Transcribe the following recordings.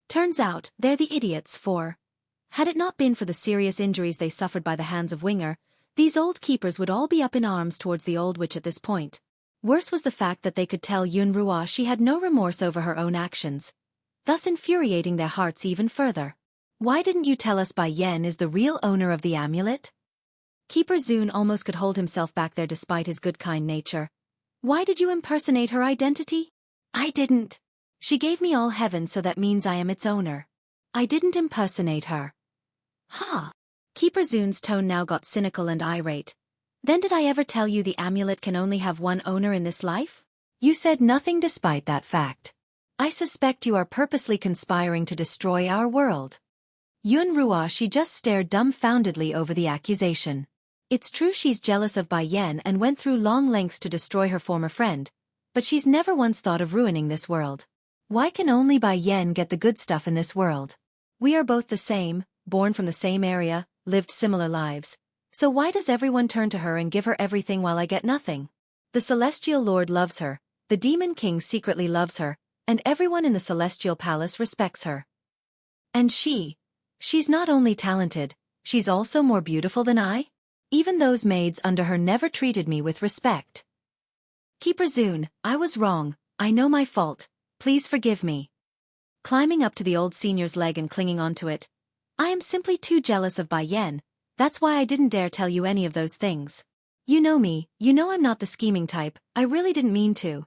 Turns out, they're the idiots for. Had it not been for the serious injuries they suffered by the hands of Winger, these old keepers would all be up in arms towards the old witch at this point. Worse was the fact that they could tell Yunruo she had no remorse over her own actions, thus infuriating their hearts even further. Why didn't you tell us Bai Yen is the real owner of the amulet? Keeper Zun almost could hold himself back there despite his good kind nature. Why did you impersonate her identity? I didn't. She gave me all heaven, so that means I am its owner. I didn't impersonate her. Ha! Keeper Zun's tone now got cynical and irate. Then did I ever tell you the amulet can only have one owner in this life? You said nothing despite that fact. I suspect you are purposely conspiring to destroy our world. Yunruo she just stared dumbfoundedly over the accusation. It's true she's jealous of Bai Yen and went through long lengths to destroy her former friend, but she's never once thought of ruining this world. Why can only Bai Yen get the good stuff in this world? We are both the same, born from the same area, lived similar lives. So why does everyone turn to her and give her everything while I get nothing? The Celestial Lord loves her, the Demon King secretly loves her, and everyone in the Celestial Palace respects her. And she's not only talented, she's also more beautiful than I? Even those maids under her never treated me with respect. Keeper Zun, I was wrong, I know my fault, please forgive me. Climbing up to the old senior's leg and clinging onto it. I am simply too jealous of Bai Yen, that's why I didn't dare tell you any of those things. You know me, you know I'm not the scheming type, I really didn't mean to.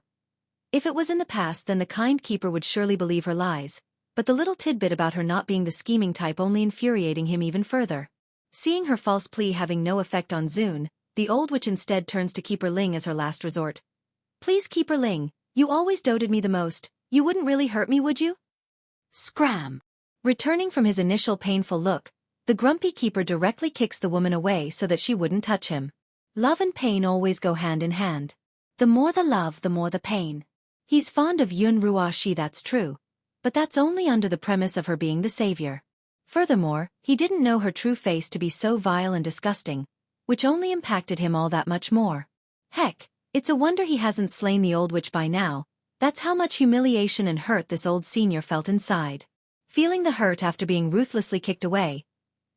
If it was in the past then the kind keeper would surely believe her lies, but the little tidbit about her not being the scheming type only infuriating him even further. Seeing her false plea having no effect on Zun, the old witch instead turns to Keeper Ling as her last resort. Please Keeper Ling, you always doted me the most, you wouldn't really hurt me would you? Scram! Returning from his initial painful look, the grumpy keeper directly kicks the woman away so that she wouldn't touch him. Love and pain always go hand in hand. The more the love the more the pain. He's fond of Yunruo she that's true, but that's only under the premise of her being the savior. Furthermore, he didn't know her true face to be so vile and disgusting, which only impacted him all that much more. Heck, it's a wonder he hasn't slain the old witch by now, that's how much humiliation and hurt this old senior felt inside. Feeling the hurt after being ruthlessly kicked away,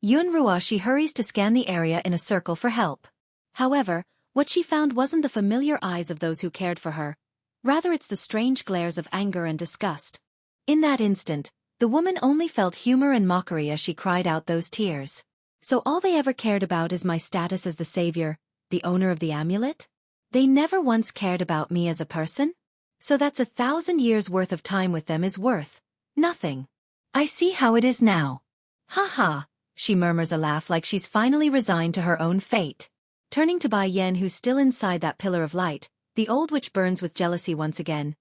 Yunruo she hurries to scan the area in a circle for help. However, what she found wasn't the familiar eyes of those who cared for her, rather it's the strange glares of anger and disgust. In that instant, the woman only felt humor and mockery as she cried out those tears. So all they ever cared about is my status as the savior, the owner of the amulet? They never once cared about me as a person? So that's 1,000 years worth of time with them is worth nothing. I see how it is now. Ha ha, she murmurs a laugh like she's finally resigned to her own fate. Turning to Bai Yen who's still inside that pillar of light, the old witch burns with jealousy once again.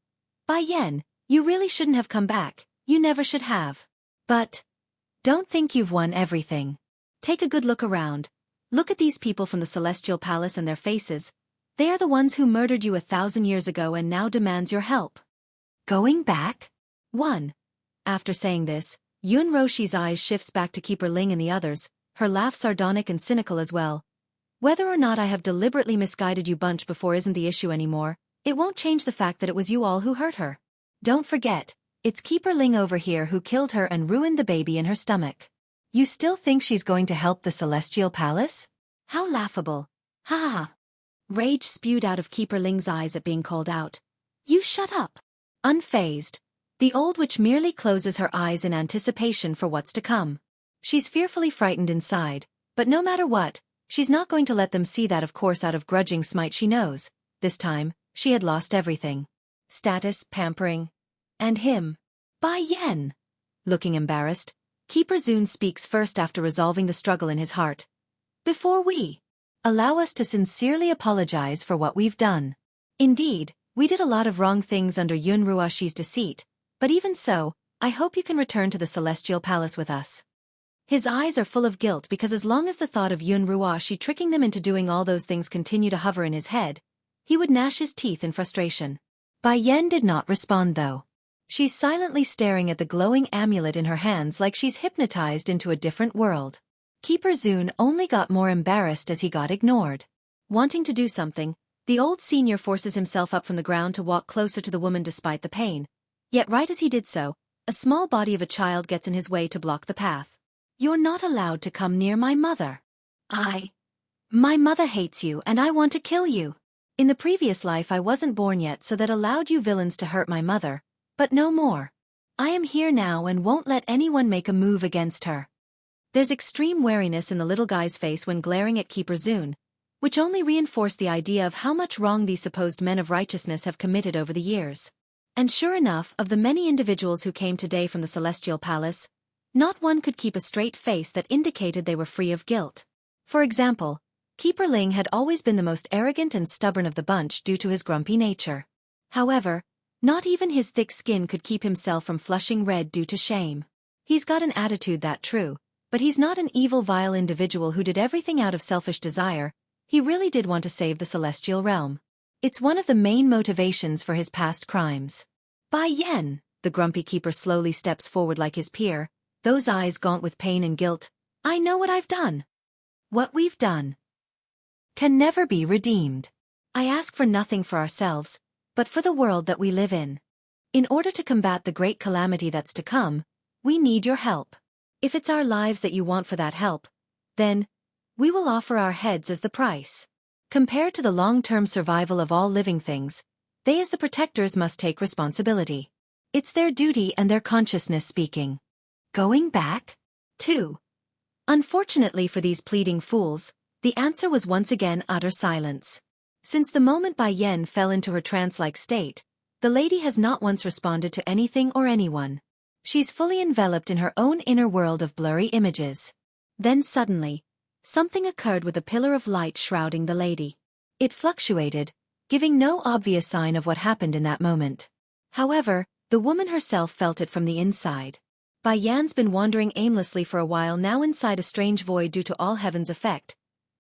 Bai Yen, you really shouldn't have come back, you never should have. But don't think you've won everything. Take a good look around. Look at these people from the Celestial Palace and their faces. They are the ones who murdered you 1,000 years ago and now demands your help. Going back? 1. After saying this, Yun Roshi's eyes shifts back to Keeper Ling and the others, her laugh sardonic and cynical as well. Whether or not I have deliberately misguided you bunch before isn't the issue anymore, it won't change the fact that it was you all who hurt her. Don't forget, it's Keeper Ling over here who killed her and ruined the baby in her stomach. You still think she's going to help the Celestial Palace? How laughable. Ha ha ha. Rage spewed out of Keeper Ling's eyes at being called out. You shut up. Unfazed, the old witch merely closes her eyes in anticipation for what's to come. She's fearfully frightened inside, but no matter what, she's not going to let them see that of course out of grudging smite she knows. This time, she had lost everything. Status, pampering. And him. Bai Yen. Looking embarrassed, Keeper Zun speaks first after resolving the struggle in his heart. Before we allow us to sincerely apologize for what we've done. Indeed, we did a lot of wrong things under Yun Ruashi's deceit, but even so, I hope you can return to the Celestial Palace with us. His eyes are full of guilt because as long as the thought of Yun Ruashi tricking them into doing all those things continue to hover in his head, he would gnash his teeth in frustration. Bai Yen did not respond though. She's silently staring at the glowing amulet in her hands like she's hypnotized into a different world. Keeper Zun only got more embarrassed as he got ignored. Wanting to do something, the old senior forces himself up from the ground to walk closer to the woman despite the pain. Yet right as he did so, A small body of a child gets in his way to block the path. You're not allowed to come near my mother. My mother hates you and I want to kill you. In the previous life I wasn't born yet, so that allowed you villains to hurt my mother, but no more. I am here now and won't let anyone make a move against her. There's extreme wariness in the little guy's face when glaring at Keeper Zune, which only reinforced the idea of how much wrong these supposed men of righteousness have committed over the years. And sure enough, of the many individuals who came today from the Celestial Palace, not one could keep a straight face that indicated they were free of guilt. For example, Keeper Ling had always been the most arrogant and stubborn of the bunch due to his grumpy nature. However, not even his thick skin could keep himself from flushing red due to shame. He's got an attitude, that true, but he's not an evil, vile individual who did everything out of selfish desire. He really did want to save the celestial realm. It's one of the main motivations for his past crimes. Bai Yan, the grumpy keeper slowly steps forward like his peer, those eyes gaunt with pain and guilt. I know what I've done. What we've done can never be redeemed. I ask for nothing for ourselves, but for the world that we live in. In order to combat the great calamity that's to come, we need your help. If it's our lives that you want for that help, then we will offer our heads as the price. Compared to the long-term survival of all living things, they as the protectors must take responsibility. It's their duty and their consciousness speaking. Going back? 2. Unfortunately for these pleading fools, the answer was once again utter silence. Since the moment Bai Yan fell into her trance-like state, the lady has not once responded to anything or anyone. She's fully enveloped in her own inner world of blurry images. Then suddenly, something occurred with a pillar of light shrouding the lady. It fluctuated, giving no obvious sign of what happened in that moment. However, the woman herself felt it from the inside. Bai Yan's been wandering aimlessly for a while now inside a strange void due to all heaven's effect,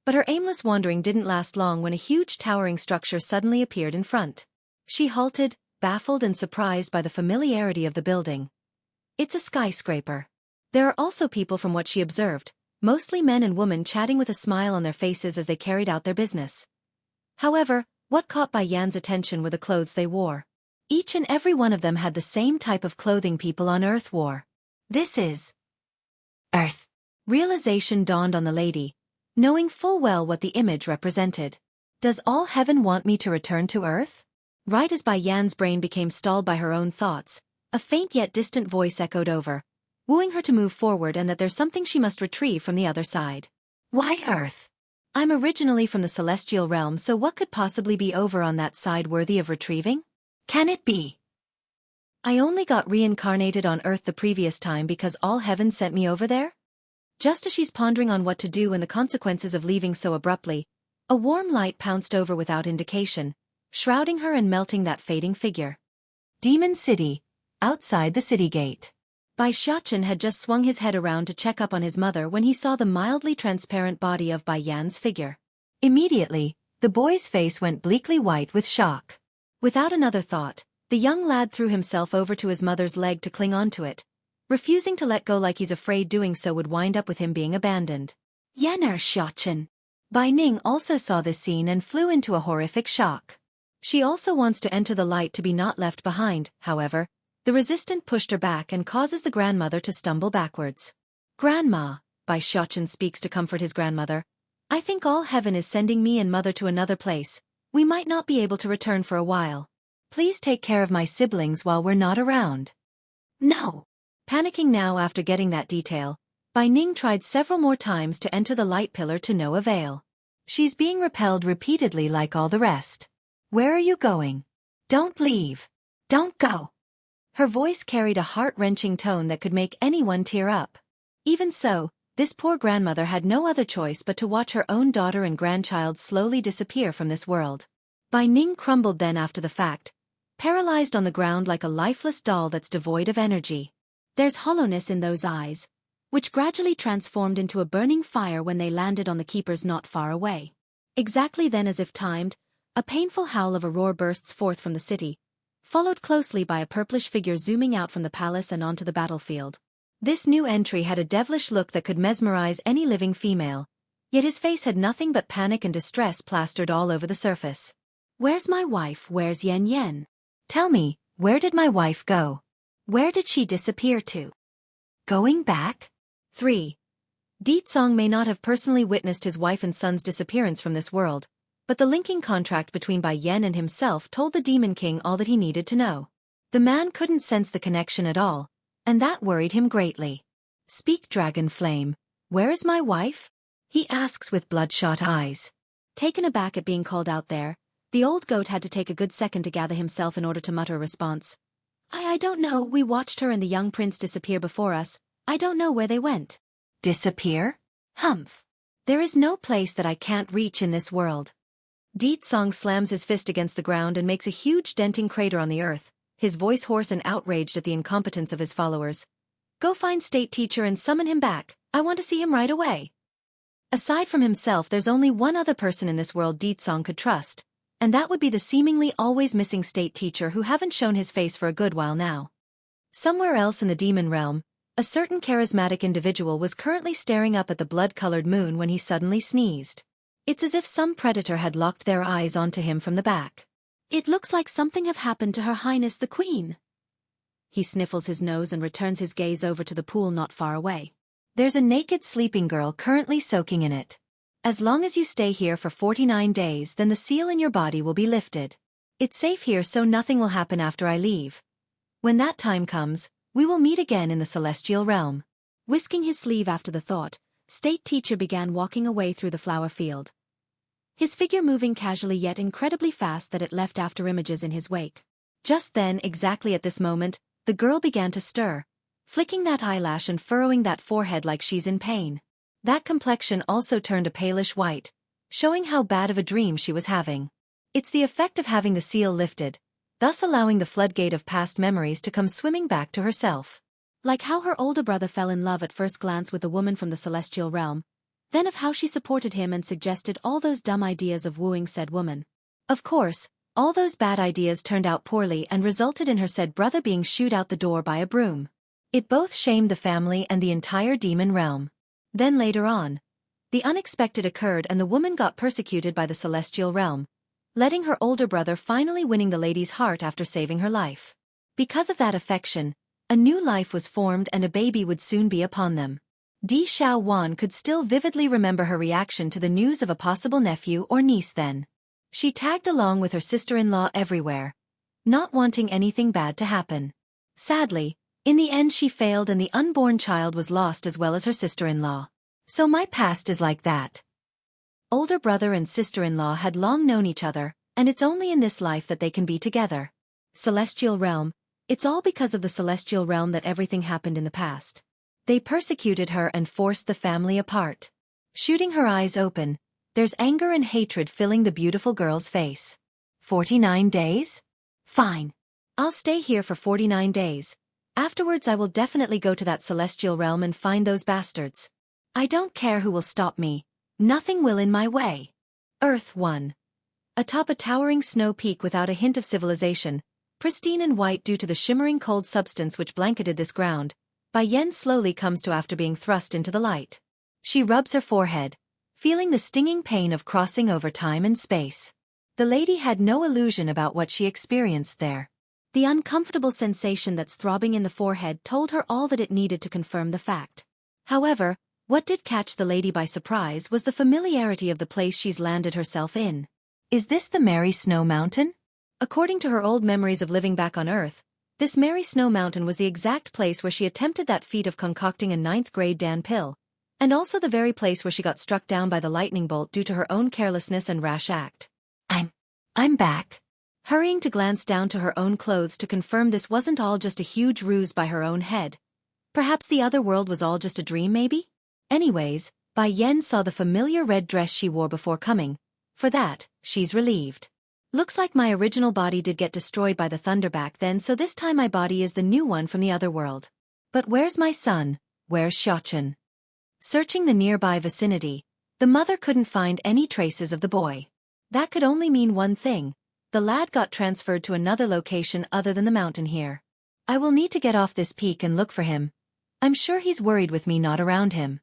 but her aimless wandering didn't last long when a huge towering structure suddenly appeared in front. She halted, baffled and surprised by the familiarity of the building. It's a skyscraper. There are also people, from what she observed, mostly men and women, chatting with a smile on their faces as they carried out their business. However, what caught Bai Yan's attention were the clothes they wore. Each and every one of them had the same type of clothing people on Earth wore. This is Earth. Realization dawned on the lady, knowing full well what the image represented. Does all heaven want me to return to Earth? Right as Bai Yan's brain became stalled by her own thoughts, a faint yet distant voice echoed over, wooing her to move forward and that there's something she must retrieve from the other side. Why Earth? I'm originally from the celestial realm, so what could possibly be over on that side worthy of retrieving? Can it be I only got reincarnated on Earth the previous time because all heaven sent me over there? Just as she's pondering on what to do and the consequences of leaving so abruptly, a warm light pounced over without indication, shrouding her and melting that fading figure. Demon City, outside the city gate. Bai Xiaochen had just swung his head around to check up on his mother when he saw the mildly transparent body of Bai Yan's figure. Immediately, the boy's face went bleakly white with shock. Without another thought, the young lad threw himself over to his mother's leg to cling onto it, refusing to let go like he's afraid doing so would wind up with him being abandoned. Yener Xiaochen. Bai Ning also saw this scene and flew into a horrific shock. She also wants to enter the light to be not left behind, however, the resistant pushed her back and causes the grandmother to stumble backwards. Grandma, Bai Xiaochen speaks to comfort his grandmother. I think all heaven is sending me and mother to another place. We might not be able to return for a while. Please take care of my siblings while we're not around. No. Panicking now after getting that detail, Bai Ning tried several more times to enter the light pillar to no avail. She's being repelled repeatedly like all the rest. Where are you going? Don't leave. Don't go. Her voice carried a heart-wrenching tone that could make anyone tear up. Even so, this poor grandmother had no other choice but to watch her own daughter and grandchild slowly disappear from this world. Bai Ning crumbled then after the fact, paralyzed on the ground like a lifeless doll that's devoid of energy. There's hollowness in those eyes, which gradually transformed into a burning fire when they landed on the keepers not far away. Exactly then, as if timed, a painful howl of a roar bursts forth from the city, followed closely by a purplish figure zooming out from the palace and onto the battlefield. This new entry had a devilish look that could mesmerize any living female, yet his face had nothing but panic and distress plastered all over the surface. Where's my wife? Where's Yan Yan? Tell me, where did my wife go? Where did she disappear to? Going back? 3. Song may not have personally witnessed his wife and son's disappearance from this world, but the linking contract between Bai Yan and himself told the Demon King all that he needed to know. The man couldn't sense the connection at all, and that worried him greatly. Speak, Dragon Flame, where is my wife? He asks with bloodshot eyes. Taken aback at being called out there, the old goat had to take a good second to gather himself in order to mutter a response. I don't know, we watched her and the young prince disappear before us. I don't know where they went. Disappear? Humph. There is no place that I can't reach in this world. Song slams his fist against the ground and makes a huge denting crater on the earth, his voice hoarse and outraged at the incompetence of his followers. Go find State Teacher and summon him back. I want to see him right away. Aside from himself, there's only one other person in this world Song could trust, and that would be the seemingly always missing State Teacher who haven't shown his face for a good while now. Somewhere else in the demon realm, a certain charismatic individual was currently staring up at the blood-colored moon when he suddenly sneezed. It's as if some predator had locked their eyes onto him from the back. It looks like something have happened to Her Highness the Queen. He sniffles his nose and returns his gaze over to the pool not far away. There's a naked sleeping girl currently soaking in it. As long as you stay here for 49 days, then the seal in your body will be lifted. It's safe here, so nothing will happen after I leave. When that time comes, we will meet again in the celestial realm. Whisking his sleeve after the thought, State Teacher began walking away through the flower field. His figure moving casually yet incredibly fast that it left after images in his wake. Just then, exactly at this moment, the girl began to stir, flicking that eyelash and furrowing that forehead like she's in pain. That complexion also turned a palish white, showing how bad of a dream she was having. It's the effect of having the seal lifted, thus allowing the floodgate of past memories to come swimming back to herself. Like how her older brother fell in love at first glance with a woman from the celestial realm, then of how she supported him and suggested all those dumb ideas of wooing said woman. Of course, all those bad ideas turned out poorly and resulted in her said brother being shooed out the door by a broom. It both shamed the family and the entire demon realm. Then later on, the unexpected occurred and the woman got persecuted by the celestial realm, letting her older brother finally winning the lady's heart after saving her life. Because of that affection, a new life was formed and a baby would soon be upon them. Di Xiaowan could still vividly remember her reaction to the news of a possible nephew or niece then. She tagged along with her sister-in-law everywhere, not wanting anything bad to happen. Sadly, in the end she failed and the unborn child was lost as well as her sister-in-law. So my past is like that. Older brother and sister-in-law had long known each other, and it's only in this life that they can be together. Celestial realm, it's all because of the celestial realm that everything happened in the past. They persecuted her and forced the family apart. Shooting her eyes open, there's anger and hatred filling the beautiful girl's face. 49 days? Fine. I'll stay here for 49 days. Afterwards I will definitely go to that celestial realm and find those bastards. I don't care who will stop me. Nothing will in my way. Earth 1. Atop a towering snow peak without a hint of civilization, pristine and white due to the shimmering cold substance which blanketed this ground, Bai Yan slowly comes to after being thrust into the light. She rubs her forehead, feeling the stinging pain of crossing over time and space. The lady had no illusion about what she experienced there. The uncomfortable sensation that's throbbing in the forehead told her all that it needed to confirm the fact. However, what did catch the lady by surprise was the familiarity of the place she's landed herself in. Is this the Merry Snow Mountain? According to her old memories of living back on Earth, this Merry Snow Mountain was the exact place where she attempted that feat of concocting a 9th-grade Dan pill, and also the very place where she got struck down by the lightning bolt due to her own carelessness and rash act. I'm back. Hurrying to glance down to her own clothes to confirm this wasn't all just a huge ruse by her own head. Perhaps the other world was all just a dream maybe? Anyways, Bai Yan saw the familiar red dress she wore before coming. For that, she's relieved. Looks like my original body did get destroyed by the thunder back then, so this time my body is the new one from the other world. But where's my son? Where's Xiaoqin? Searching the nearby vicinity, the mother couldn't find any traces of the boy. That could only mean one thing. The lad got transferred to another location other than the mountain here. I will need to get off this peak and look for him. I'm sure he's worried with me not around him.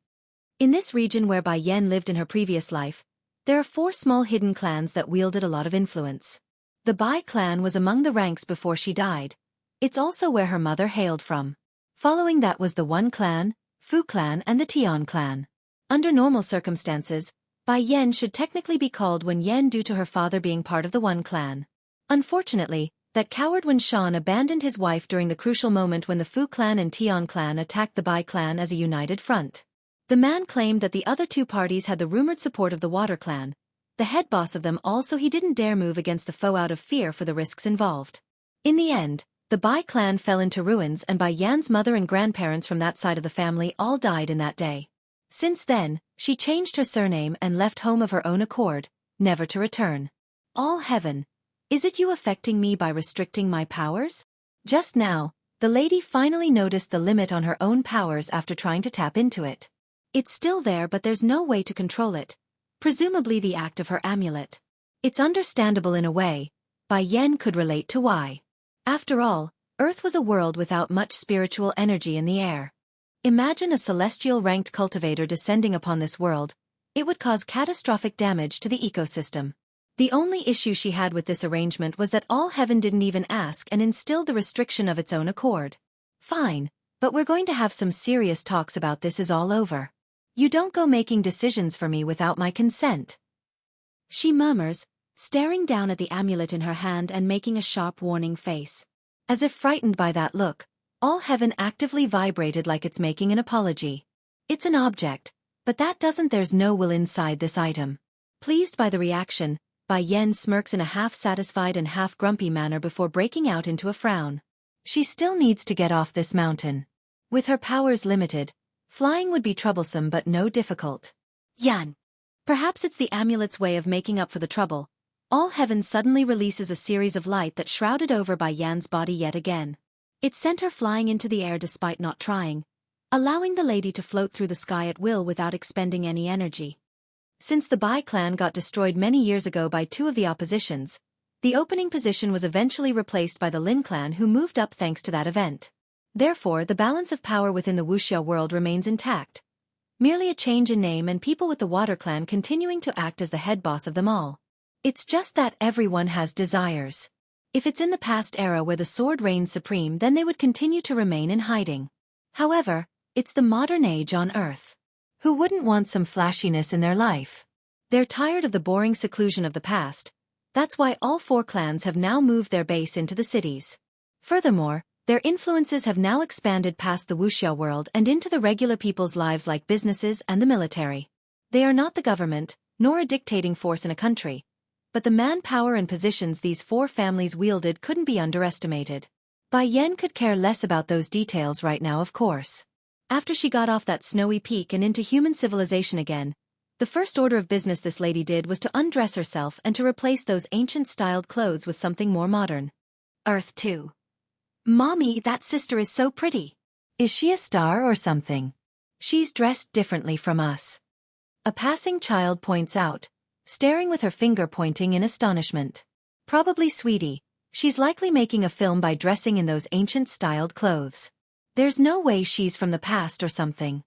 In this region where Bai Yan lived in her previous life, there are 4 small hidden clans that wielded a lot of influence. The Bai clan was among the ranks before she died. It's also where her mother hailed from. Following that was the One clan, Fu clan and the Tian clan. Under normal circumstances, Bai Yan should technically be called Wen Yan due to her father being part of the One clan. Unfortunately, that coward Wen Shan abandoned his wife during the crucial moment when the Fu clan and Tian clan attacked the Bai clan as a united front. The man claimed that the other two parties had the rumored support of the Water clan, the head boss of them all, so he didn't dare move against the foe out of fear for the risks involved. In the end, the Bai clan fell into ruins and Bai Yan's mother and grandparents from that side of the family all died in that day. Since then, she changed her surname and left home of her own accord, never to return. All heaven, is it you affecting me by restricting my powers? Just now, the lady finally noticed the limit on her own powers after trying to tap into it. It's still there, but there's no way to control it. Presumably the act of her amulet. It's understandable in a way. Bai Yan could relate to why. After all, Earth was a world without much spiritual energy in the air. Imagine a celestial-ranked cultivator descending upon this world. It would cause catastrophic damage to the ecosystem. The only issue she had with this arrangement was that all heaven didn't even ask and instilled the restriction of its own accord. Fine, but we're going to have some serious talks about this is all over. You don't go making decisions for me without my consent. She murmurs, staring down at the amulet in her hand and making a sharp warning face. As if frightened by that look, all heaven actively vibrated like it's making an apology. It's an object, but that doesn't there's no will inside this item. Pleased by the reaction, Bai Yan smirks in a half-satisfied and half-grumpy manner before breaking out into a frown. She still needs to get off this mountain. With her powers limited, flying would be troublesome but no difficult. Yan. Perhaps it's the amulet's way of making up for the trouble. All heaven suddenly releases a series of light that shrouded over Bai Yan's body yet again. It sent her flying into the air despite not trying, allowing the lady to float through the sky at will without expending any energy. Since the Bai clan got destroyed many years ago by two of the oppositions, the opening position was eventually replaced by the Lin clan, who moved up thanks to that event. Therefore, the balance of power within the Wuxia world remains intact. Merely a change in name and people with the Water clan continuing to act as the head boss of them all. It's just that everyone has desires. If it's in the past era where the sword reigns supreme, then they would continue to remain in hiding. However, it's the modern age on Earth. Who wouldn't want some flashiness in their life? They're tired of the boring seclusion of the past. That's why all four clans have now moved their base into the cities. Furthermore, their influences have now expanded past the Wuxia world and into the regular people's lives like businesses and the military. They are not the government, nor a dictating force in a country. But the manpower and positions these four families wielded couldn't be underestimated. Bai Yan could care less about those details right now, of course. After she got off that snowy peak and into human civilization again, the first order of business this lady did was to undress herself and to replace those ancient-styled clothes with something more modern. Earth 2. Mommy, that sister is so pretty. Is she a star or something? She's dressed differently from us. A passing child points out, staring with her finger pointing in astonishment. Probably Sweetie. She's likely making a film by dressing in those ancient-styled clothes. There's no way she's from the past or something.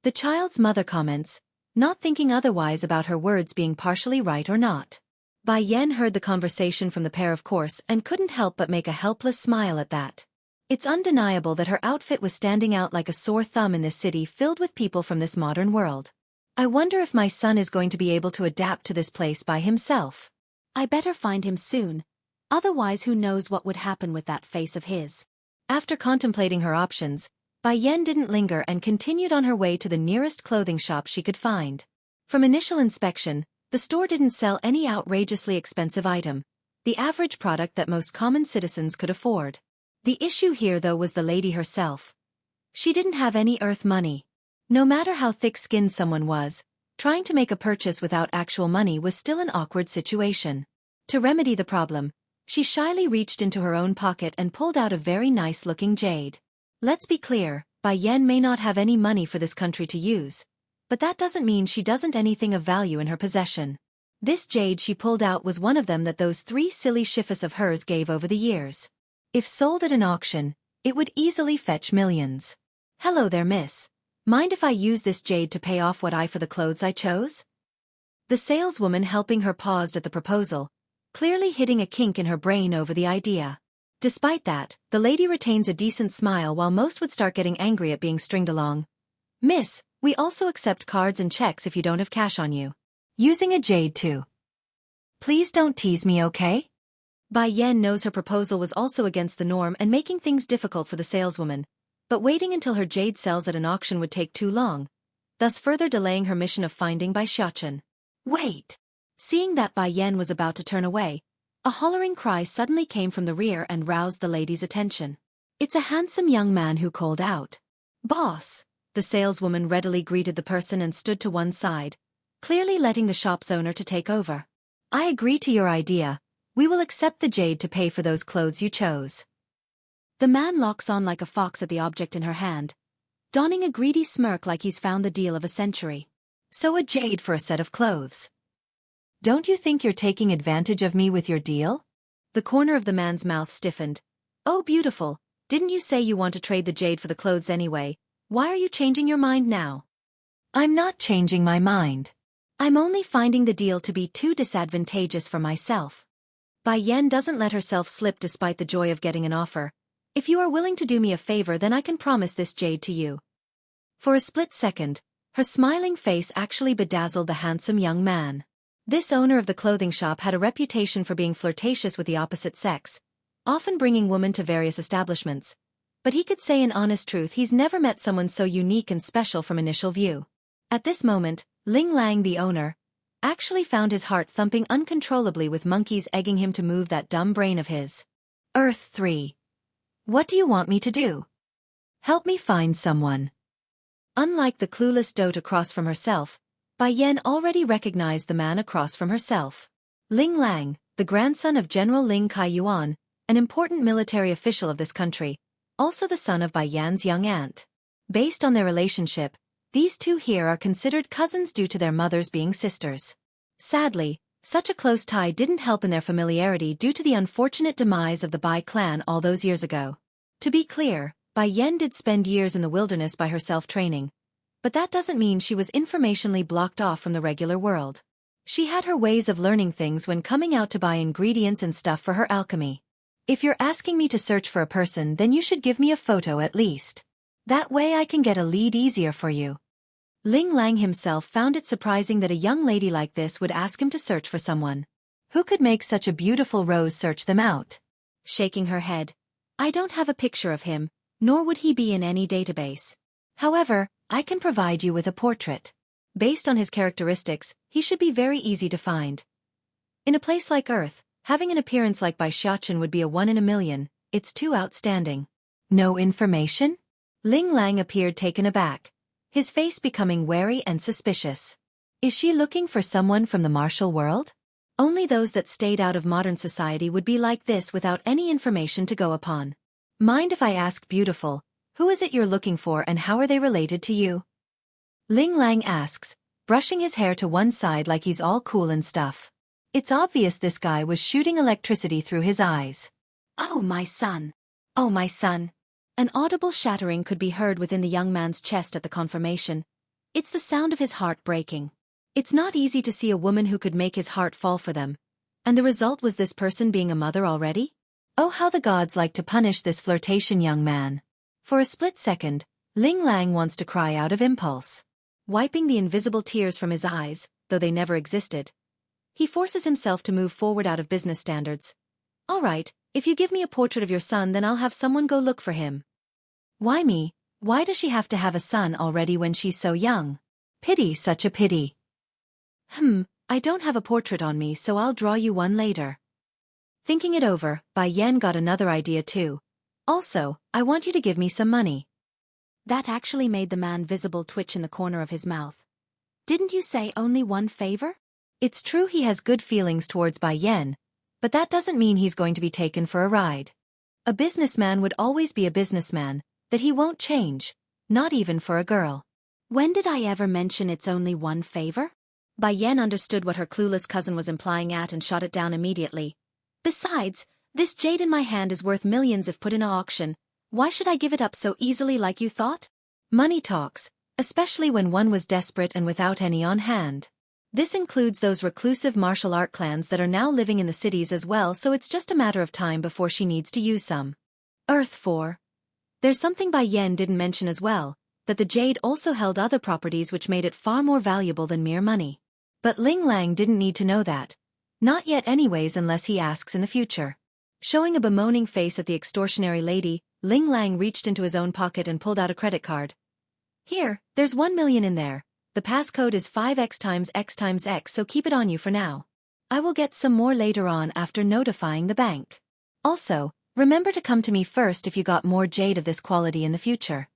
The child's mother comments, not thinking otherwise about her words being partially right or not. Bai Yan heard the conversation from the pair of course and couldn't help but make a helpless smile at that. It's undeniable that her outfit was standing out like a sore thumb in this city filled with people from this modern world. I wonder if my son is going to be able to adapt to this place by himself. I better find him soon. Otherwise who knows what would happen with that face of his. After contemplating her options, Bai Yan didn't linger and continued on her way to the nearest clothing shop she could find. From initial inspection, the store didn't sell any outrageously expensive item, the average product that most common citizens could afford. The issue here though was the lady herself. She didn't have any earth money. No matter how thick-skinned someone was, trying to make a purchase without actual money was still an awkward situation. To remedy the problem, she shyly reached into her own pocket and pulled out a very nice-looking jade. Let's be clear, Bai Yan may not have any money for this country to use, but that doesn't mean she doesn't anything of value in her possession. This jade she pulled out was one of them that those 3 silly shifas of hers gave over the years. If sold at an auction, it would easily fetch millions. Hello there, miss. Mind if I use this jade to pay off what I for the clothes I chose? The saleswoman helping her paused at the proposal, clearly hitting a kink in her brain over the idea. Despite that, the lady retains a decent smile while most would start getting angry at being stringed along. Miss, we also accept cards and checks if you don't have cash on you. Using a jade too. Please don't tease me, okay? Bai Yan knows her proposal was also against the norm and making things difficult for the saleswoman, but waiting until her jade sells at an auction would take too long, thus further delaying her mission of finding Bai Xiachen. Wait! Seeing that Bai Yan was about to turn away, a hollering cry suddenly came from the rear and roused the lady's attention. It's a handsome young man who called out. Boss! The saleswoman readily greeted the person and stood to one side, clearly letting the shop's owner to take over. I agree to your idea. We will accept the jade to pay for those clothes you chose. The man locks on like a fox at the object in her hand, donning a greedy smirk like he's found the deal of a century. So a jade for a set of clothes. Don't you think you're taking advantage of me with your deal? The corner of the man's mouth stiffened. Oh, beautiful, didn't you say you want to trade the jade for the clothes anyway? Why are you changing your mind now? I'm not changing my mind. I'm only finding the deal to be too disadvantageous for myself. Bai Yan doesn't let herself slip despite the joy of getting an offer. If you are willing to do me a favor, then I can promise this jade to you. For a split second, her smiling face actually bedazzled the handsome young man. This owner of the clothing shop had a reputation for being flirtatious with the opposite sex, often bringing women to various establishments. But he could say in honest truth he's never met someone so unique and special from initial view. At this moment, Ling Lang, the owner, actually found his heart thumping uncontrollably with monkeys egging him to move that dumb brain of his. Earth 3. What do you want me to do? Help me find someone. Unlike the clueless dote across from herself, Bai Yan already recognized the man across from herself. Ling Lang, the grandson of General Ling Kaiyuan, an important military official of this country, also the son of Bai Yan's young aunt. Based on their relationship, these two here are considered cousins due to their mothers being sisters. Sadly, such a close tie didn't help in their familiarity due to the unfortunate demise of the Bai clan all those years ago. To be clear, Bai Yan did spend years in the wilderness by herself training, but that doesn't mean she was informationally blocked off from the regular world. She had her ways of learning things when coming out to buy ingredients and stuff for her alchemy. If you're asking me to search for a person, then you should give me a photo at least. That way I can get a lead easier for you. Ling Lang himself found it surprising that a young lady like this would ask him to search for someone. Who could make such a beautiful rose search them out? Shaking her head. I don't have a picture of him, nor would he be in any database. However, I can provide you with a portrait. Based on his characteristics, he should be very easy to find. In a place like Earth, having an appearance like Bai Xiachen would be a 1 in a million. It's too outstanding. No information? Ling Lang appeared taken aback, his face becoming wary and suspicious. Is she looking for someone from the martial world? Only those that stayed out of modern society would be like this without any information to go upon. Mind if I ask, beautiful, who is it you're looking for and how are they related to you? Ling Lang asks, brushing his hair to one side like he's all cool and stuff. It's obvious this guy was shooting electricity through his eyes. Oh my son! Oh my son! An audible shattering could be heard within the young man's chest at the confirmation. It's the sound of his heart breaking. It's not easy to see a woman who could make his heart fall for them. And the result was this person being a mother already? Oh, how the gods like to punish this flirtation young man. For a split second, Ling Lang wants to cry out of impulse. Wiping the invisible tears from his eyes, though they never existed, he forces himself to move forward out of business standards. All right, if you give me a portrait of your son, then I'll have someone go look for him. Why me? Why does she have to have a son already when she's so young? Pity, such a pity. I don't have a portrait on me, so I'll draw you one later. Thinking it over, Bai Yan got another idea too. Also, I want you to give me some money. That actually made the man visible twitch in the corner of his mouth. Didn't you say only one favor? It's true he has good feelings towards Bai Yan, but that doesn't mean he's going to be taken for a ride. A businessman would always be a businessman, that he won't change, not even for a girl. When did I ever mention it's only one favor? Bai Yan understood what her clueless cousin was implying at and shot it down immediately. Besides, this jade in my hand is worth millions if put in an auction. Why should I give it up so easily like you thought? Money talks, especially when one was desperate and without any on hand. This includes those reclusive martial art clans that are now living in the cities as well, so it's just a matter of time before she needs to use some. Earth 4. There's something Bai Yan didn't mention as well, that the jade also held other properties which made it far more valuable than mere money. But Ling Lang didn't need to know that. Not yet anyways, unless he asks in the future. Showing a bemoaning face at the extortionary lady, Ling Lang reached into his own pocket and pulled out a credit card. Here, there's 1 million in there. The passcode is 5x times x times x, so keep it on you for now. I will get some more later on after notifying the bank. Also, remember to come to me first if you got more jade of this quality in the future.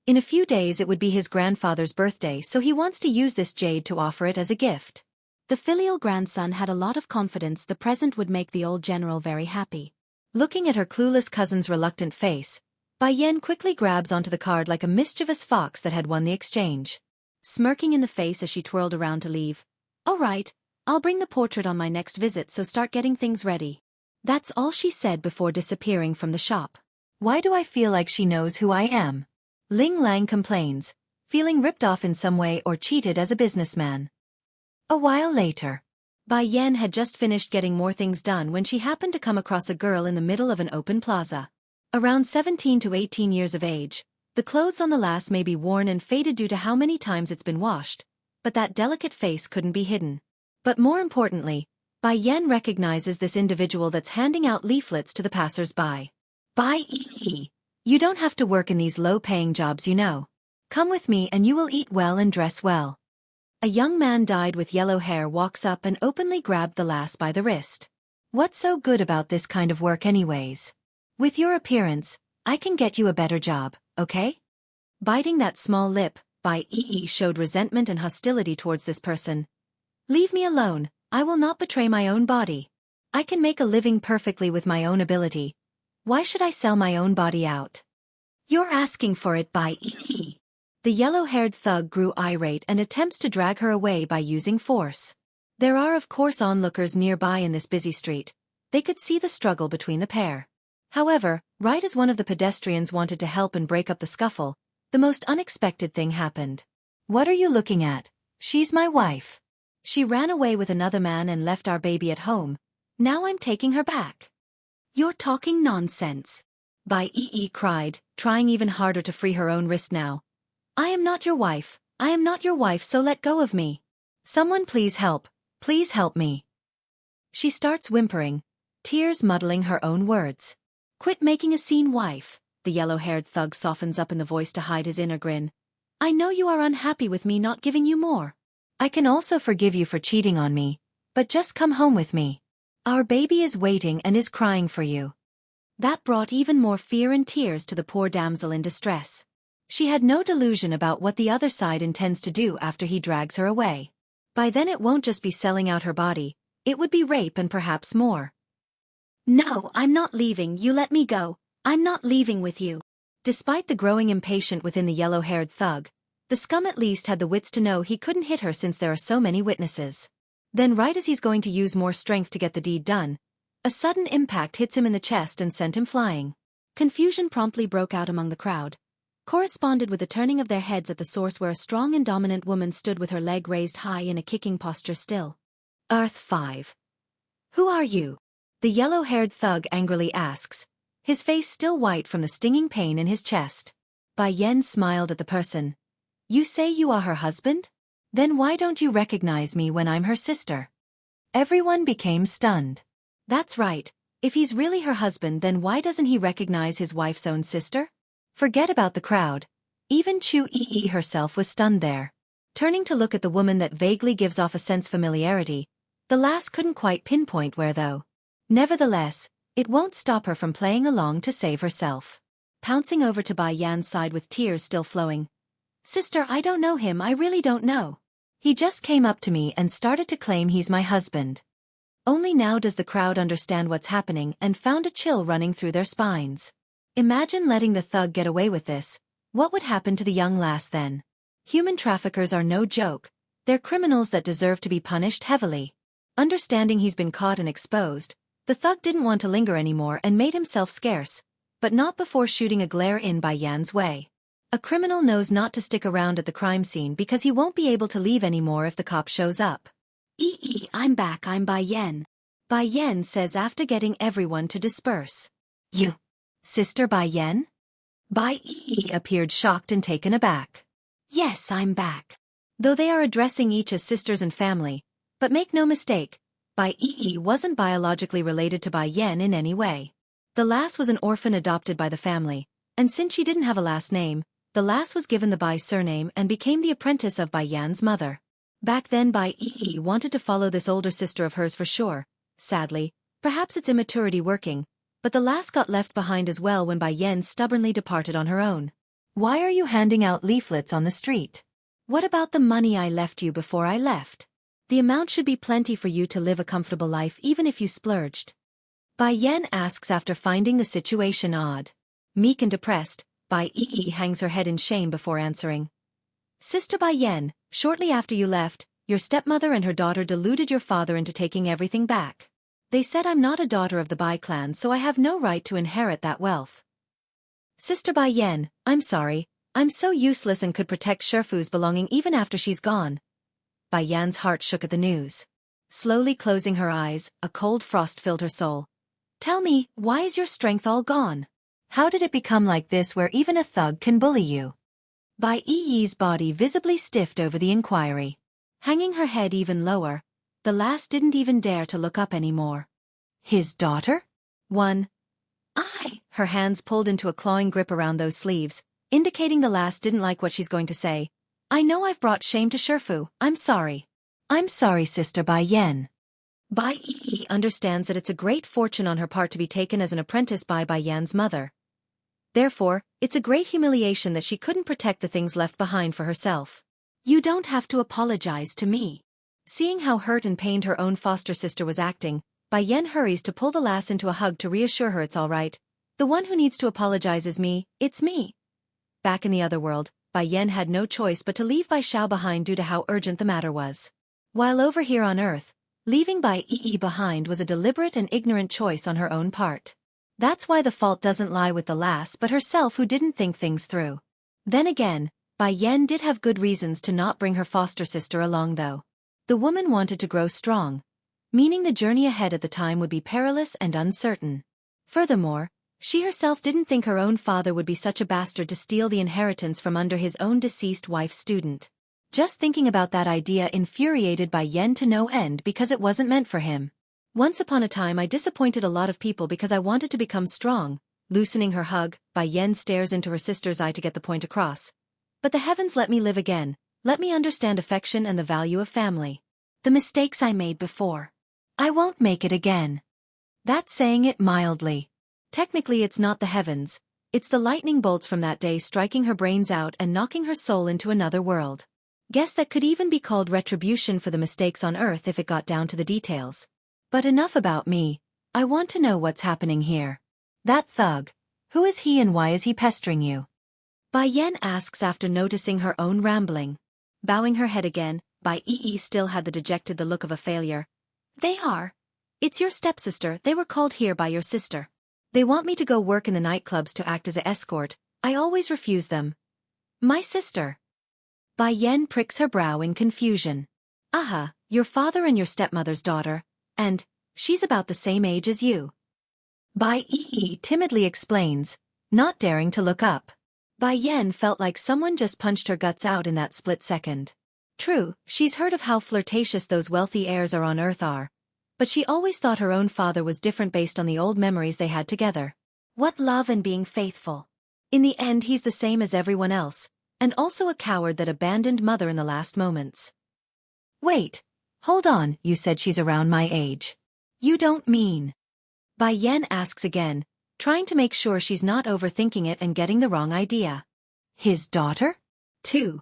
In a few days it would be his grandfather's birthday, so he wants to use this jade to offer it as a gift. The filial grandson had a lot of confidence the present would make the old general very happy. Looking at her clueless cousin's reluctant face, Bai Yan quickly grabs onto the card like a mischievous fox that had won the exchange. Smirking in the face as she twirled around to leave. "All right, I'll bring the portrait on my next visit, so start getting things ready." That's all she said before disappearing from the shop. Why do I feel like she knows who I am? Ling Lang complains, feeling ripped off in some way or cheated as a businessman. A while later, Bai Yan had just finished getting more things done when she happened to come across a girl in the middle of an open plaza. Around 17 to 18 years of age, the clothes on the lass may be worn and faded due to how many times it's been washed, but that delicate face couldn't be hidden. But more importantly, Bai Yan recognizes this individual that's handing out leaflets to the passers-by. Bai Yi, you don't have to work in these low-paying jobs, you know. Come with me and you will eat well and dress well. A young man dyed with yellow hair walks up and openly grabbed the lass by the wrist. What's so good about this kind of work anyways? With your appearance, I can get you a better job, okay? Biting that small lip, Bai Yi showed resentment and hostility towards this person. Leave me alone, I will not betray my own body. I can make a living perfectly with my own ability. Why should I sell my own body out? You're asking for it, Bai Yi. The yellow-haired thug grew irate and attempts to drag her away by using force. There are of course onlookers nearby in this busy street. They could see the struggle between the pair. However, right as one of the pedestrians wanted to help and break up the scuffle, the most unexpected thing happened. What are you looking at? She's my wife. She ran away with another man and left our baby at home. Now I'm taking her back. You're talking nonsense. Bai Yi cried, trying even harder to free her own wrist now. I am not your wife, so let go of me. Someone please help me. She starts whimpering, tears muddling her own words. Quit making a scene, wife, the yellow-haired thug softens up in the voice to hide his inner grin. I know you are unhappy with me not giving you more. I can also forgive you for cheating on me, but just come home with me. Our baby is waiting and is crying for you. That brought even more fear and tears to the poor damsel in distress. She had no delusion about what the other side intends to do after he drags her away. By then it won't just be selling out her body, it would be rape and perhaps more. No, I'm not leaving, you let me go, I'm not leaving with you. Despite the growing impatience within the yellow-haired thug, the scum at least had the wits to know he couldn't hit her since there are so many witnesses. Then right as he's going to use more strength to get the deed done, a sudden impact hits him in the chest and sent him flying. Confusion promptly broke out among the crowd, corresponded with the turning of their heads at the source where a strong and dominant woman stood with her leg raised high in a kicking posture still. Earth 5. Who are you? The yellow-haired thug angrily asks, his face still white from the stinging pain in his chest. Bai Yan smiled at the person. You say you are her husband? Then why don't you recognize me when I'm her sister? Everyone became stunned. That's right, if he's really her husband then why doesn't he recognize his wife's own sister? Forget about the crowd. Even Xueqi herself was stunned there. Turning to look at the woman that vaguely gives off a sense of familiarity, the lass couldn't quite pinpoint where though. Nevertheless, it won't stop her from playing along to save herself. Pouncing over to Bai Yan's side with tears still flowing. Sister, I don't know him, I really don't know. He just came up to me and started to claim he's my husband. Only now does the crowd understand what's happening and found a chill running through their spines. Imagine letting the thug get away with this. What would happen to the young lass then? Human traffickers are no joke. They're criminals that deserve to be punished heavily. Understanding he's been caught and exposed, the thug didn't want to linger anymore and made himself scarce, but not before shooting a glare in Bai Yan's way. A criminal knows not to stick around at the crime scene because he won't be able to leave anymore if the cop shows up. I'm back, I'm Bai Yan. Bai Yan says after getting everyone to disperse. You, Sister Bai Yan? Bai appeared shocked and taken aback. Yes, I'm back. Though they are addressing each as sisters and family, but make no mistake, Bai wasn't biologically related to Bai Yan in any way. The lass was an orphan adopted by the family, and since she didn't have a last name, the lass was given the Bai surname and became the apprentice of Bai Yan's mother. Back then Bai wanted to follow this older sister of hers for sure. Sadly, perhaps it's immaturity working, but the lass got left behind as well when Bai Yan stubbornly departed on her own. Why are you handing out leaflets on the street? What about the money I left you before I left? The amount should be plenty for you to live a comfortable life even if you splurged. Bai Yan asks after finding the situation odd. Meek and depressed, Bai hangs her head in shame before answering. Sister Bai Yan, shortly after you left, your stepmother and her daughter deluded your father into taking everything back. They said I'm not a daughter of the Bai clan, so I have no right to inherit that wealth. Sister Bai Yan, I'm sorry, I'm so useless and could protect Xueqi's belonging even after she's gone. Bai Yan's heart shook at the news. Slowly closing her eyes, a cold frost filled her soul. Tell me, why is your strength all gone? How did it become like this where even a thug can bully you? Bai Yi's body visibly stiffed over the inquiry. Hanging her head even lower, the lass didn't even dare to look up anymore. His daughter? Her hands pulled into a clawing grip around those sleeves, indicating the lass didn't like what she's going to say. I know I've brought shame to Xueqi, I'm sorry. I'm sorry, Sister Bai Yan. Bai Yi understands that it's a great fortune on her part to be taken as an apprentice by Bai Yan's mother. Therefore, it's a great humiliation that she couldn't protect the things left behind for herself. You don't have to apologize to me. Seeing how hurt and pained her own foster sister was acting, Bai Yan hurries to pull the lass into a hug to reassure her it's all right. The one who needs to apologize is me, it's me. Back in the other world, Bai Yan had no choice but to leave Bai Xiao behind due to how urgent the matter was. While over here on Earth, leaving Bai Yi behind was a deliberate and ignorant choice on her own part. That's why the fault doesn't lie with the lass but herself who didn't think things through. Then again, Bai Yan did have good reasons to not bring her foster sister along though. The woman wanted to grow strong, meaning the journey ahead at the time would be perilous and uncertain. Furthermore, she herself didn't think her own father would be such a bastard to steal the inheritance from under his own deceased wife's student. Just thinking about that idea infuriated Bai Yan to no end because it wasn't meant for him. Once upon a time I disappointed a lot of people because I wanted to become strong. Loosening her hug, Bai Yan stares into her sister's eye to get the point across. But the heavens let me live again, let me understand affection and the value of family. The mistakes I made before. I won't make it again. That's saying it mildly. Technically it's not the heavens, it's the lightning bolts from that day striking her brains out and knocking her soul into another world. Guess that could even be called retribution for the mistakes on Earth if it got down to the details. But enough about me, I want to know what's happening here. That thug, who is he and why is he pestering you? Bai Yan asks after noticing her own rambling. Bowing her head again, Bai Yi still had the look of a failure. They are. It's your stepsister, they were called here by your sister. They want me to go work in the nightclubs to act as an escort, I always refuse them. My sister. Bai Yan pricks her brow in confusion. Aha, your father and your stepmother's daughter, and she's about the same age as you. Bai Yi timidly explains, not daring to look up. Bai Yan felt like someone just punched her guts out in that split second. True, she's heard of how flirtatious those wealthy heirs are on Earth are, but she always thought her own father was different based on the old memories they had together. What love and being faithful. In the end he's the same as everyone else, and also a coward that abandoned mother in the last moments. Wait, hold on, you said she's around my age. You don't mean. Bai Yan asks again, trying to make sure she's not overthinking it and getting the wrong idea. His daughter? 2.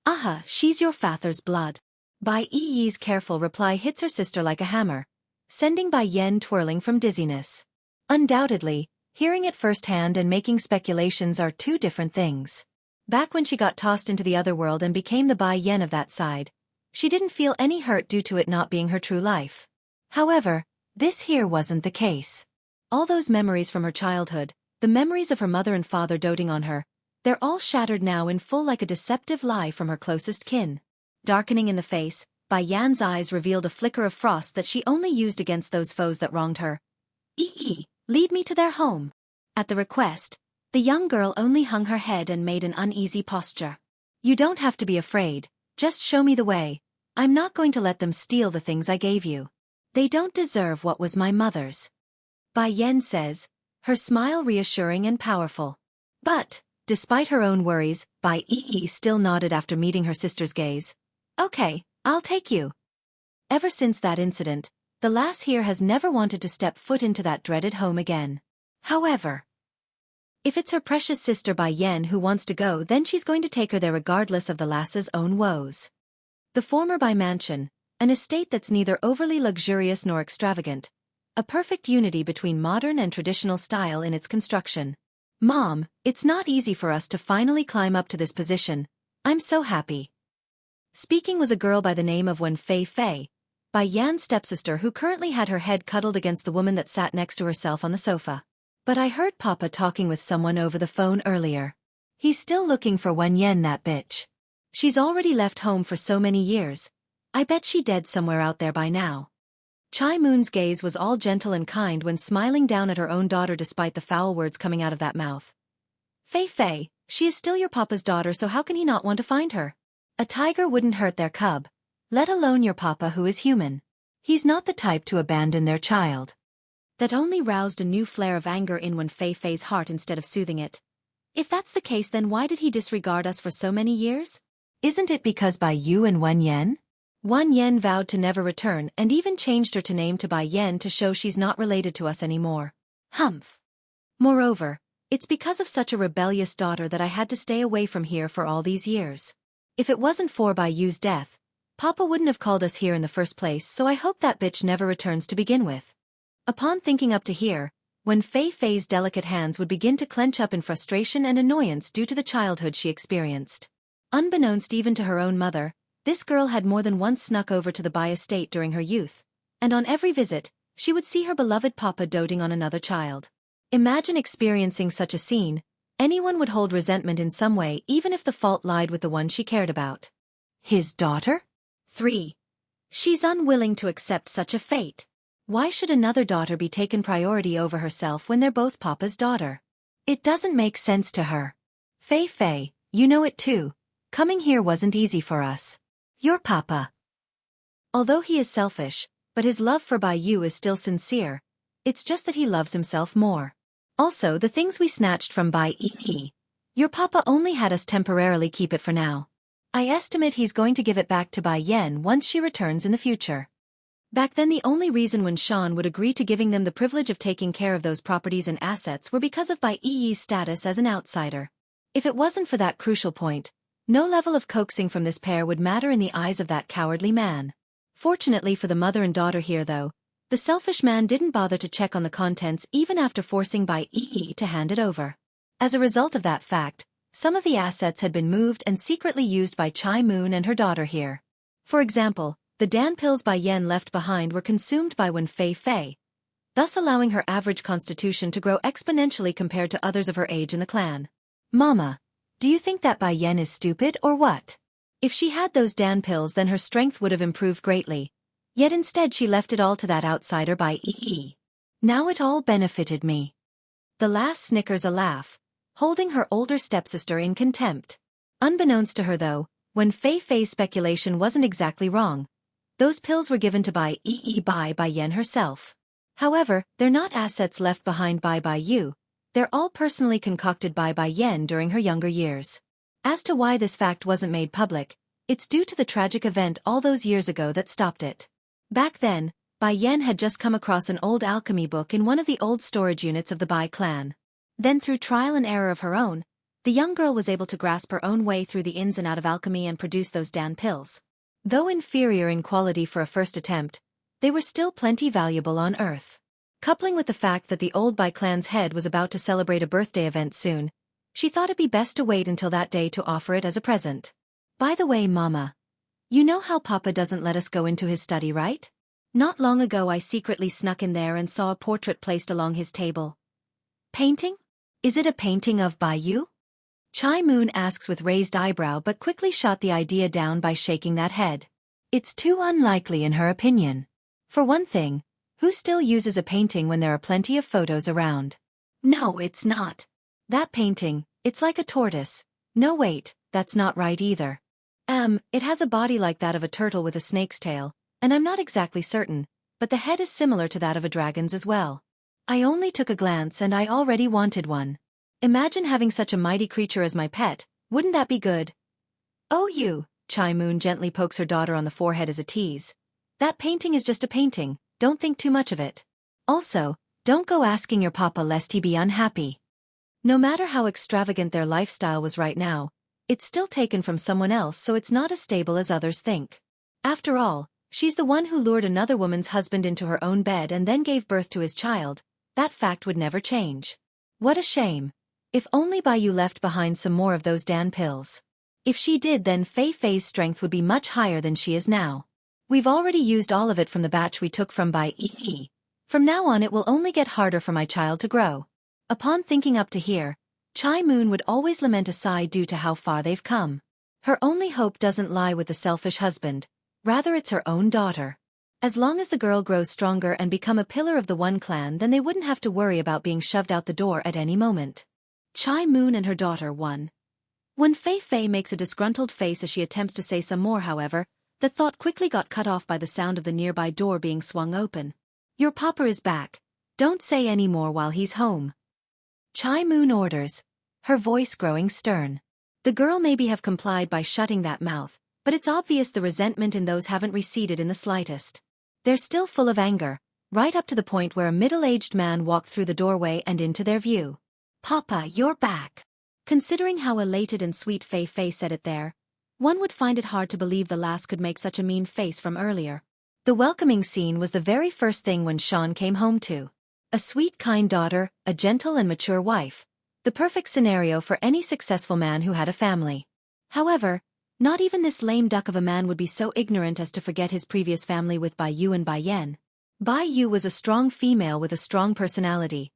Aha, she's your father's blood. Bai Yi's careful reply hits her sister like a hammer, sending Bai Yan twirling from dizziness. Undoubtedly, hearing it firsthand and making speculations are two different things. Back when she got tossed into the other world and became the Bai Yan of that side, she didn't feel any hurt due to it not being her true life. However, this here wasn't the case. All those memories from her childhood, the memories of her mother and father doting on her, They're all shattered now in full like a deceptive lie from her closest kin. Darkening in the face, Bai Yan's eyes revealed a flicker of frost that she only used against those foes that wronged her. Lead me to their home. At the request, the young girl only hung her head and made an uneasy posture. You don't have to be afraid, just show me the way. I'm not going to let them steal the things I gave you. They don't deserve what was my mother's. Bai Yan says, her smile reassuring and powerful. But, despite her own worries, Bai Yi still nodded after meeting her sister's gaze. Okay, I'll take you. Ever since that incident, the lass here has never wanted to step foot into that dreaded home again. However, if it's her precious sister Bai Yan who wants to go, then she's going to take her there regardless of the lass's own woes. The former Bai Mansion, an estate that's neither overly luxurious nor extravagant, a perfect unity between modern and traditional style in its construction. Mom, it's not easy for us to finally climb up to this position. I'm so happy. Speaking was a girl by the name of Wen Fei Fei, Bai Yan's stepsister who currently had her head cuddled against the woman that sat next to herself on the sofa. But I heard Papa talking with someone over the phone earlier. He's still looking for Wen Yan, that bitch. She's already left home for so many years. I bet she dead somewhere out there by now. Chai Moon's gaze was all gentle and kind when smiling down at her own daughter despite the foul words coming out of that mouth. Fei Fei, she is still your papa's daughter, so how can he not want to find her? A tiger wouldn't hurt their cub, let alone your papa who is human. He's not the type to abandon their child. That only roused a new flare of anger in Wen Fei Fei's heart instead of soothing it. If that's the case, then why did he disregard us for so many years? Isn't it because Bai Yu and Wen Yan? Wen Yan vowed to never return and even changed her to name to Bai Yan to show she's not related to us anymore. Humph. Moreover, it's because of such a rebellious daughter that I had to stay away from here for all these years. If it wasn't for Bai Yu's death, Papa wouldn't have called us here in the first place, so I hope that bitch never returns to begin with. Upon thinking up to here, Wen Fei Fei's delicate hands would begin to clench up in frustration and annoyance due to the childhood she experienced. Unbeknownst even to her own mother, this girl had more than once snuck over to the Bai estate during her youth, and on every visit, she would see her beloved papa doting on another child. Imagine experiencing such a scene. Anyone would hold resentment in some way, even if the fault lied with the one she cared about. His daughter? 3. She's unwilling to accept such a fate. Why should another daughter be taken priority over herself when they're both Papa's daughter? It doesn't make sense to her. Fei Fei, you know it too. Coming here wasn't easy for us. Your Papa. Although he is selfish, but his love for Bai Yu is still sincere. It's just that he loves himself more. Also, the things we snatched from Bai Yi. Your Papa only had us temporarily keep it for now. I estimate he's going to give it back to Bai Yan once she returns in the future. Back then the only reason Wen Shan would agree to giving them the privilege of taking care of those properties and assets were because of Bai Yi's status as an outsider. If it wasn't for that crucial point, no level of coaxing from this pair would matter in the eyes of that cowardly man. Fortunately for the mother and daughter here though, the selfish man didn't bother to check on the contents even after forcing Bai Yi to hand it over. As a result of that fact, some of the assets had been moved and secretly used by Chai Moon and her daughter here. For example, the Dan pills Bai Yan left behind were consumed by Wen Fei Fei, thus allowing her average constitution to grow exponentially compared to others of her age in the clan. Mama, do you think that Bai Yan is stupid or what? If she had those Dan pills, then her strength would have improved greatly. Yet instead she left it all to that outsider Bai Yi. Now it all benefited me. The lass snickers a laugh, holding her older stepsister in contempt. Unbeknownst to her though, Wen Fei Fei's speculation wasn't exactly wrong. Those pills were given to Bai Yi by Bai Yan herself. However, they're not assets left behind by Bai Yu. They're all personally concocted by Bai Yan during her younger years. As to why this fact wasn't made public, it's due to the tragic event all those years ago that stopped it. Back then, Bai Yan had just come across an old alchemy book in one of the old storage units of the Bai clan. Then through trial and error of her own, the young girl was able to grasp her own way through the ins and out of alchemy and produce those Dan pills. Though inferior in quality for a first attempt, they were still plenty valuable on Earth. Coupling with the fact that the old Bai clan's head was about to celebrate a birthday event soon, she thought it'd be best to wait until that day to offer it as a present. By the way, Mama, you know how Papa doesn't let us go into his study, right? Not long ago I secretly snuck in there and saw a portrait placed along his table. Painting? Is it a painting of Bai Yu? Chai Moon asks with raised eyebrow but quickly shot the idea down by shaking that head. It's too unlikely in her opinion. For one thing, who still uses a painting when there are plenty of photos around? No, it's not. That painting, it's like a tortoise. No wait, that's not right either. It has a body like that of a turtle with a snake's tail, and I'm not exactly certain, but the head is similar to that of a dragon's as well. I only took a glance and I already wanted one. Imagine having such a mighty creature as my pet, wouldn't that be good? Oh you, Chai Moon gently pokes her daughter on the forehead as a tease. That painting is just a painting, don't think too much of it. Also, don't go asking your papa lest he be unhappy. No matter how extravagant their lifestyle was right now, it's still taken from someone else, so it's not as stable as others think. After all, she's the one who lured another woman's husband into her own bed and then gave birth to his child. That fact would never change. What a shame. If only Bai Yu left behind some more of those Dan pills. If she did, then Fei Fei's strength would be much higher than she is now. We've already used all of it from the batch we took from Bai Yi. From now on it will only get harder for my child to grow. Upon thinking up to here, Chai Moon would always lament a sigh due to how far they've come. Her only hope doesn't lie with the selfish husband, rather it's her own daughter. As long as the girl grows stronger and become a pillar of the one clan, then they wouldn't have to worry about being shoved out the door at any moment. Chai Moon and her daughter won. When Fei Fei makes a disgruntled face as she attempts to say some more, however, the thought quickly got cut off by the sound of the nearby door being swung open. Your papa is back. Don't say any more while he's home. Chai Moon orders, her voice growing stern. The girl maybe have complied by shutting that mouth, but it's obvious the resentment in those haven't receded in the slightest. They're still full of anger, right up to the point where a middle-aged man walked through the doorway and into their view. Papa, you're back. Considering how elated and sweet Fei Fei said it there, one would find it hard to believe the lass could make such a mean face from earlier. The welcoming scene was the very first thing when Sean came home to. A sweet, kind daughter, a gentle and mature wife. The perfect scenario for any successful man who had a family. However, not even this lame duck of a man would be so ignorant as to forget his previous family with Bai Yu and Bai Yan. Bai Yu was a strong female with a strong personality.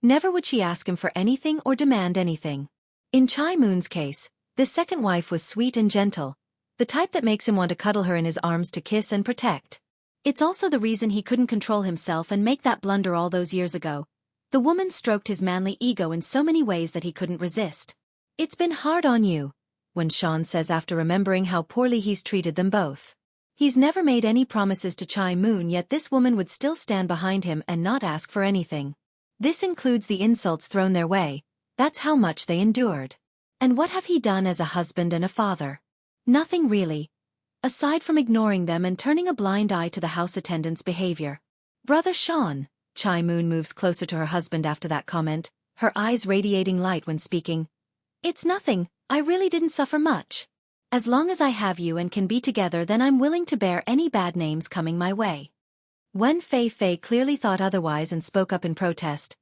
Never would she ask him for anything or demand anything. In Chai Moon's case, the second wife was sweet and gentle, the type that makes him want to cuddle her in his arms to kiss and protect. It's also the reason he couldn't control himself and make that blunder all those years ago. The woman stroked his manly ego in so many ways that he couldn't resist. It's been hard on you, when Sean says after remembering how poorly he's treated them both. He's never made any promises to Chai Moon, yet this woman would still stand behind him and not ask for anything. This includes the insults thrown their way. That's how much they endured. And what have he done as a husband and a father? Nothing really. Aside from ignoring them and turning a blind eye to the house attendant's behavior. Brother Sean, Chai Moon moves closer to her husband after that comment, her eyes radiating light when speaking. It's nothing, I really didn't suffer much. As long as I have you and can be together, then I'm willing to bear any bad names coming my way. When Fei Fei clearly thought otherwise and spoke up in protest.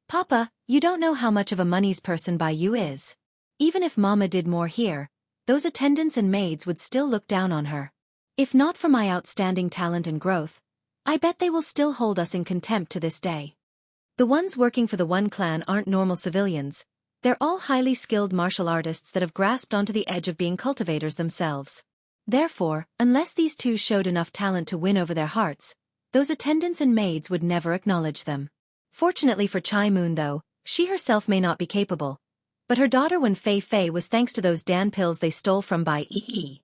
Papa, you don't know how much of a money's person Bai Yu is. Even if Mama did more here, those attendants and maids would still look down on her. If not for my outstanding talent and growth, I bet they will still hold us in contempt to this day. The ones working for the one clan aren't normal civilians. They're all highly skilled martial artists that have grasped onto the edge of being cultivators themselves. Therefore, unless these two showed enough talent to win over their hearts, those attendants and maids would never acknowledge them. Fortunately for Chai Moon though, she herself may not be capable. But her daughter when Fei Fei was thanks to those Dan pills they stole from Bai Yi.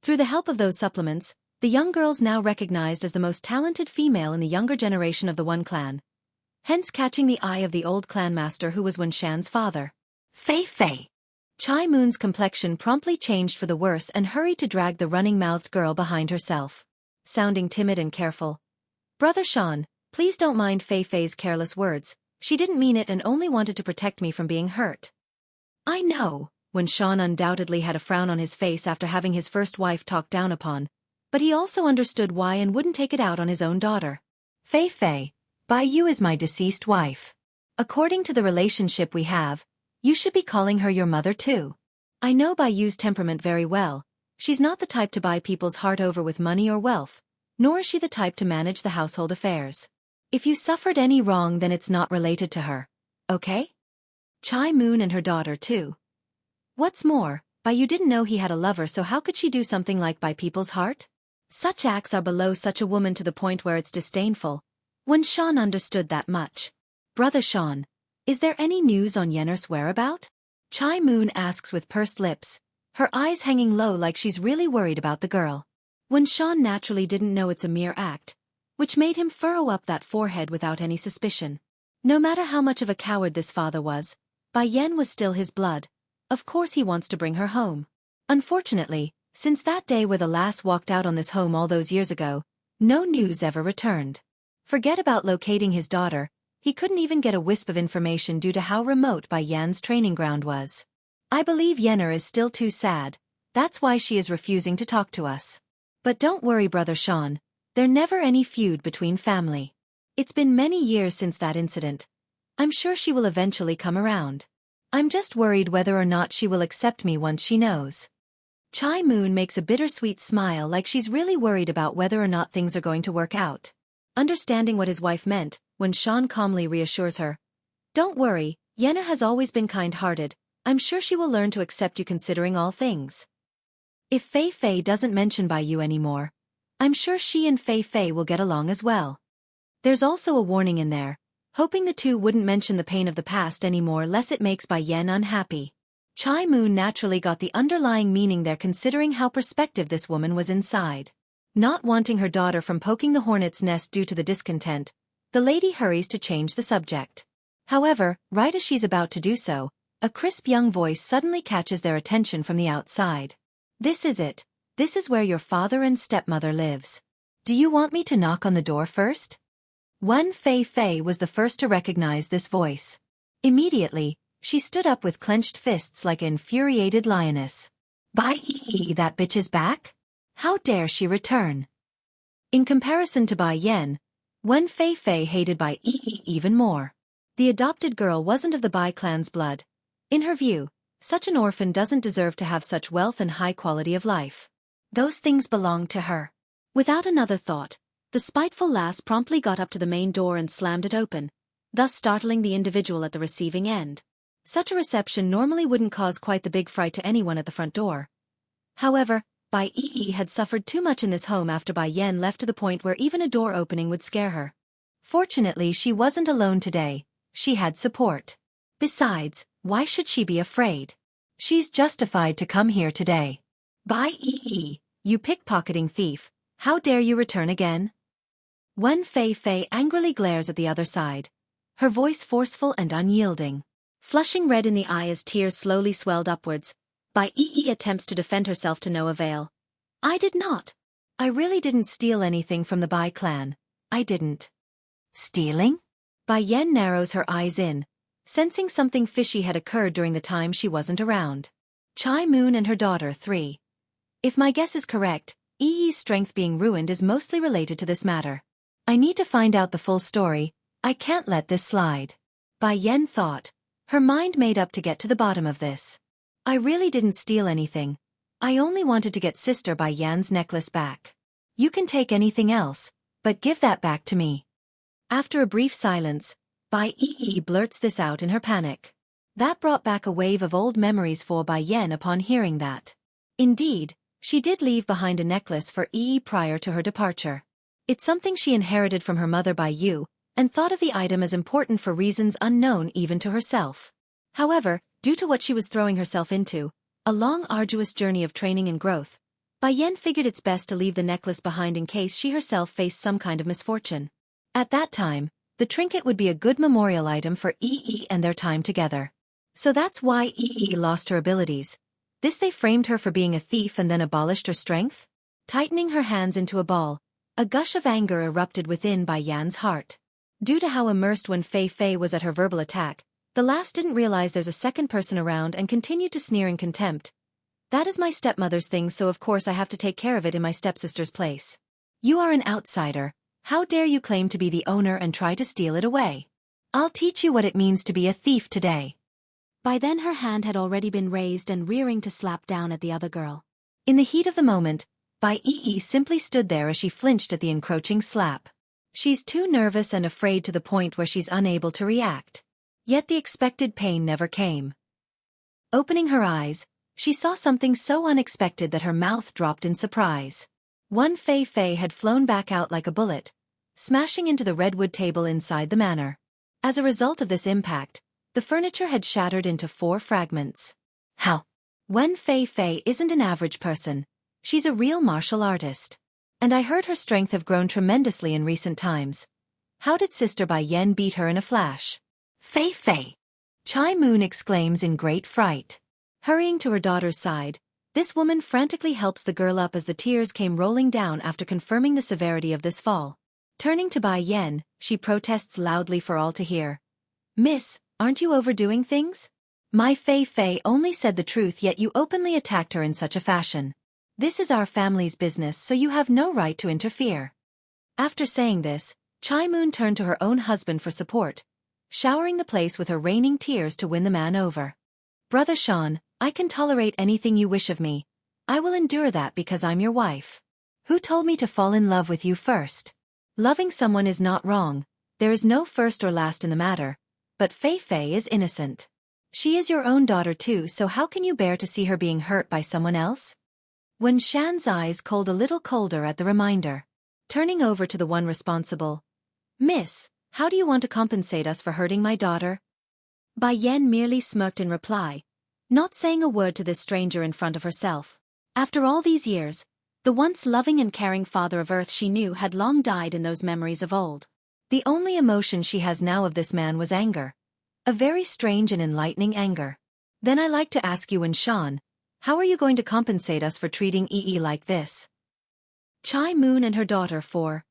Through the help of those supplements, the young girl's now recognized as the most talented female in the younger generation of the one clan. Hence catching the eye of the old clan master who was Wen Shan's father. Fei Fei. Chai Moon's complexion promptly changed for the worse and hurried to drag the running-mouthed girl behind herself. Sounding timid and careful. Brother Sean, please don't mind Fei Fei's careless words, she didn't mean it and only wanted to protect me from being hurt. I know, when Sean undoubtedly had a frown on his face after having his first wife talked down upon, but he also understood why and wouldn't take it out on his own daughter. Fei Fei, Bai Yu is my deceased wife. According to the relationship we have, you should be calling her your mother too. I know Bai Yu's temperament very well. She's not the type to buy people's heart over with money or wealth, nor is she the type to manage the household affairs. If you suffered any wrong, then it's not related to her. Okay? Chai Moon and her daughter too. What's more, Bai Yu didn't know he had a lover, so how could she do something like buy people's heart? Such acts are below such a woman to the point where it's disdainful. When Sean understood that much. Brother Sean, is there any news on Yenner's whereabout? Chai Moon asks with pursed lips, her eyes hanging low like she's really worried about the girl. When Sean naturally didn't know it's a mere act, which made him furrow up that forehead without any suspicion. No matter how much of a coward this father was, Bai Yen was still his blood. Of course he wants to bring her home. Unfortunately, since that day where the lass walked out on this home all those years ago, no news ever returned. Forget about locating his daughter, he couldn't even get a wisp of information due to how remote Bai Yan's training ground was. I believe Yenner is still too sad, that's why she is refusing to talk to us. But don't worry, Brother Sean, there's never any feud between family. It's been many years since that incident. I'm sure she will eventually come around. I'm just worried whether or not she will accept me once she knows. Chai Moon makes a bittersweet smile like she's really worried about whether or not things are going to work out. Understanding what his wife meant, when Sean calmly reassures her. Don't worry, Yenna has always been kind-hearted, I'm sure she will learn to accept you considering all things. If Fei Fei doesn't mention Bai Yu anymore, I'm sure she and Fei Fei will get along as well. There's also a warning in there, hoping the two wouldn't mention the pain of the past anymore lest it makes Bai Yen unhappy. Chai Moon naturally got the underlying meaning there considering how perspective this woman was inside. Not wanting her daughter from poking the hornet's nest due to the discontent, the lady hurries to change the subject. However, right as she's about to do so, a crisp young voice suddenly catches their attention from the outside. This is it. This is where your father and stepmother lives. Do you want me to knock on the door first? Wen Fei Fei was the first to recognize this voice. Immediately, she stood up with clenched fists like an infuriated lioness. Bai Yi, that bitch is back? How dare she return? In comparison to Bai Yen, Wen Fei Fei hated Bai Yi even more. The adopted girl wasn't of the Bai clan's blood. In her view, such an orphan doesn't deserve to have such wealth and high quality of life. Those things belonged to her. Without another thought, the spiteful lass promptly got up to the main door and slammed it open, thus startling the individual at the receiving end. Such a reception normally wouldn't cause quite the big fright to anyone at the front door. However, Bai Yi had suffered too much in this home after Bai Yen left to the point where even a door opening would scare her. Fortunately, she wasn't alone today, she had support. Besides, why should she be afraid? She's justified to come here today. Bai Yi, you pickpocketing thief, how dare you return again? Wen Fei Fei angrily glares at the other side, her voice forceful and unyielding. Flushing red in the eye as tears slowly swelled upwards, Bai Yi attempts to defend herself to no avail. I did not. I really didn't steal anything from the Bai clan. I didn't. Stealing? Bai Yen narrows her eyes in, sensing something fishy had occurred during the time she wasn't around. Chai Moon and her daughter 3. If my guess is correct, Yi's strength being ruined is mostly related to this matter. I need to find out the full story, I can't let this slide. Bai Yen thought, her mind made up to get to the bottom of this. I really didn't steal anything. I only wanted to get Sister Bai Yan's necklace back. You can take anything else, but give that back to me. After a brief silence, Bai Yi blurts this out in her panic. That brought back a wave of old memories for Bai Yen upon hearing that. Indeed, she did leave behind a necklace for Yi prior to her departure. It's something she inherited from her mother Bai Yu, and thought of the item as important for reasons unknown even to herself. However, due to what she was throwing herself into, a long arduous journey of training and growth, Bai Yen figured it's best to leave the necklace behind in case she herself faced some kind of misfortune. At that time, the trinket would be a good memorial item for Yi and their time together. So that's why Yi lost her abilities. This they framed her for being a thief and then abolished her strength? Tightening her hands into a ball, a gush of anger erupted within Bai Yan's heart. Due to how immersed when Fei Fei was at her verbal attack, the lass didn't realize there's a second person around and continued to sneer in contempt. That is my stepmother's thing, so of course I have to take care of it in my stepsister's place. You are an outsider. How dare you claim to be the owner and try to steal it away? I'll teach you what it means to be a thief today. By then her hand had already been raised and rearing to slap down at the other girl. In the heat of the moment, Bai Yi simply stood there as she flinched at the encroaching slap. She's too nervous and afraid to the point where she's unable to react. Yet the expected pain never came. Opening her eyes, she saw something so unexpected that her mouth dropped in surprise. One Fei had flown back out like a bullet, smashing into the redwood table inside the manor. As a result of this impact, the furniture had shattered into 4 fragments. How? Wen Fei isn't an average person. She's a real martial artist. And I heard her strength have grown tremendously in recent times. How did Sister Bai Yan beat her in a flash? Fei! Chai Moon exclaims in great fright. Hurrying to her daughter's side, this woman frantically helps the girl up as the tears came rolling down after confirming the severity of this fall. Turning to Bai Yan, she protests loudly for all to hear. Miss, aren't you overdoing things? My Fei only said the truth, yet you openly attacked her in such a fashion. This is our family's business, so you have no right to interfere. After saying this, Chai Moon turned to her own husband for support, showering the place with her raining tears to win the man over. Brother Sean, I can tolerate anything you wish of me. I will endure that because I'm your wife. Who told me to fall in love with you first? Loving someone is not wrong. There is no first or last in the matter. But Fei is innocent. She is your own daughter too, so how can you bear to see her being hurt by someone else? Wen Shan's eyes cooled a little colder at the reminder. Turning over to the one responsible. Miss, how do you want to compensate us for hurting my daughter? Bai Yan merely smirked in reply, not saying a word to this stranger in front of herself. After all these years, the once loving and caring father of Earth she knew had long died in those memories of old. The only emotion she has now of this man was anger. A very strange and enlightening anger. Then I like to ask you and Shan, how are you going to compensate us for treating Yi like this? Chai Moon and her daughter for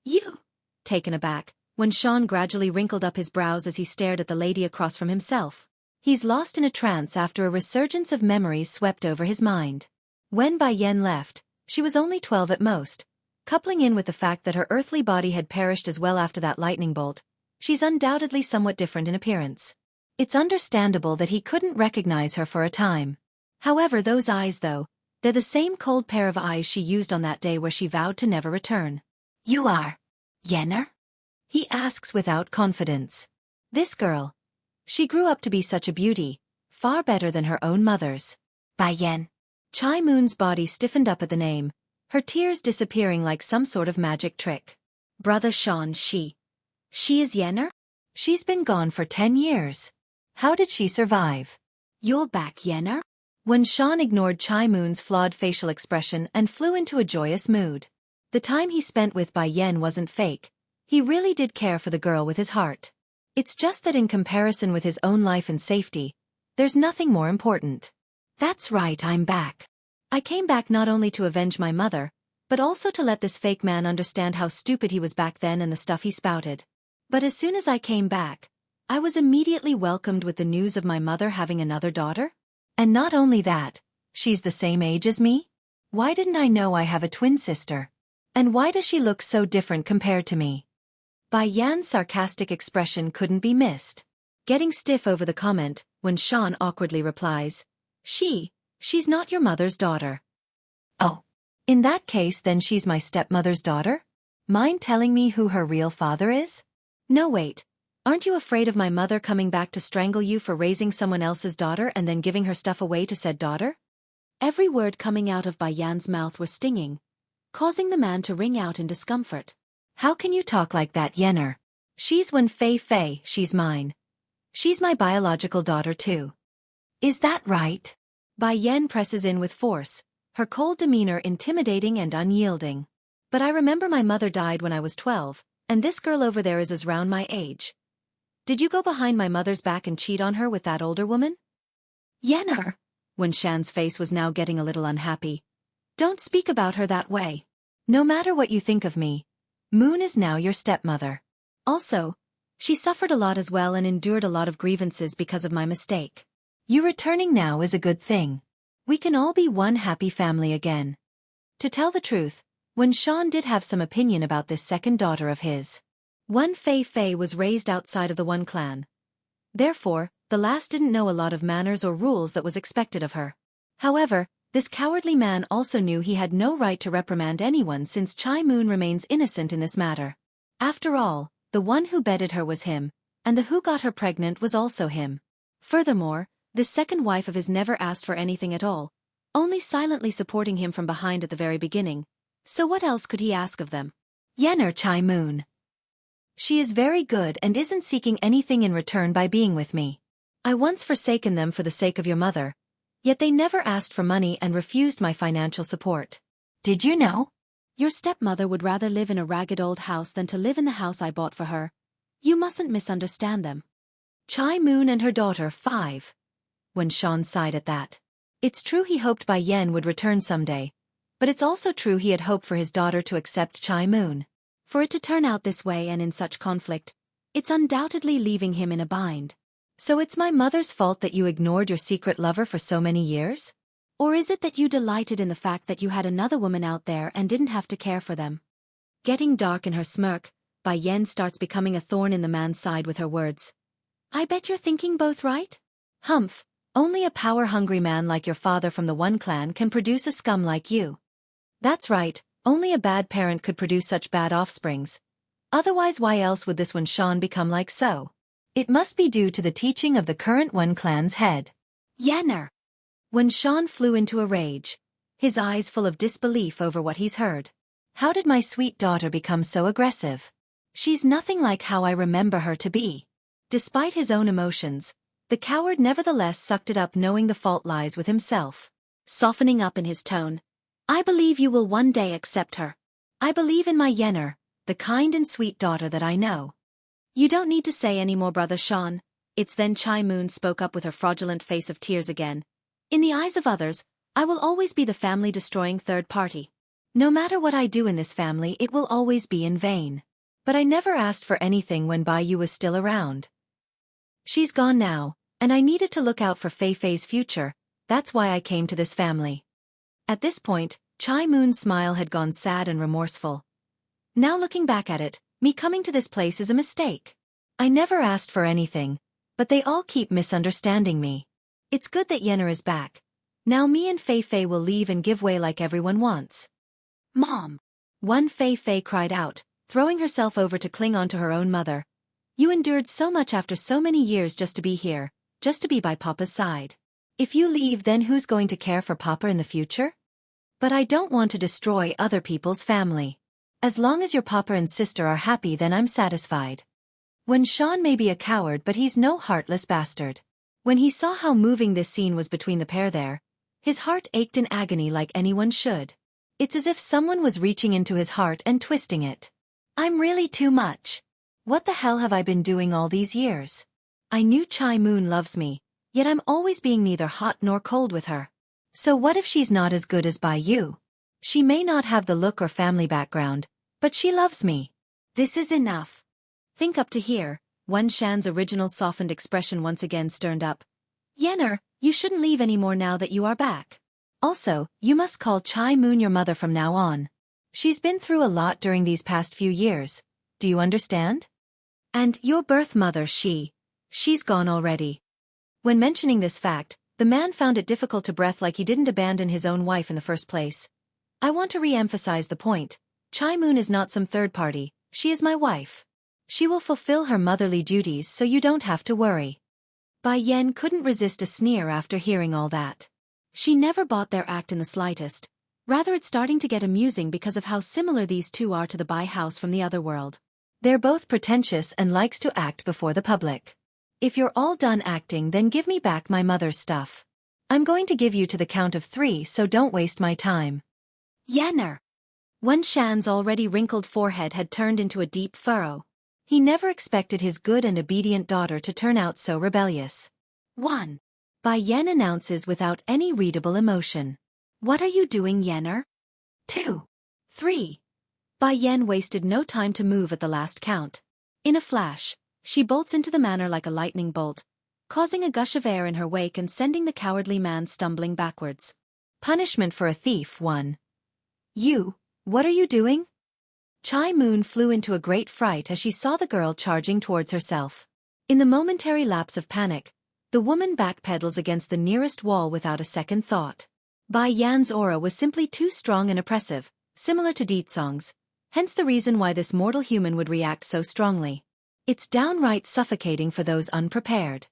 you. Taken aback, when Shan gradually wrinkled up his brows as he stared at the lady across from himself. He's lost in a trance after a resurgence of memories swept over his mind. When Bai Yan left, she was only 12 at most. Coupling in with the fact that her earthly body had perished as well after that lightning bolt, she's undoubtedly somewhat different in appearance. It's understandable that he couldn't recognize her for a time. However, those eyes though, they're the same cold pair of eyes she used on that day where she vowed to never return. You are Yenner? He asks without confidence. This girl. She grew up to be such a beauty, far better than her own mother's. Bai Yan. Chai Moon's body stiffened up at the name, her tears disappearing like some sort of magic trick. Brother Sean, she is Yenner? She's been gone for 10 years. How did she survive? You're back, Yenner? When Sean ignored Chai Moon's flawed facial expression and flew into a joyous mood. The time he spent with Bai Yan wasn't fake. He really did care for the girl with his heart. It's just that in comparison with his own life and safety, there's nothing more important. That's right, I'm back. I came back not only to avenge my mother, but also to let this fake man understand how stupid he was back then and the stuff he spouted. But as soon as I came back, I was immediately welcomed with the news of my mother having another daughter. And not only that, she's the same age as me? Why didn't I know I have a twin sister? And why does she look so different compared to me? Bai Yan's sarcastic expression couldn't be missed. Getting stiff over the comment, when Sean awkwardly replies, She's not your mother's daughter. Oh. In that case then she's my stepmother's daughter? Mind telling me who her real father is? No wait, aren't you afraid of my mother coming back to strangle you for raising someone else's daughter and then giving her stuff away to said daughter? Every word coming out of Bai Yan's mouth was stinging, causing the man to wring out in discomfort. How can you talk like that, Yenner? She's Wen Fei, she's mine. She's my biological daughter too. Is that right? Bai Yan presses in with force, her cold demeanor intimidating and unyielding. But I remember my mother died when I was 12, and this girl over there is around my age. Did you go behind my mother's back and cheat on her with that older woman? Yenner. When Shan's face was now getting a little unhappy. Don't speak about her that way. No matter what you think of me, Moon is now your stepmother. Also, she suffered a lot as well and endured a lot of grievances because of my mistake. You returning now is a good thing. We can all be one happy family again. To tell the truth, when Sean did have some opinion about this second daughter of his. Wen Fei was raised outside of the One clan. Therefore, the last didn't know a lot of manners or rules that was expected of her. However, this cowardly man also knew he had no right to reprimand anyone since Chai Moon remains innocent in this matter. After all, the one who bedded her was him, and the who got her pregnant was also him. Furthermore, This second wife of his never asked for anything at all, only silently supporting him from behind at the very beginning. So what else could he ask of them? Yener Chai Moon. She is very good and isn't seeking anything in return by being with me. I once forsaken them for the sake of your mother, yet they never asked for money and refused my financial support. Did you know? Your stepmother would rather live in a ragged old house than to live in the house I bought for her. You mustn't misunderstand them. Chai Moon and her daughter 5. When Sean sighed at that. It's true he hoped Bai Yen would return someday, but it's also true he had hoped for his daughter to accept Chai Moon. For it to turn out this way and in such conflict, it's undoubtedly leaving him in a bind. So it's my mother's fault that you ignored your secret lover for so many years? Or is it that you delighted in the fact that you had another woman out there and didn't have to care for them? Getting dark in her smirk, Bai Yen starts becoming a thorn in the man's side with her words. I bet you're thinking both right? Humph, only a power-hungry man like your father from the one clan can produce a scum like you. That's right, only a bad parent could produce such bad offsprings. Otherwise why else would this one Sean become like so? It must be due to the teaching of the current one clan's head. Yener. When Sean flew into a rage, his eyes full of disbelief over what he's heard. How did my sweet daughter become so aggressive? She's nothing like how I remember her to be. Despite his own emotions, the coward nevertheless sucked it up knowing the fault lies with himself. Softening up in his tone, I believe you will one day accept her. I believe in my Yener, the kind and sweet daughter that I know. You don't need to say any more, brother Sean. It's then Chai Moon spoke up with her fraudulent face of tears again. In the eyes of others, I will always be the family-destroying third party. No matter what I do in this family, it will always be in vain. But I never asked for anything when Bai Yu was still around. She's gone now, and I needed to look out for Fei Fei's future. That's why I came to this family. At this point, Chai Moon's smile had gone sad and remorseful. Now looking back at it, me coming to this place is a mistake. I never asked for anything, but they all keep misunderstanding me. It's good that Yener is back. Now me and Fei Fei will leave and give way like everyone wants. Mom! One Fei Fei cried out, throwing herself over to cling onto her own mother. You endured so much after so many years just to be here, just to be by Papa's side. If you leave, then who's going to care for Papa in the future? But I don't want to destroy other people's family. As long as your Papa and sister are happy, then I'm satisfied. When Sean may be a coward, but he's no heartless bastard. When he saw how moving this scene was between the pair there, his heart ached in agony like anyone should. It's as if someone was reaching into his heart and twisting it. I'm really too much. What the hell have I been doing all these years? I knew Chai Moon loves me, yet I'm always being neither hot nor cold with her. So what if she's not as good as Bai Yu? She may not have the look or family background, but she loves me. This is enough. Think up to here. Wen Shan's original softened expression once again stirred up. Yener, you shouldn't leave any more now that you are back. Also, you must call Chai Moon your mother from now on. She's been through a lot during these past few years. Do you understand? And your birth mother, she's gone already. When mentioning this fact, the man found it difficult to breathe, like he didn't abandon his own wife in the first place. I want to re-emphasize the point. Chai Moon is not some third party, she is my wife. She will fulfill her motherly duties, so you don't have to worry. Bai Yen couldn't resist a sneer after hearing all that. She never bought their act in the slightest. Rather, it's starting to get amusing because of how similar these two are to the Bai house from the other world. They're both pretentious and likes to act before the public. If you're all done acting, then give me back my mother's stuff. I'm going to give you to the count of 3, so don't waste my time. Yener. Wen Shan's already wrinkled forehead had turned into a deep furrow. He never expected his good and obedient daughter to turn out so rebellious. 1. Bai Yen announces without any readable emotion. What are you doing, Yener? 2. 3. Bai Yen wasted no time to move at the last count. In a flash, she bolts into the manor like a lightning bolt, causing a gush of air in her wake and sending the cowardly man stumbling backwards. Punishment for a thief. 1. You, what are you doing? Chai Moon flew into a great fright as she saw the girl charging towards herself. In the momentary lapse of panic, the woman backpedals against the nearest wall without a second thought. Bai Yan's aura was simply too strong and oppressive, similar to Deetsong's, hence the reason why this mortal human would react so strongly. It's downright suffocating for those unprepared.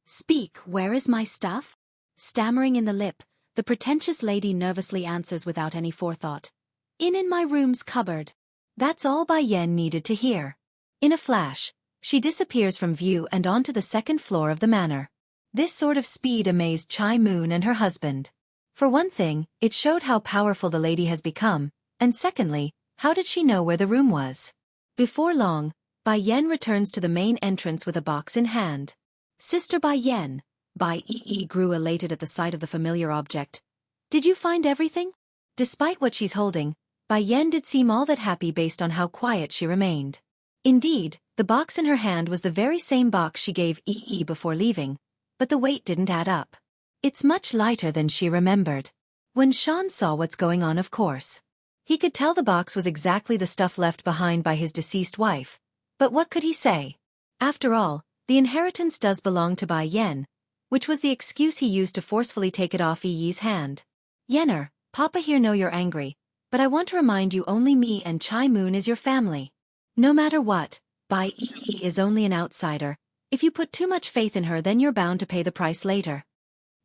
Speak, where is my stuff? Stammering in the lip, the pretentious lady nervously answers without any forethought. In my room's cupboard. That's all Bai Yan needed to hear. In a flash, she disappears from view and onto the second floor of the manor. This sort of speed amazed Chai Moon and her husband. For one thing, it showed how powerful the lady has become, and secondly, how did she know where the room was? Before long, Bai Yan returns to the main entrance with a box in hand. Sister Bai Yan. Bai Yi grew elated at the sight of the familiar object. Did you find everything? Despite what she's holding, Bai Yan did seem all that happy based on how quiet she remained. Indeed, the box in her hand was the very same box she gave Yi before leaving, but the weight didn't add up. It's much lighter than she remembered. When Sean saw what's going on, of course, he could tell the box was exactly the stuff left behind by his deceased wife, but what could he say? After all, the inheritance does belong to Bai Yan, which was the excuse he used to forcefully take it off Yi's hand. Yenner, Papa here know you're angry, but I want to remind you only me and Chai Moon is your family. No matter what, Bai Yi is only an outsider. If you put too much faith in her, then you're bound to pay the price later.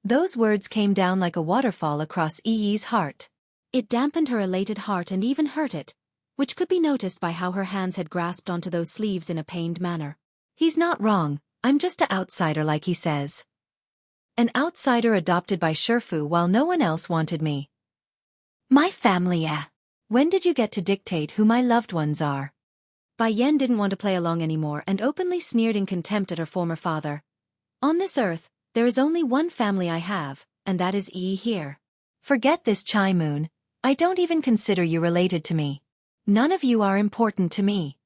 Those words came down like a waterfall across Yi's heart. It dampened her elated heart and even hurt it, which could be noticed by how her hands had grasped onto those sleeves in a pained manner. He's not wrong, I'm just an outsider like he says. An outsider adopted by Sherfu while no one else wanted me. My family, eh? When did you get to dictate who my loved ones are? Bai Yan didn't want to play along anymore and openly sneered in contempt at her former father. On this earth, there is only one family I have, and that is Yi here. Forget this, Chai Moon. I don't even consider you related to me. None of you are important to me.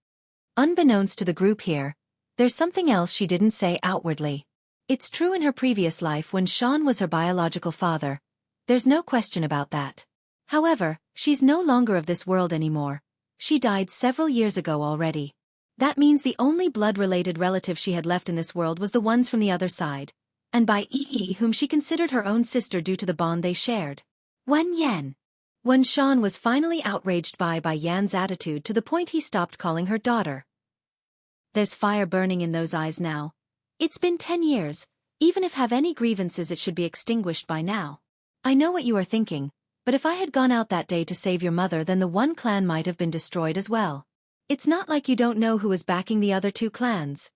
Unbeknownst to the group here, there's something else she didn't say outwardly. It's true in her previous life when Sean was her biological father. There's no question about that. However, she's no longer of this world anymore. She died several years ago already. That means the only blood-related relative she had left in this world was the ones from the other side, and by Yi, whom she considered her own sister due to the bond they shared. Wen Yan. When Sean was finally outraged by Yan's attitude to the point he stopped calling her daughter. There's fire burning in those eyes now. It's been 10 years, even if have any grievances it should be extinguished by now. I know what you are thinking, but if I had gone out that day to save your mother, then the one clan might have been destroyed as well. It's not like you don't know who is backing the other two clans.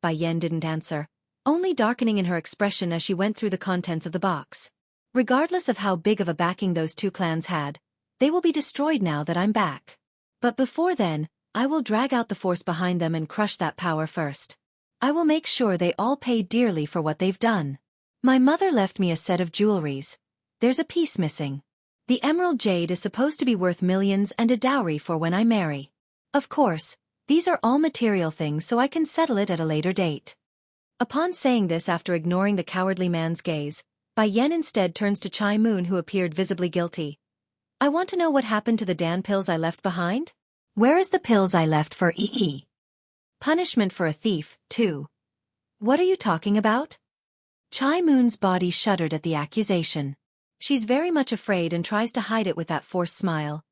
Bai Yan didn't answer, only darkening in her expression as she went through the contents of the box. Regardless of how big of a backing those two clans had, they will be destroyed now that I'm back. But before then, I will drag out the force behind them and crush that power first. I will make sure they all pay dearly for what they've done. My mother left me a set of jewelries. There's a piece missing. The emerald jade is supposed to be worth millions and a dowry for when I marry. Of course, these are all material things, so I can settle it at a later date. Upon saying this, after ignoring the cowardly man's gaze, Bai Yan instead turns to Chai Moon, who appeared visibly guilty. I want to know what happened to the Dan pills I left behind? Where is the pills I left for Yi? Punishment for a thief, too. What are you talking about? Chai Moon's body shuddered at the accusation. She's very much afraid and tries to hide it with that forced smile.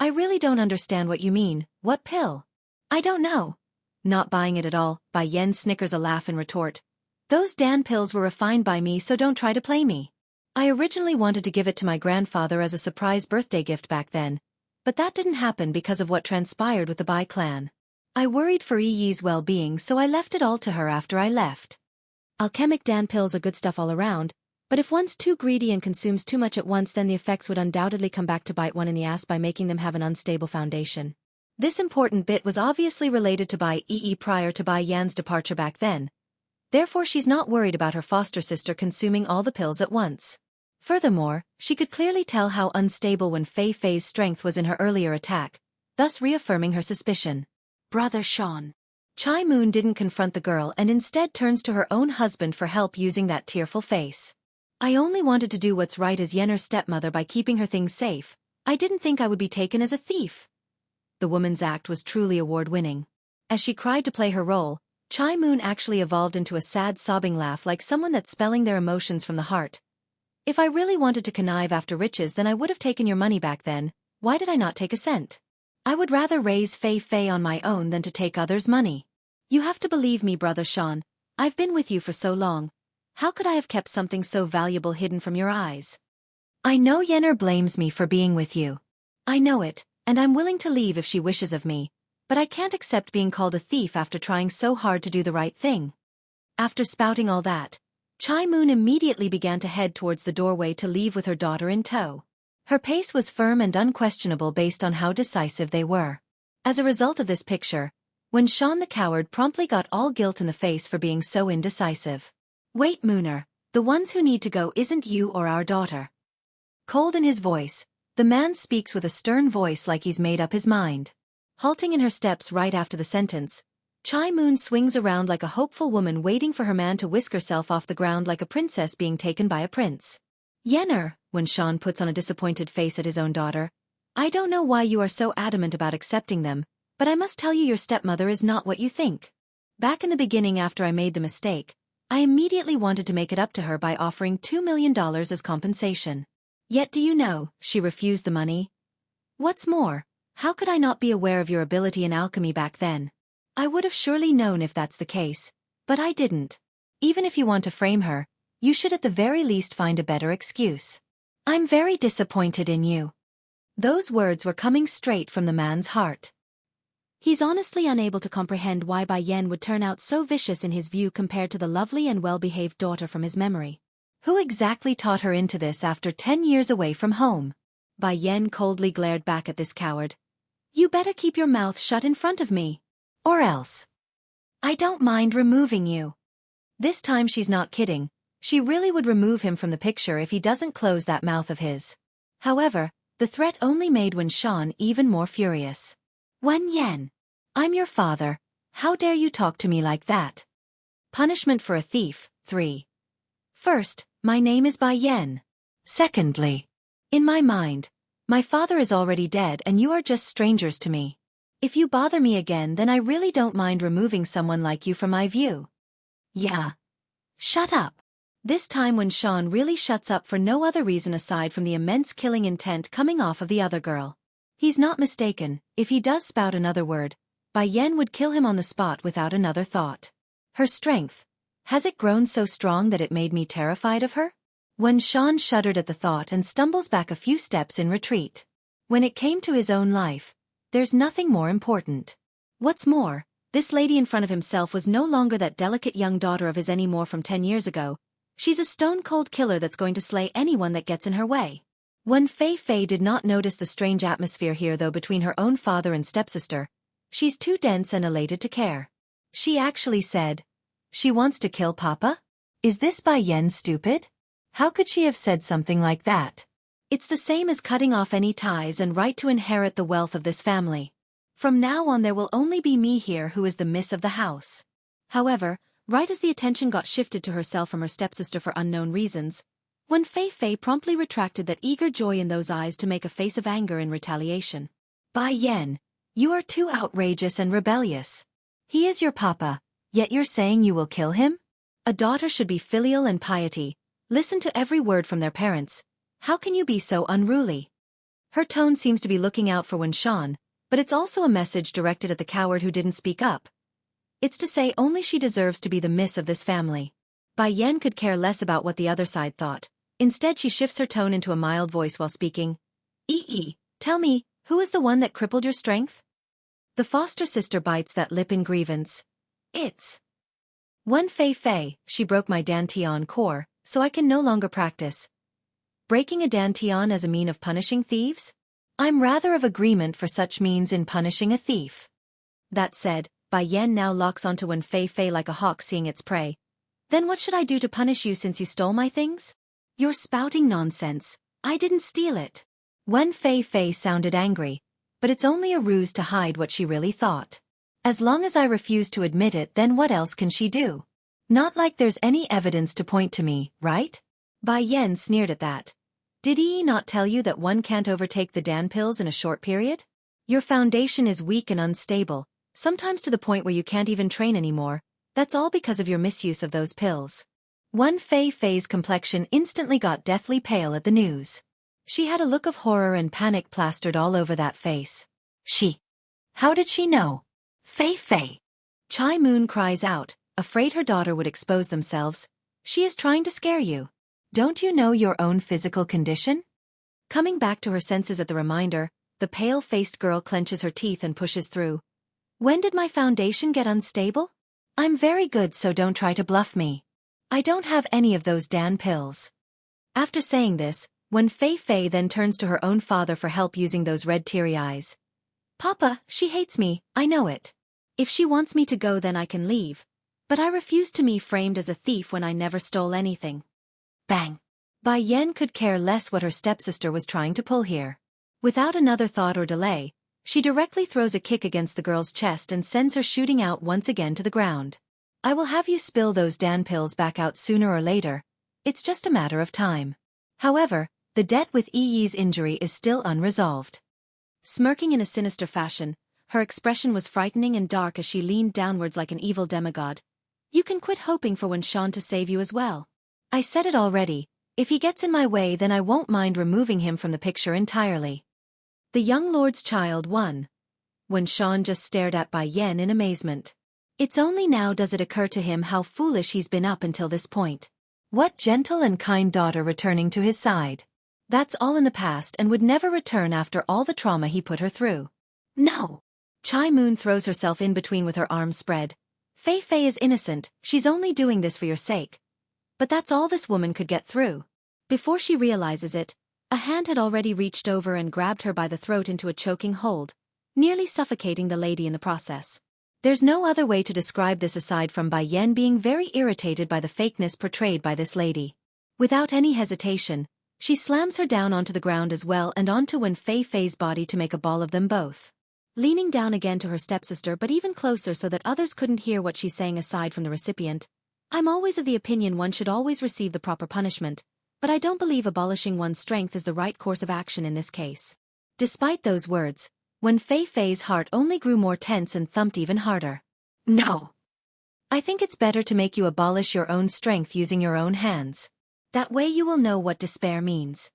I really don't understand what you mean. What pill? I don't know. Not buying it at all, Bai Yan snickers a laugh in retort. Those Dan pills were refined by me, so don't try to play me. I originally wanted to give it to my grandfather as a surprise birthday gift back then, but that didn't happen because of what transpired with the Bai clan. I worried for Yi's well-being, so I left it all to her after I left. Alchemic Dan pills are good stuff all around, but if one's too greedy and consumes too much at once, then the effects would undoubtedly come back to bite one in the ass by making them have an unstable foundation. This important bit was obviously related to Bai Yi prior to Bai Yan's departure back then. Therefore she's not worried about her foster sister consuming all the pills at once. Furthermore, she could clearly tell how unstable when Fei Fei's strength was in her earlier attack, thus reaffirming her suspicion. Brother Sean. Chai Moon didn't confront the girl and instead turns to her own husband for help using that tearful face. I only wanted to do what's right as Yenner's stepmother by keeping her things safe. I didn't think I would be taken as a thief. The woman's act was truly award-winning. As she cried to play her role, Chai Moon actually evolved into a sad sobbing laugh like someone that's spelling their emotions from the heart. If I really wanted to connive after riches, then I would have taken your money back then. Why did I not take a cent? I would rather raise Fei Fei on my own than to take others' money. You have to believe me, Brother Sean. I've been with you for so long. How could I have kept something so valuable hidden from your eyes? I know Yenner blames me for being with you. I know it, and I'm willing to leave if she wishes of me, but I can't accept being called a thief after trying so hard to do the right thing. After spouting all that, Chai Moon immediately began to head towards the doorway to leave with her daughter in tow. Her pace was firm and unquestionable based on how decisive they were. As a result of this picture, Wen Shan the coward promptly got all guilt in the face for being so indecisive. Wait, Mooner, the ones who need to go isn't you or our daughter. Cold in his voice, the man speaks with a stern voice like he's made up his mind. Halting in her steps right after the sentence, Chai Moon swings around like a hopeful woman waiting for her man to whisk herself off the ground like a princess being taken by a prince. Yenner, Wen Shan puts on a disappointed face at his own daughter. I don't know why you are so adamant about accepting them, but I must tell you your stepmother is not what you think. Back in the beginning after I made the mistake, I immediately wanted to make it up to her by offering $2 million as compensation. Yet do you know, she refused the money? What's more, how could I not be aware of your ability in alchemy back then? I would have surely known if that's the case, but I didn't. Even if you want to frame her, you should at the very least find a better excuse. I'm very disappointed in you. Those words were coming straight from the man's heart. He's honestly unable to comprehend why Bai Yan would turn out so vicious in his view compared to the lovely and well-behaved daughter from his memory. Who exactly taught her into this after 10 years away from home? Bai Yan coldly glared back at this coward. You better keep your mouth shut in front of me. Or else. I don't mind removing you. This time she's not kidding. She really would remove him from the picture if he doesn't close that mouth of his. However, the threat only made Wen Shan even more furious. Wen Yan, I'm your father. How dare you talk to me like that? Punishment for a thief, 3. First, my name is Bai Yan. Secondly, in my mind, my father is already dead and you are just strangers to me. If you bother me again then I really don't mind removing someone like you from my view. Yeah. Shut up. This time Wen Shan really shuts up for no other reason aside from the immense killing intent coming off of the other girl. He's not mistaken, if he does spout another word, Bai Yan would kill him on the spot without another thought. Her strength. Has it grown so strong that it made me terrified of her? Wen Shan shuddered at the thought and stumbles back a few steps in retreat. When it came to his own life, there's nothing more important. What's more, this lady in front of himself was no longer that delicate young daughter of his anymore from 10 years ago. She's a stone-cold killer that's going to slay anyone that gets in her way. Wen Fei did not notice the strange atmosphere here though between her own father and stepsister. She's too dense and elated to care. She actually said, she wants to kill Papa? Is this Bai Yan stupid? How could she have said something like that? It's the same as cutting off any ties and right to inherit the wealth of this family. From now on there will only be me here who is the miss of the house. However, right as the attention got shifted to herself from her stepsister for unknown reasons, Wen Fei promptly retracted that eager joy in those eyes to make a face of anger in retaliation. Bai Yan, you are too outrageous and rebellious. He is your papa, yet you're saying you will kill him? A daughter should be filial and piety, listen to every word from their parents. How can you be so unruly? Her tone seems to be looking out for Wen Shan, but it's also a message directed at the coward who didn't speak up. It's to say only she deserves to be the miss of this family. Bai Yan could care less about what the other side thought. Instead she shifts her tone into a mild voice while speaking. Tell me, who is the one that crippled your strength? The foster sister bites that lip in grievance. It's Wen Fei, she broke my dantian core, so I can no longer practice. Breaking a dantian as a mean of punishing thieves? I'm rather of agreement for such means in punishing a thief. That said, Bai Yan now locks onto Wen Fei like a hawk seeing its prey. Then what should I do to punish you since you stole my things? You're spouting nonsense. I didn't steal it. Wen Fei sounded angry, but it's only a ruse to hide what she really thought. As long as I refuse to admit it, then what else can she do? Not like there's any evidence to point to me, right? Bai Yan sneered at that. Did he not tell you that one can't overtake the Dan pills in a short period? Your foundation is weak and unstable, sometimes to the point where you can't even train anymore. That's all because of your misuse of those pills. Wen Fei's complexion instantly got deathly pale at the news. She had a look of horror and panic plastered all over that face. How did she know? Fei. Chai Moon cries out, afraid her daughter would expose themselves. She is trying to scare you. Don't you know your own physical condition? Coming back to her senses at the reminder, the pale-faced girl clenches her teeth and pushes through. When did my foundation get unstable? I'm very good, so don't try to bluff me. I don't have any of those Dan pills. After saying this, Wen Fei then turns to her own father for help using those red teary eyes. Papa, she hates me, I know it. If she wants me to go then I can leave. But I refuse to be framed as a thief when I never stole anything. Bang! Bai Yan could care less what her stepsister was trying to pull here. Without another thought or delay, she directly throws a kick against the girl's chest and sends her shooting out once again to the ground. I will have you spill those Dan pills back out sooner or later. It's just a matter of time. However, the debt with Yi's injury is still unresolved. Smirking in a sinister fashion, her expression was frightening and dark as she leaned downwards like an evil demigod. You can quit hoping for Wen Shan to save you as well. I said it already, if he gets in my way then I won't mind removing him from the picture entirely. The young lord's child won. Wen Shan just stared at Bai Yan in amazement. It's only now does it occur to him how foolish he's been up until this point. What gentle and kind daughter returning to his side. That's all in the past and would never return after all the trauma he put her through. No! Chai Moon throws herself in between with her arms spread. Fei Fei is innocent, she's only doing this for your sake. But that's all this woman could get through. Before she realizes it, a hand had already reached over and grabbed her by the throat into a choking hold, nearly suffocating the lady in the process. There's no other way to describe this aside from Bai Yan being very irritated by the fakeness portrayed by this lady. Without any hesitation, she slams her down onto the ground as well and onto Wen Fei Fei's body to make a ball of them both. Leaning down again to her stepsister but even closer so that others couldn't hear what she's saying aside from the recipient, I'm always of the opinion one should always receive the proper punishment, but I don't believe abolishing one's strength is the right course of action in this case. Despite those words, Wen Fei Fei's heart only grew more tense and thumped even harder. No! I think it's better to make you abolish your own strength using your own hands. That way you will know what despair means.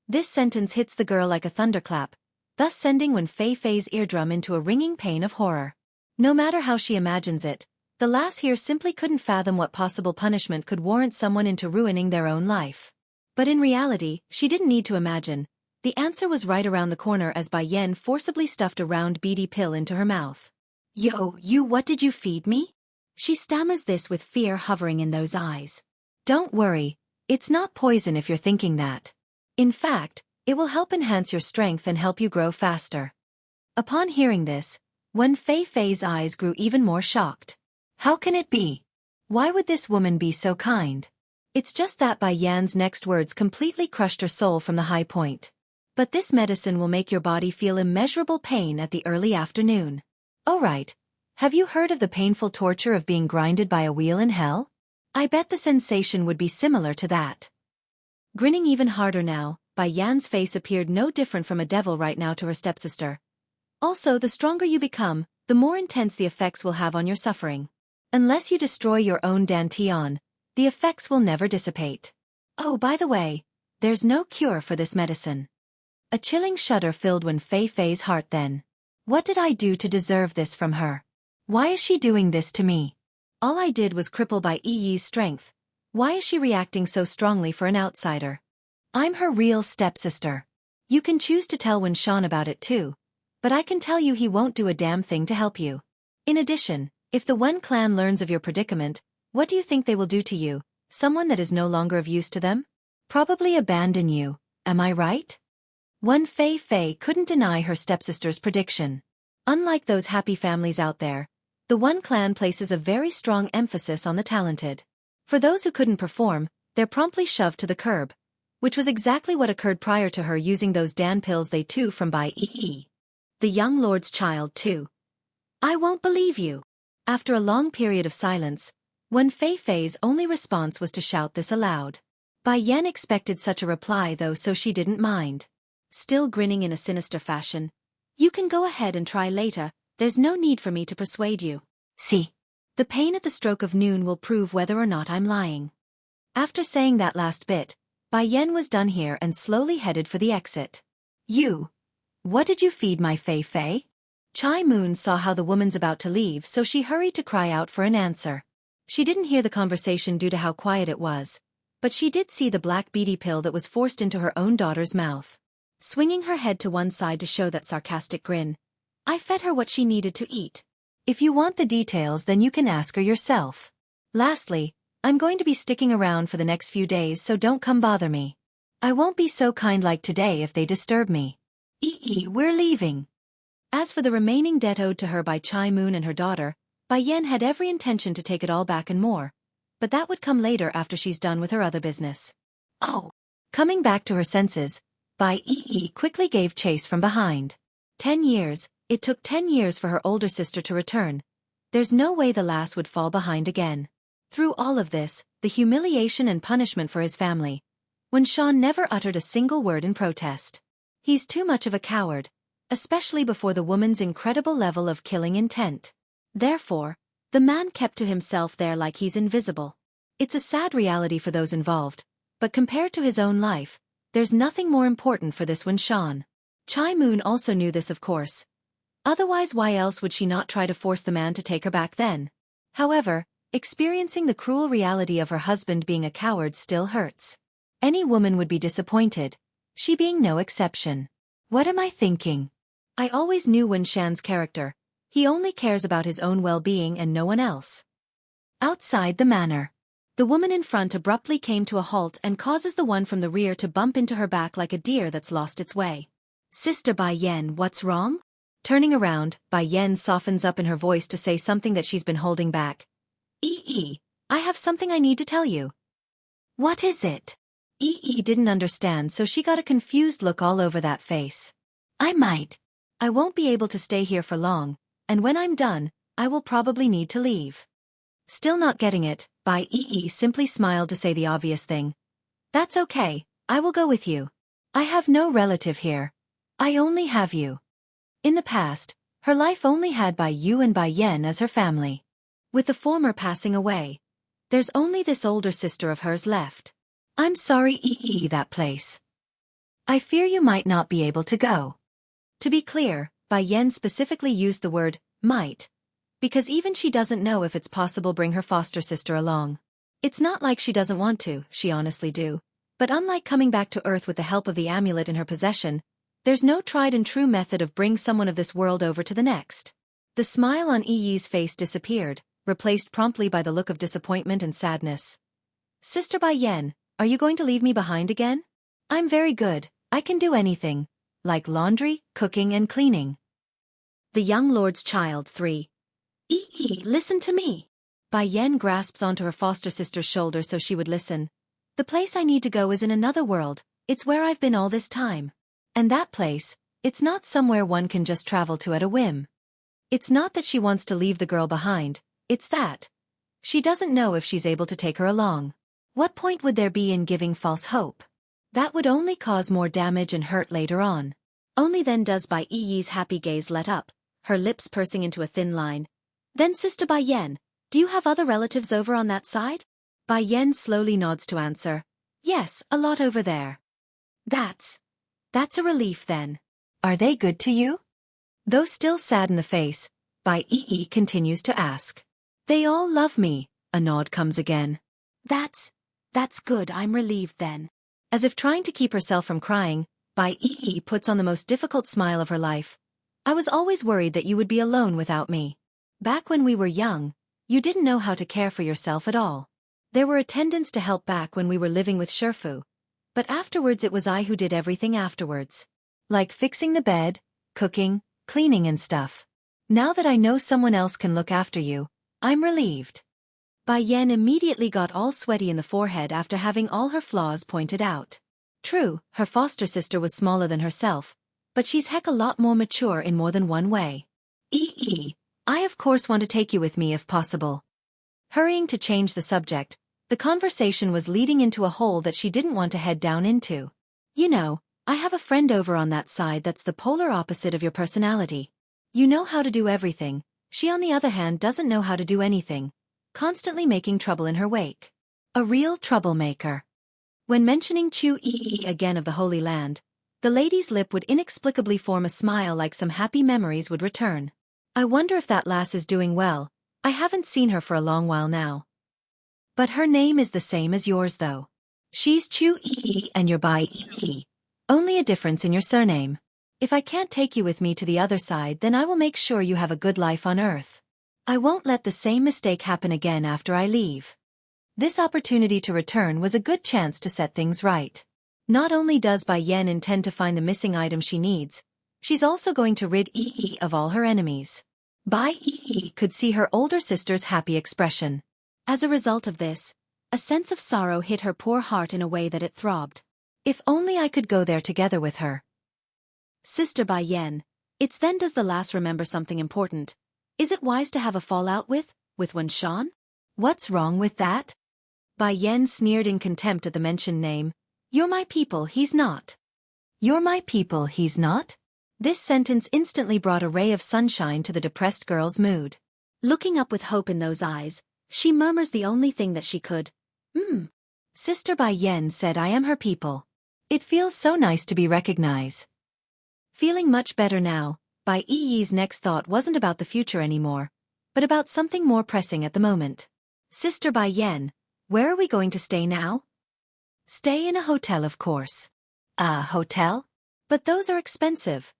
This sentence hits the girl like a thunderclap, thus sending Wen Fei Fei's eardrum into a ringing pain of horror. No matter how she imagines it, the lass here simply couldn't fathom what possible punishment could warrant someone into ruining their own life. But in reality, she didn't need to imagine. The answer was right around the corner as Bai Yan forcibly stuffed a round beady pill into her mouth. Yo, you, what did you feed me? She stammers this with fear hovering in those eyes. Don't worry, it's not poison if you're thinking that. In fact, it will help enhance your strength and help you grow faster. Upon hearing this, Wen Fei Fei's eyes grew even more shocked. How can it be? Why would this woman be so kind? It's just that Bai Yan's next words completely crushed her soul from the high point. But this medicine will make your body feel immeasurable pain at the early afternoon. Oh right. Have you heard of the painful torture of being grinded by a wheel in hell? I bet the sensation would be similar to that. Grinning even harder now, Bai Yan's face appeared no different from a devil right now to her stepsister. Also, the stronger you become, the more intense the effects will have on your suffering. Unless you destroy your own dantian, the effects will never dissipate. Oh, by the way, there's no cure for this medicine. A chilling shudder filled Wen Fei Fei's heart then. What did I do to deserve this from her? Why is she doing this to me? All I did was cripple Bai Yi's strength. Why is she reacting so strongly for an outsider? I'm her real stepsister. You can choose to tell Wen Shan about it too, but I can tell you he won't do a damn thing to help you. In addition, if the Wen clan learns of your predicament, what do you think they will do to you, someone that is no longer of use to them? Probably abandon you, am I right? Wen Fei Fei couldn't deny her stepsister's prediction. Unlike those happy families out there, the Wen clan places a very strong emphasis on the talented. For those who couldn't perform, they're promptly shoved to the curb, which was exactly what occurred prior to her using those Dan pills they took from Bai Yi. The young lord's child too. I won't believe you. After a long period of silence, Wen Fei Fei's only response was to shout this aloud. Bai Yan expected such a reply though, so she didn't mind. Still grinning in a sinister fashion. You can go ahead and try later, there's no need for me to persuade you. See. The pain at the stroke of noon will prove whether or not I'm lying. After saying that last bit, Bai Yan was done here and slowly headed for the exit. You. What did you feed my Fei Fei? Chai Moon saw how the woman's about to leave, so she hurried to cry out for an answer. She didn't hear the conversation due to how quiet it was, but she did see the black beady pill that was forced into her own daughter's mouth. Swinging her head to one side to show that sarcastic grin, I fed her what she needed to eat. If you want the details, then you can ask her yourself. Lastly, I'm going to be sticking around for the next few days, so don't come bother me. I won't be so kind like today if they disturb me. We're leaving. As for the remaining debt owed to her by Chai Moon and her daughter, Bai Yen had every intention to take it all back and more, but that would come later after she's done with her other business. Oh! Coming back to her senses, Bai quickly gave chase from behind. 10 years, it took 10 years for her older sister to return. There's no way the lass would fall behind again. Through all of this, the humiliation and punishment for his family, Wen Shan never uttered a single word in protest. He's too much of a coward, especially before the woman's incredible level of killing intent. Therefore, the man kept to himself there like he's invisible. It's a sad reality for those involved, but compared to his own life, there's nothing more important for this Wen Shan. Chai Moon also knew this, of course. Otherwise, why else would she not try to force the man to take her back then? However, experiencing the cruel reality of her husband being a coward still hurts. Any woman would be disappointed, she being no exception. What am I thinking? I always knew Wen Shan's character. He only cares about his own well-being and no one else. Outside the manor, the woman in front abruptly came to a halt and causes the one from the rear to bump into her back like a deer that's lost its way. Sister Bai Yen, what's wrong? Turning around, Bai Yen softens up in her voice to say something that she's been holding back. I have something I need to tell you. What is it? Didn't understand, so she got a confused look all over that face. I won't be able to stay here for long, and when I'm done, I will probably need to leave. Still not getting it, Bai simply smiled to say the obvious thing. That's okay, I will go with you. I have no relative here. I only have you. In the past, her life only had Bai Yu and Bai Yen as her family. With the former passing away, there's only this older sister of hers left. I'm sorry, that place. I fear you might not be able to go. To be clear, Bai Yen specifically used the word might, because even she doesn't know if it's possible bring her foster sister along. It's not like she doesn't want to, she honestly do. But unlike coming back to Earth with the help of the amulet in her possession, there's no tried and true method of bring someone of this world over to the next. The smile on Yi's face disappeared, replaced promptly by the look of disappointment and sadness. Sister Bai Yen, are you going to leave me behind again? I'm very good, I can do anything, like laundry, cooking and cleaning. The young lord's child 3. Listen to me. Bai Yen grasps onto her foster sister's shoulder so she would listen. The place I need to go is in another world, it's where I've been all this time. And that place, it's not somewhere one can just travel to at a whim. It's not that she wants to leave the girl behind, it's that she doesn't know if she's able to take her along. What point would there be in giving false hope? That would only cause more damage and hurt later on. Only then does Bai Yi's happy gaze let up, her lips pursing into a thin line. Then Sister Bai Yen, do you have other relatives over on that side? Bai Yen slowly nods to answer. Yes, a lot over there. That's a relief then. Are they good to you? Though still sad in the face, Bai continues to ask. They all love me, a nod comes again. That's good, I'm relieved then. As if trying to keep herself from crying, Bai puts on the most difficult smile of her life. I was always worried that you would be alone without me. Back when we were young, you didn't know how to care for yourself at all. There were attendants to help back when we were living with Sherfu. But afterwards it was I who did everything afterwards. Like fixing the bed, cooking, cleaning and stuff. Now that I know someone else can look after you, I'm relieved. Bai Yen immediately got all sweaty in the forehead after having all her flaws pointed out. True, her foster sister was smaller than herself, but she's heck a lot more mature in more than one way. I of course want to take you with me if possible. Hurrying to change the subject, the conversation was leading into a hole that she didn't want to head down into. You know, I have a friend over on that side that's the polar opposite of your personality. You know how to do everything, she on the other hand doesn't know how to do anything, constantly making trouble in her wake. A real troublemaker. When mentioning Xueqi again of the Holy Land, the lady's lip would inexplicably form a smile like some happy memories would return. I wonder if that lass is doing well, I haven't seen her for a long while now. But her name is the same as yours though. She's Xueqi and you're Bai Yi. Only a difference in your surname. If I can't take you with me to the other side, then I will make sure you have a good life on Earth. I won't let the same mistake happen again after I leave. This opportunity to return was a good chance to set things right. Not only does Bai Yan intend to find the missing item she needs, she's also going to rid Yi of all her enemies. Bai Yi could see her older sister's happy expression. As a result of this, a sense of sorrow hit her poor heart in a way that it throbbed. If only I could go there together with her. Sister Bai Yan, it's then does the lass remember something important? Is it wise to have a fallout with Wuxia? What's wrong with that? Bai Yan sneered in contempt at the mentioned name. You're my people, he's not. You're my people, he's not? This sentence instantly brought a ray of sunshine to the depressed girl's mood. Looking up with hope in those eyes, she murmurs the only thing that she could. Sister Bai Yan said I am her people. It feels so nice to be recognized. Feeling much better now, Bai Yi's next thought wasn't about the future anymore, but about something more pressing at the moment. Sister Bai Yan, where are we going to stay now? Stay in a hotel, of course. A hotel? But those are expensive.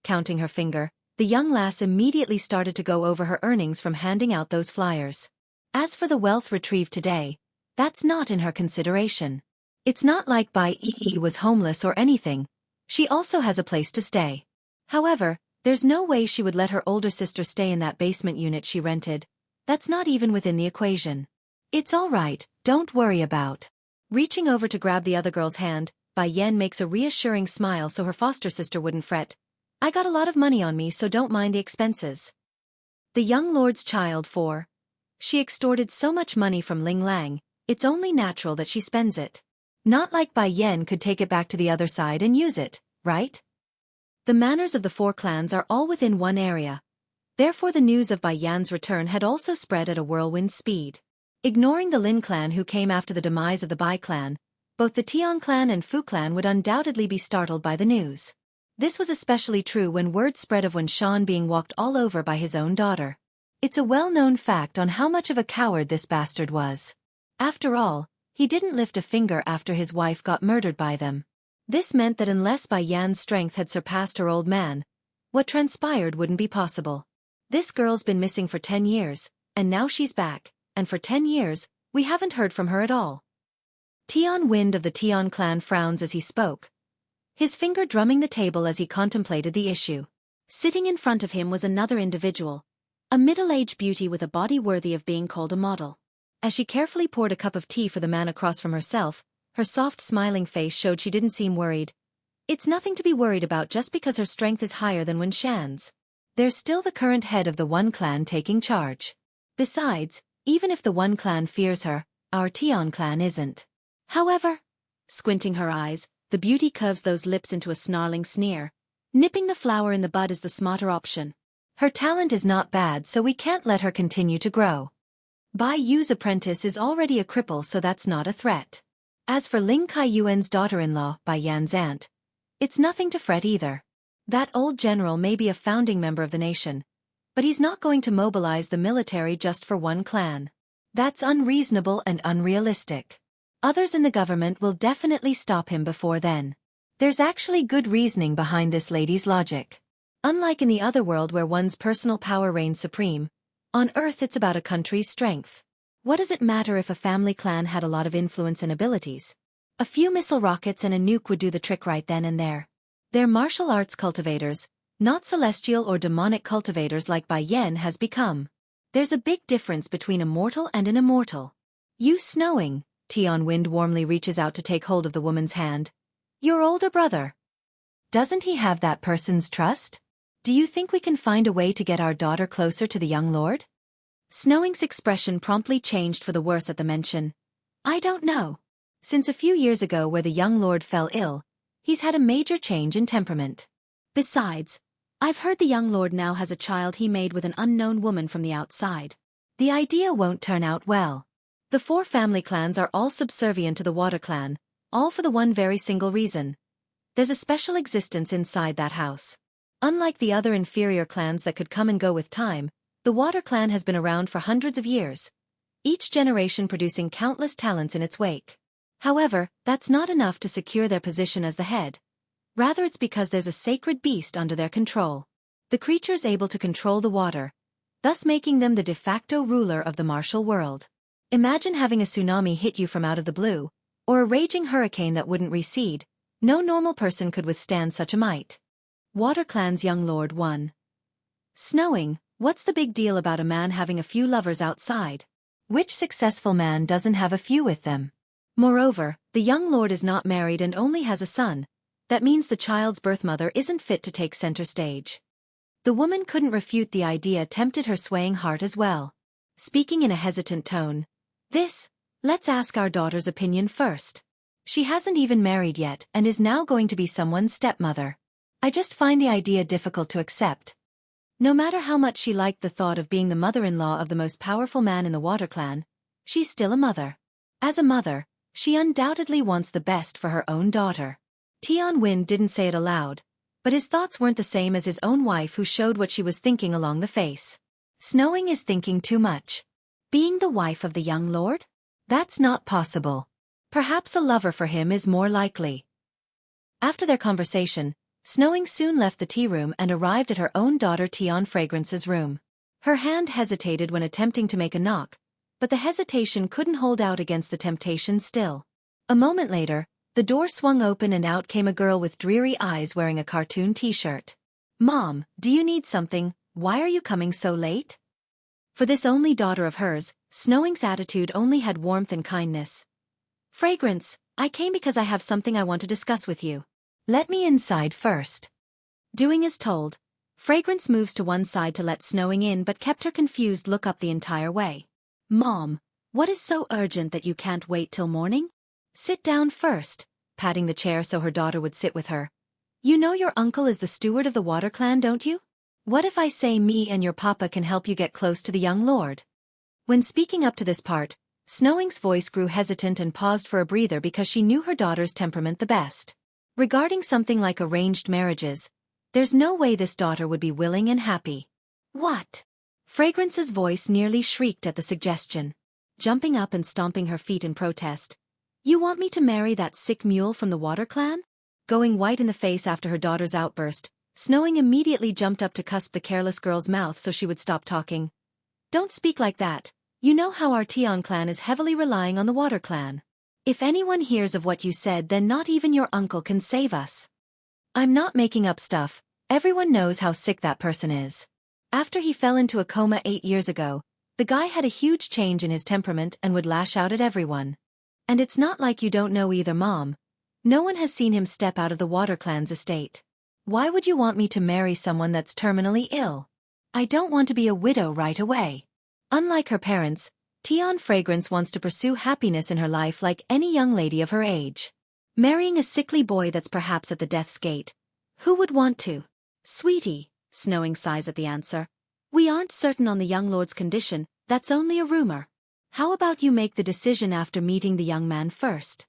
Counting her finger, the young lass immediately started to go over her earnings from handing out those flyers. As for the wealth retrieved today, that's not in her consideration. It's not like Bai Yi was homeless or anything. She also has a place to stay. However, there's no way she would let her older sister stay in that basement unit she rented. That's not even within the equation. It's all right, don't worry about. Reaching over to grab the other girl's hand, Bai Yan makes a reassuring smile so her foster sister wouldn't fret. I got a lot of money on me, so don't mind the expenses. The young lord's child for. She extorted so much money from Ling Lang, it's only natural that she spends it. Not like Bai Yan could take it back to the other side and use it, right? The manors of the four clans are all within one area. Therefore the news of Bai Yan's return had also spread at a whirlwind speed. Ignoring the Lin clan who came after the demise of the Bai clan, both the Tian clan and Fu clan would undoubtedly be startled by the news. This was especially true when word spread of Wuxia being walked all over by his own daughter. It's a well-known fact on how much of a coward this bastard was. After all, he didn't lift a finger after his wife got murdered by them. This meant that unless Bai Yan's strength had surpassed her old man, what transpired wouldn't be possible. This girl's been missing for 10 years, and now she's back, and for 10 years, we haven't heard from her at all. Tian Wind of the Tian clan frowns as he spoke, his finger drumming the table as he contemplated the issue. Sitting in front of him was another individual, a middle-aged beauty with a body worthy of being called a model. As she carefully poured a cup of tea for the man across from herself, her soft smiling face showed she didn't seem worried. It's nothing to be worried about just because her strength is higher than Wuxia's. There's still the current head of the one clan taking charge. Besides, even if the one clan fears her, our Tian clan isn't. However, squinting her eyes, the beauty curves those lips into a snarling sneer. Nipping the flower in the bud is the smarter option. Her talent is not bad, so we can't let her continue to grow. Bai Yu's apprentice is already a cripple, so that's not a threat. As for Ling Kaiyuan's daughter-in-law, Bai Yan's aunt, it's nothing to fret either. That old general may be a founding member of the nation, but he's not going to mobilize the military just for one clan. That's unreasonable and unrealistic. Others in the government will definitely stop him before then. There's actually good reasoning behind this lady's logic. Unlike in the other world where one's personal power reigns supreme, on Earth it's about a country's strength. What does it matter if a family clan had a lot of influence and abilities? A few missile rockets and a nuke would do the trick right then and there. They're martial arts cultivators, not celestial or demonic cultivators like Bai Yan has become. There's a big difference between a mortal and an immortal. You snowing, Tian Wind warmly reaches out to take hold of the woman's hand. Your older brother. Doesn't he have that person's trust? Do you think we can find a way to get our daughter closer to the young lord? Snowing's expression promptly changed for the worse at the mention. I don't know. Since a few years ago where the young lord fell ill, he's had a major change in temperament. Besides, I've heard the young lord now has a child he made with an unknown woman from the outside. The idea won't turn out well. The four family clans are all subservient to the Water clan, all for the one very single reason. There's a special existence inside that house. Unlike the other inferior clans that could come and go with time, the Water clan has been around for hundreds of years. each generation producing countless talents in its wake. However, that's not enough to secure their position as the head. Rather, it's because there's a sacred beast under their control. The creature's able to control the water, thus making them the de facto ruler of the martial world. Imagine having a tsunami hit you from out of the blue, or a raging hurricane that wouldn't recede. No normal person could withstand such a might. Water Clan's young lord 1. Snowing, what's the big deal about a man having a few lovers outside? Which successful man doesn't have a few with them? Moreover, the young lord is not married and only has a son. That means the child's birth mother isn't fit to take center stage. The woman couldn't refute the idea, tempted her swaying heart as well. Speaking in a hesitant tone, let's ask our daughter's opinion first. She hasn't even married yet and is now going to be someone's stepmother. I just find the idea difficult to accept. No matter how much she liked the thought of being the mother-in-law of the most powerful man in the Water Clan, she's still a mother. As a mother, she undoubtedly wants the best for her own daughter. Tian Wen didn't say it aloud, but his thoughts weren't the same as his own wife, who showed what she was thinking along the face. Snowing is thinking too much. Being the wife of the young lord? That's not possible. Perhaps a lover for him is more likely. After their conversation, Snowing soon left the tea room and arrived at her own daughter Tian Fragrance's room. Her hand hesitated when attempting to make a knock, but the hesitation couldn't hold out against the temptation still. A moment later, the door swung open and out came a girl with dreary eyes wearing a cartoon t-shirt. "Mom, do you need something? Why are you coming so late?" For this only daughter of hers, Snowing's attitude only had warmth and kindness. "Fragrance, I came because I have something I want to discuss with you. Let me inside first." Doing as told, Fragrance moves to one side to let Snowing in but kept her confused look up the entire way. "Mom, what is so urgent that you can't wait till morning? Sit down first," patting the chair so her daughter would sit with her. "You know your uncle is the steward of the Water Clan, don't you? What if I say me and your papa can help you get close to the young lord?" When speaking up to this part, Snowing's voice grew hesitant and paused for a breather because she knew her daughter's temperament the best. Regarding something like arranged marriages, there's no way this daughter would be willing and happy. "What?" Fragrance's voice nearly shrieked at the suggestion. Jumping up and stomping her feet in protest. "You want me to marry that sick mule from the Water Clan?" Going white in the face after her daughter's outburst, Snowing immediately jumped up to cusp the careless girl's mouth so she would stop talking. "Don't speak like that. You know how our Tian clan is heavily relying on the Water Clan. If anyone hears of what you said, then not even your uncle can save us." "I'm not making up stuff. Everyone knows how sick that person is. After he fell into a coma 8 years ago, the guy had a huge change in his temperament and would lash out at everyone. And it's not like you don't know either, Mom. No one has seen him step out of the Water Clan's estate. Why would you want me to marry someone that's terminally ill? I don't want to be a widow right away." Unlike her parents, Tian Fragrance wants to pursue happiness in her life like any young lady of her age. Marrying a sickly boy that's perhaps at the death's gate. Who would want to? "Sweetie," Snowing sighs at the answer. "We aren't certain on the young lord's condition, that's only a rumor. How about you make the decision after meeting the young man first?"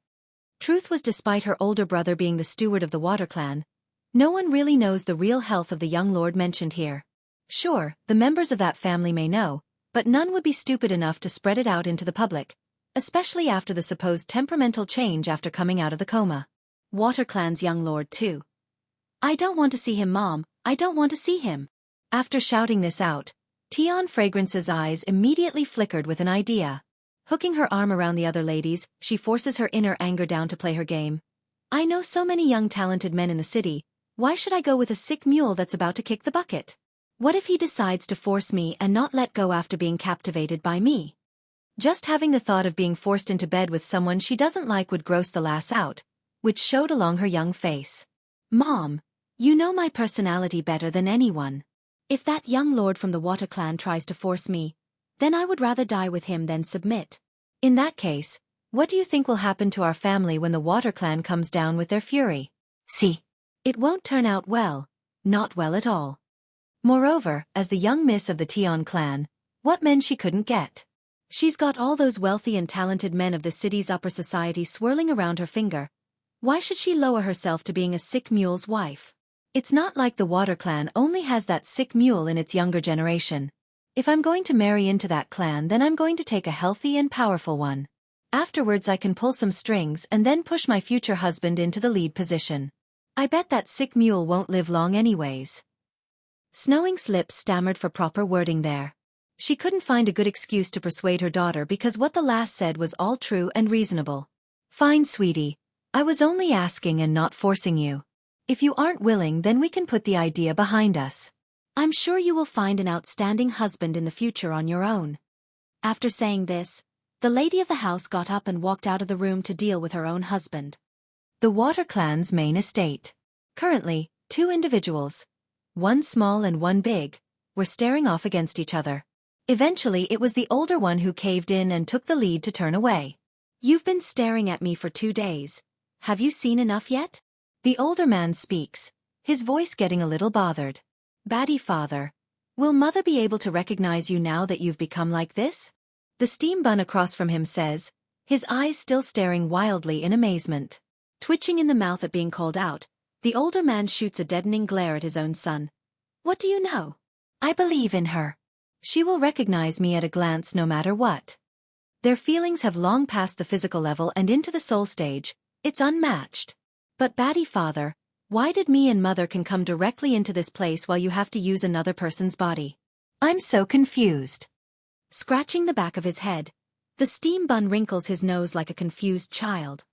Truth was, despite her older brother being the steward of the Water Clan, no one really knows the real health of the young lord mentioned here. Sure, the members of that family may know, but none would be stupid enough to spread it out into the public, especially after the supposed temperamental change after coming out of the coma. Water Clan's young lord too. "I don't want to see him, Mom, I don't want to see him." After shouting this out, Tian Fragrance's eyes immediately flickered with an idea. Hooking her arm around the other ladies, she forces her inner anger down to play her game. "I know so many young talented men in the city, why should I go with a sick mule that's about to kick the bucket? What if he decides to force me and not let go after being captivated by me?" Just having the thought of being forced into bed with someone she doesn't like would gross the lass out, which showed along her young face. "Mom, you know my personality better than anyone. If that young lord from the Water Clan tries to force me, then I would rather die with him than submit. In that case, what do you think will happen to our family when the Water Clan comes down with their fury? See, it won't turn out well, not well at all." Moreover, as the young miss of the Tian clan, what men she couldn't get. She's got all those wealthy and talented men of the city's upper society swirling around her finger. Why should she lower herself to being a sick mule's wife? It's not like the Water Clan only has that sick mule in its younger generation. If I'm going to marry into that clan, then I'm going to take a healthy and powerful one. Afterwards I can pull some strings and then push my future husband into the lead position. I bet that sick mule won't live long anyways. Snowing's lips stammered for proper wording there. She couldn't find a good excuse to persuade her daughter because what the lass said was all true and reasonable. Fine, sweetie. I was only asking and not forcing you. If you aren't willing, then we can put the idea behind us. I'm sure you will find an outstanding husband in the future on your own. After saying this, the lady of the house got up and walked out of the room to deal with her own husband. The Water Clan's main estate. Currently, two individuals, one small and one big, were staring off against each other. Eventually it was the older one who caved in and took the lead to turn away. You've been staring at me for 2 days. Have you seen enough yet? The older man speaks, his voice getting a little bothered. Baddie father, will mother be able to recognize you now that you've become like this? The steam bun across from him says, his eyes still staring wildly in amazement. Twitching in the mouth at being called out, the older man shoots a deadening glare at his own son. What do you know? I believe in her. She will recognize me at a glance no matter what. Their feelings have long passed the physical level and into the soul stage, it's unmatched. But Baddie father, why did me and mother can come directly into this place while you have to use another person's body? I'm so confused. Scratching the back of his head, the steam bun wrinkles his nose like a confused child.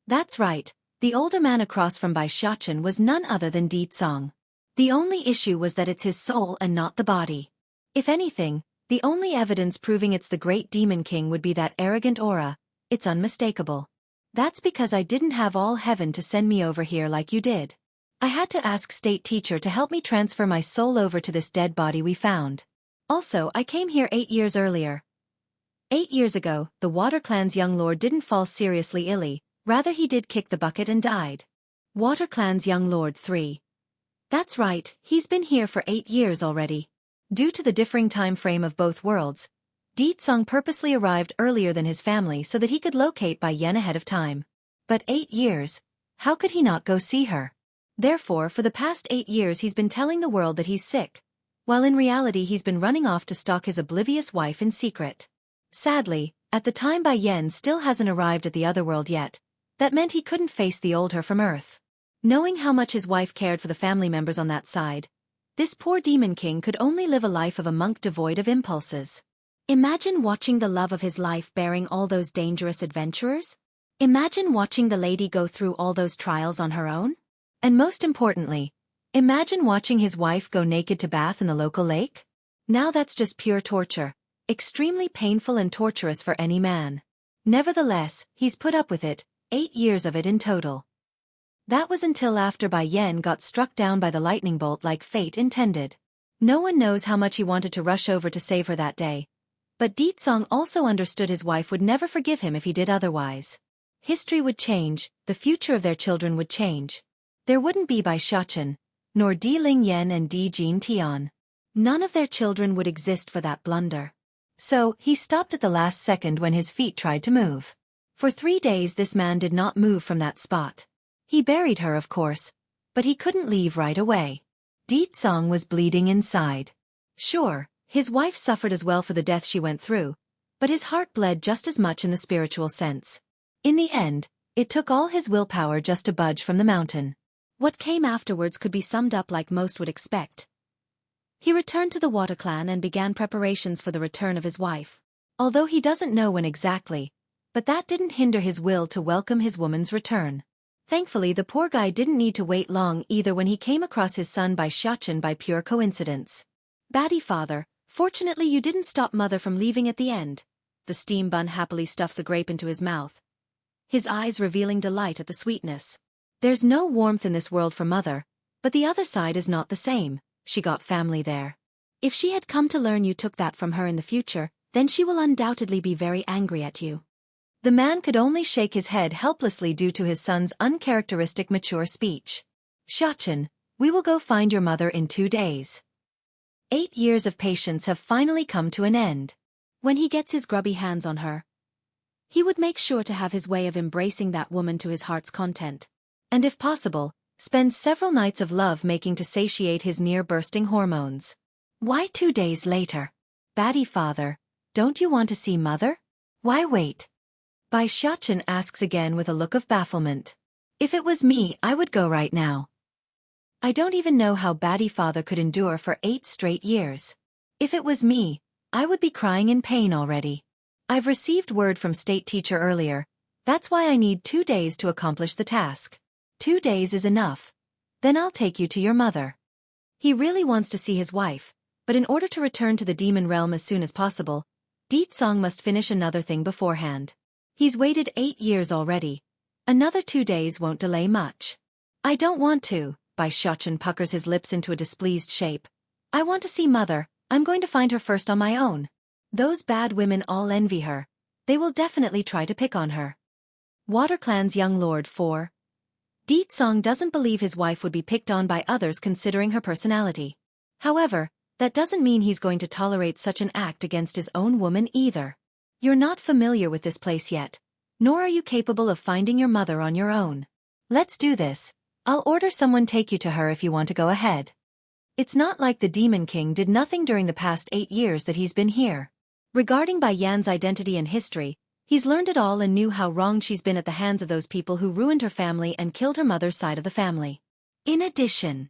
That's right, the older man across from Bai Xiachen was none other than Di Tsong. The only issue was that it's his soul and not the body. If anything, the only evidence proving it's the great demon king would be that arrogant aura, it's unmistakable. That's because I didn't have all heaven to send me over here like you did. I had to ask state teacher to help me transfer my soul over to this dead body we found. Also, I came here 8 years earlier. 8 years ago, the Water Clan's young lord didn't fall seriously ill, rather he did kick the bucket and died. Water Clan's young lord 3. That's right, he's been here for 8 years already. Due to the differing time frame of both worlds, Di Tsong purposely arrived earlier than his family so that he could locate Bai Yen ahead of time. But 8 years, how could he not go see her? Therefore, for the past 8 years he's been telling the world that he's sick, while in reality he's been running off to stalk his oblivious wife in secret. Sadly, at the time Bai Yen still hasn't arrived at the other world yet. That meant he couldn't face the old her from Earth. Knowing how much his wife cared for the family members on that side, this poor demon king could only live a life of a monk devoid of impulses. Imagine watching the love of his life bearing all those dangerous adventurers. Imagine watching the lady go through all those trials on her own. And most importantly, imagine watching his wife go naked to bath in the local lake. Now that's just pure torture, extremely painful and torturous for any man. Nevertheless, he's put up with it, 8 years of it in total. That was until after Bai Yen got struck down by the lightning bolt like fate intended. No one knows how much he wanted to rush over to save her that day. But Di Tsong also understood his wife would never forgive him if he did otherwise. History would change, the future of their children would change. There wouldn't be Bai Xiachen, nor Di Ling Yen and Di Jin Tian. None of their children would exist for that blunder. So, he stopped at the last second when his feet tried to move. For 3 days this man did not move from that spot. He buried her, of course, but he couldn't leave right away. Di Tsong was bleeding inside. Sure, his wife suffered as well for the death she went through, but his heart bled just as much in the spiritual sense. In the end, it took all his willpower just to budge from the mountain. What came afterwards could be summed up like most would expect. He returned to the Water Clan and began preparations for the return of his wife. Although he doesn't know when exactly, but that didn't hinder his will to welcome his woman's return. Thankfully the poor guy didn't need to wait long either when he came across his son Bai Xiachen by pure coincidence. Baddie father, fortunately you didn't stop mother from leaving at the end. The steam bun happily stuffs a grape into his mouth, his eyes revealing delight at the sweetness. There's no warmth in this world for mother, but the other side is not the same, she got family there. If she had come to learn you took that from her in the future, then she will undoubtedly be very angry at you. The man could only shake his head helplessly due to his son's uncharacteristic mature speech. Xiachen, we will go find your mother in 2 days. 8 years of patience have finally come to an end. When he gets his grubby hands on her, he would make sure to have his way of embracing that woman to his heart's content. And if possible, spend several nights of love making to satiate his near-bursting hormones. Why 2 days later? Baddie father, don't you want to see mother? Why wait? Bai Xiaochen asks again with a look of bafflement. If it was me, I would go right now. I don't even know how Baddie father could endure for 8 straight years. If it was me, I would be crying in pain already. I've received word from state teacher earlier. That's why I need 2 days to accomplish the task. 2 days is enough. Then I'll take you to your mother. He really wants to see his wife, but in order to return to the demon realm as soon as possible, Ditsong must finish another thing beforehand. He's waited 8 years already. Another 2 days won't delay much. I don't want to, Bai Xiaochen puckers his lips into a displeased shape. I want to see mother, I'm going to find her first on my own. Those bad women all envy her. They will definitely try to pick on her. Water Clan's young lord 4. Ditsong doesn't believe his wife would be picked on by others considering her personality. However, that doesn't mean he's going to tolerate such an act against his own woman either. You're not familiar with this place yet, nor are you capable of finding your mother on your own. Let's do this. I'll order someone take you to her if you want to go ahead. It's not like the Demon King did nothing during the past 8 years that he's been here. Regarding Bai Yan's identity and history, he's learned it all and knew how wronged she's been at the hands of those people who ruined her family and killed her mother's side of the family. In addition,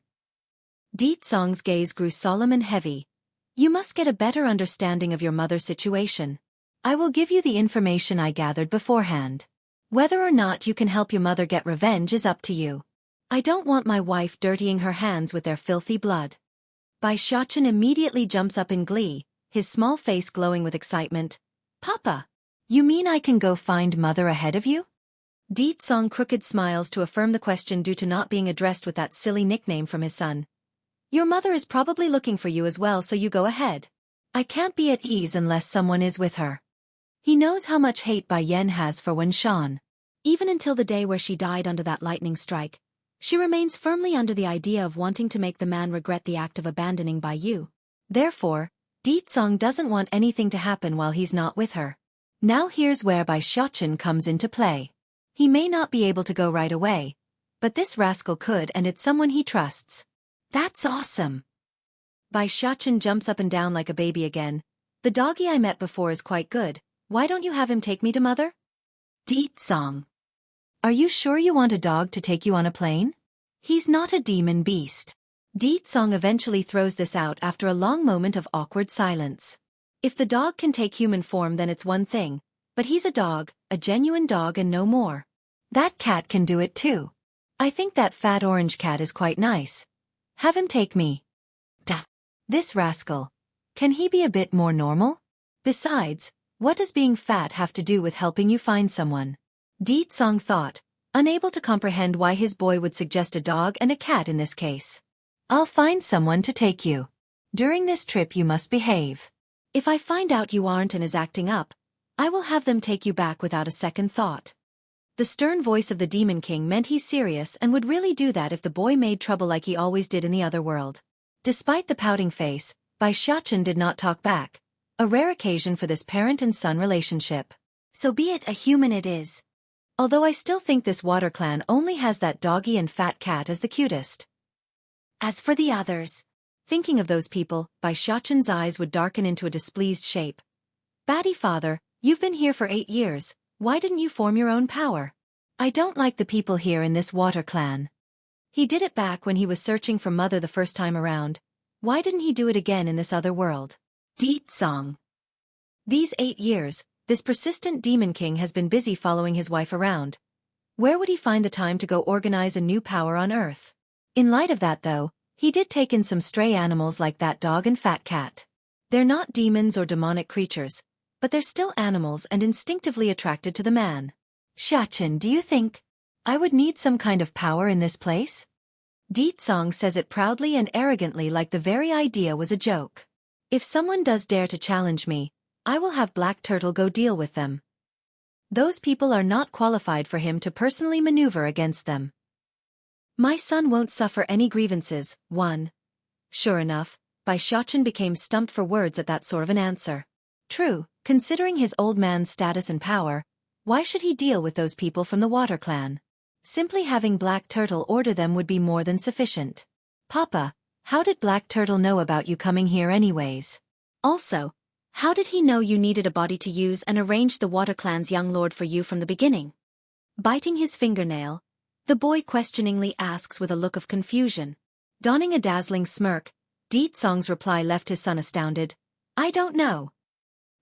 Ditsong's gaze grew solemn and heavy. You must get a better understanding of your mother's situation. I will give you the information I gathered beforehand. Whether or not you can help your mother get revenge is up to you. I don't want my wife dirtying her hands with their filthy blood. Bai Xiaochen immediately jumps up in glee, his small face glowing with excitement. Papa! You mean I can go find mother ahead of you? Ditsong crooked smiles to affirm the question due to not being addressed with that silly nickname from his son. Your mother is probably looking for you as well, so you go ahead. I can't be at ease unless someone is with her. He knows how much hate Bai Yan has for Wen Shan. Even until the day where she died under that lightning strike, she remains firmly under the idea of wanting to make the man regret the act of abandoning Bai Yu. Therefore, Ditsong doesn't want anything to happen while he's not with her. Now here's where Bai Xiaochen comes into play. He may not be able to go right away, but this rascal could, and it's someone he trusts. That's awesome! Bai Xiaochen jumps up and down like a baby again. The doggy I met before is quite good. Why don't you have him take me to mother? Ditsong. Are you sure you want a dog to take you on a plane? He's not a demon beast. Ditsong eventually throws this out after a long moment of awkward silence. If the dog can take human form then it's one thing, but he's a dog, a genuine dog and no more. That cat can do it too. I think that fat orange cat is quite nice. Have him take me. Duh. This rascal. Can he be a bit more normal? Besides, what does being fat have to do with helping you find someone? Ditsong thought, unable to comprehend why his boy would suggest a dog and a cat in this case. I'll find someone to take you. During this trip you must behave. If I find out you aren't and is acting up, I will have them take you back without a second thought. The stern voice of the Demon King meant he's serious and would really do that if the boy made trouble like he always did in the other world. Despite the pouting face, Bai Xiaochen did not talk back, a rare occasion for this parent and son relationship. So be it, a human it is. Although I still think this water clan only has that doggy and fat cat as the cutest. As for the others, thinking of those people, Bai Xiaochen's eyes would darken into a displeased shape. Baddie father, you've been here for 8 years, why didn't you form your own power? I don't like the people here in this water clan. He did it back when he was searching for mother the first time around. Why didn't he do it again in this other world? Ditsong. These 8 years, this persistent Demon King has been busy following his wife around. Where would he find the time to go organize a new power on Earth? In light of that though, he did take in some stray animals like that dog and fat cat. They're not demons or demonic creatures, but they're still animals and instinctively attracted to the man. Xiaochen, do you think I would need some kind of power in this place? Ditsong says it proudly and arrogantly like the very idea was a joke. If someone does dare to challenge me, I will have Black Turtle go deal with them. Those people are not qualified for him to personally maneuver against them. My son won't suffer any grievances. 1. Sure enough, Bai Xiaochen became stumped for words at that sort of an answer. True, considering his old man's status and power, why should he deal with those people from the Water Clan? Simply having Black Turtle order them would be more than sufficient. Papa, how did Black Turtle know about you coming here anyways? Also, How did he know you needed a body to use and arranged the Water Clan's young lord for you from the beginning? Biting his fingernail, the boy questioningly asks with a look of confusion. Donning a dazzling smirk, Song's reply left his son astounded. I don't know.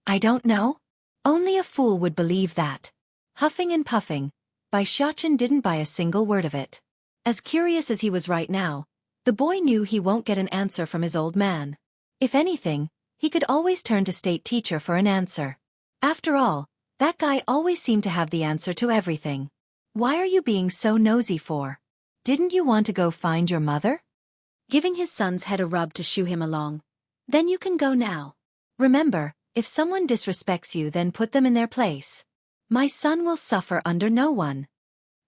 I don't know? Only a fool would believe that. Huffing and puffing, Xianxia didn't buy a single word of it. As curious as he was right now, the boy knew he won't get an answer from his old man. If anything, he could always turn to state teacher for an answer. After all, that guy always seemed to have the answer to everything. Why are you being so nosy for? Didn't you want to go find your mother? Giving his son's head a rub to shoo him along. Then you can go now. Remember, if someone disrespects you, then put them in their place. My son will suffer under no one.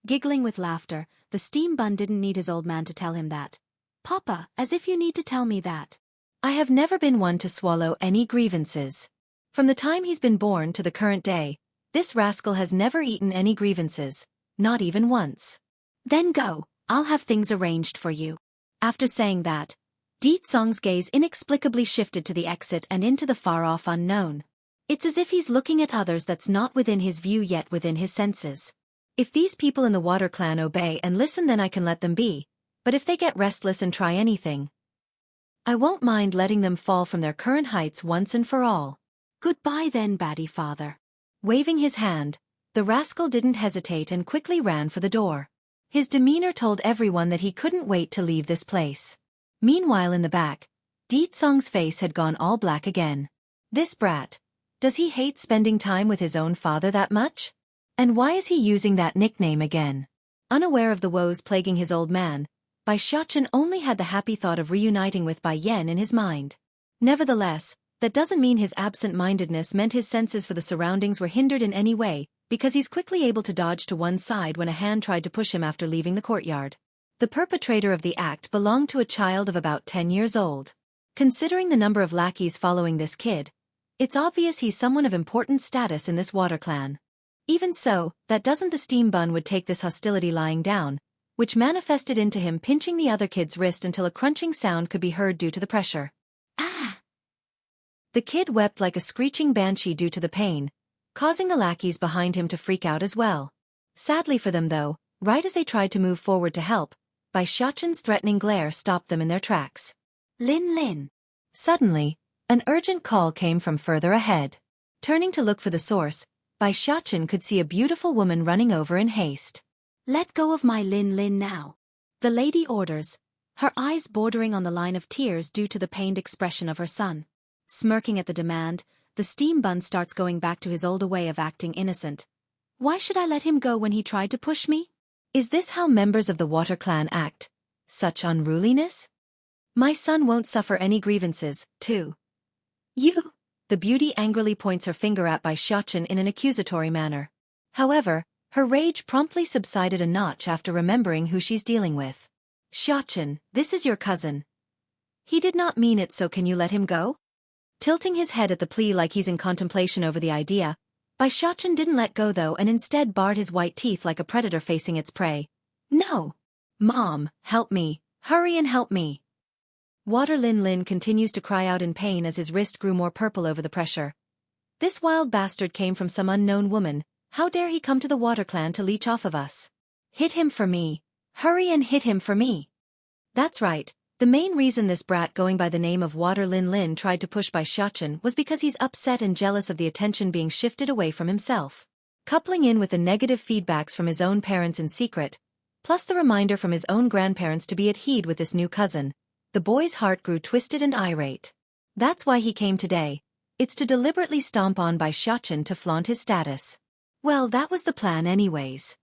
Giggling with laughter, the steam bun didn't need his old man to tell him that. Papa, as if you need to tell me that. I have never been one to swallow any grievances. From the time he's been born to the current day, this rascal has never eaten any grievances, not even once. Then go, I'll have things arranged for you. After saying that, Song's gaze inexplicably shifted to the exit and into the far-off unknown. It's as if he's looking at others that's not within his view yet within his senses. If these people in the Water Clan obey and listen, then I can let them be, but if they get restless and try anything, I won't mind letting them fall from their current heights once and for all. Goodbye then, baddie father. Waving his hand, the rascal didn't hesitate and quickly ran for the door. His demeanor told everyone that he couldn't wait to leave this place. Meanwhile in the back, Song's face had gone all black again. This brat. Does he hate spending time with his own father that much? And why is he using that nickname again? Unaware of the woes plaguing his old man, Xianxia only had the happy thought of reuniting with Bai Yan in his mind. Nevertheless, that doesn't mean his absent-mindedness meant his senses for the surroundings were hindered in any way, because he's quickly able to dodge to one side when a hand tried to push him after leaving the courtyard. The perpetrator of the act belonged to a child of about 10 years old. Considering the number of lackeys following this kid, it's obvious he's someone of important status in this Water Clan. Even so, that doesn't the steam bun would take this hostility lying down, which manifested into him pinching the other kid's wrist until a crunching sound could be heard due to the pressure. Ah! The kid wept like a screeching banshee due to the pain, causing the lackeys behind him to freak out as well. Sadly for them though, right as they tried to move forward to help, Xianxia's threatening glare stopped them in their tracks. Lin Lin. Suddenly, an urgent call came from further ahead. Turning to look for the source, Xianxia could see a beautiful woman running over in haste. Let go of my Lin Lin now. The lady orders, her eyes bordering on the line of tears due to the pained expression of her son. Smirking at the demand, the steam bun starts going back to his older way of acting innocent. Why should I let him go when he tried to push me? Is this how members of the Water Clan act? Such unruliness? My son won't suffer any grievances, too. You! The beauty angrily points her finger at Xianxia in an accusatory manner. However, her rage promptly subsided a notch after remembering who she's dealing with. Xianxia, this is your cousin. He did not mean it, so can you let him go? Tilting his head at the plea like he's in contemplation over the idea, Xianxia didn't let go though and instead bared his white teeth like a predator facing its prey. No! Mom, help me, hurry and help me! Water Lin Lin continues to cry out in pain as his wrist grew more purple over the pressure. This wild bastard came from some unknown woman. How dare he come to the Water Clan to leech off of us? Hit him for me. Hurry and hit him for me. That's right. The main reason this brat going by the name of Water Lin Lin tried to push Xianxia was because he's upset and jealous of the attention being shifted away from himself. Coupling in with the negative feedbacks from his own parents in secret, plus the reminder from his own grandparents to be at heed with this new cousin, the boy's heart grew twisted and irate. That's why he came today. It's to deliberately stomp on Xianxia to flaunt his status. Well, that was the plan anyways.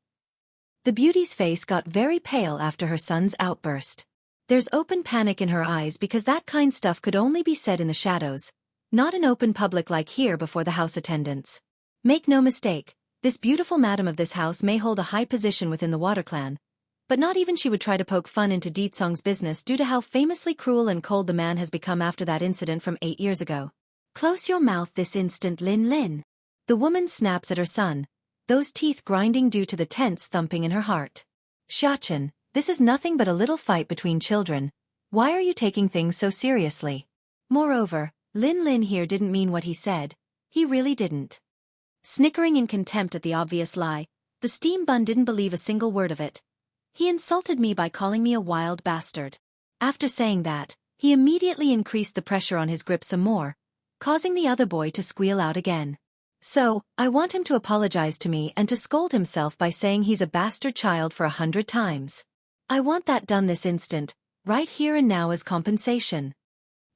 The beauty's face got very pale after her son's outburst. There's open panic in her eyes because that kind stuff could only be said in the shadows, not in open public like here before the house attendants. Make no mistake, this beautiful madam of this house may hold a high position within the Water Clan, but not even she would try to poke fun into Song's business due to how famously cruel and cold the man has become after that incident from 8 years ago. Close your mouth this instant, Lin Lin. The woman snaps at her son, those teeth grinding due to the tense thumping in her heart. Xianxia, this is nothing but a little fight between children. Why are you taking things so seriously? Moreover, Lin Lin here didn't mean what he said. He really didn't. Snickering in contempt at the obvious lie, the steam bun didn't believe a single word of it. He insulted me by calling me a wild bastard. After saying that, he immediately increased the pressure on his grip some more, causing the other boy to squeal out again. So, I want him to apologize to me and to scold himself by saying he's a bastard child for 100 times. I want that done this instant, right here and now as compensation.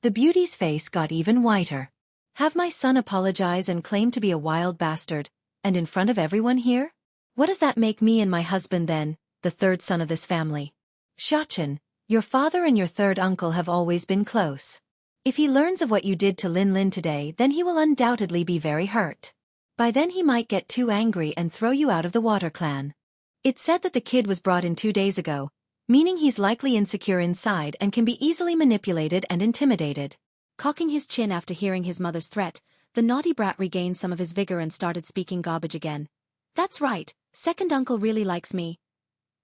The beauty's face got even whiter. Have my son apologize and claim to be a wild bastard, and in front of everyone here? What does that make me and my husband then, the third son of this family? Xianxia, your father and your third uncle have always been close. If he learns of what you did to Lin Lin today, then he will undoubtedly be very hurt. By then he might get too angry and throw you out of the water clan. It's said that the kid was brought in 2 days ago, meaning he's likely insecure inside and can be easily manipulated and intimidated. Cocking his chin after hearing his mother's threat, the naughty brat regained some of his vigor and started speaking garbage again. That's right, second uncle really likes me.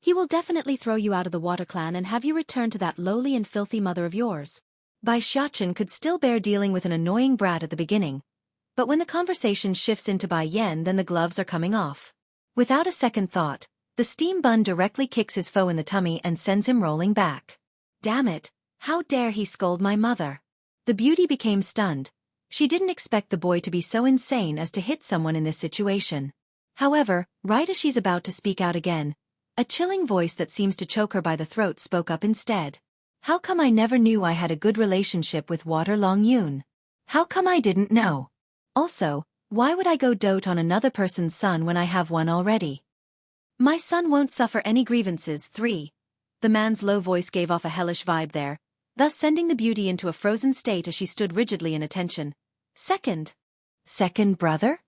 He will definitely throw you out of the water clan and have you return to that lowly and filthy mother of yours. Bai Xiaochen could still bear dealing with an annoying brat at the beginning, but when the conversation shifts into Bai Yan, then the gloves are coming off. Without a second thought, the steam bun directly kicks his foe in the tummy and sends him rolling back. Damn it, how dare he scold my mother? The beauty became stunned. She didn't expect the boy to be so insane as to hit someone in this situation. However, right as she's about to speak out again, a chilling voice that seems to choke her by the throat spoke up instead. How come I never knew I had a good relationship with Water Long Yun? How come I didn't know? Also, why would I go dote on another person's son when I have one already? My son won't suffer any grievances. 3. The man's low voice gave off a hellish vibe there, thus sending the beauty into a frozen state as she stood rigidly in attention. Second brother?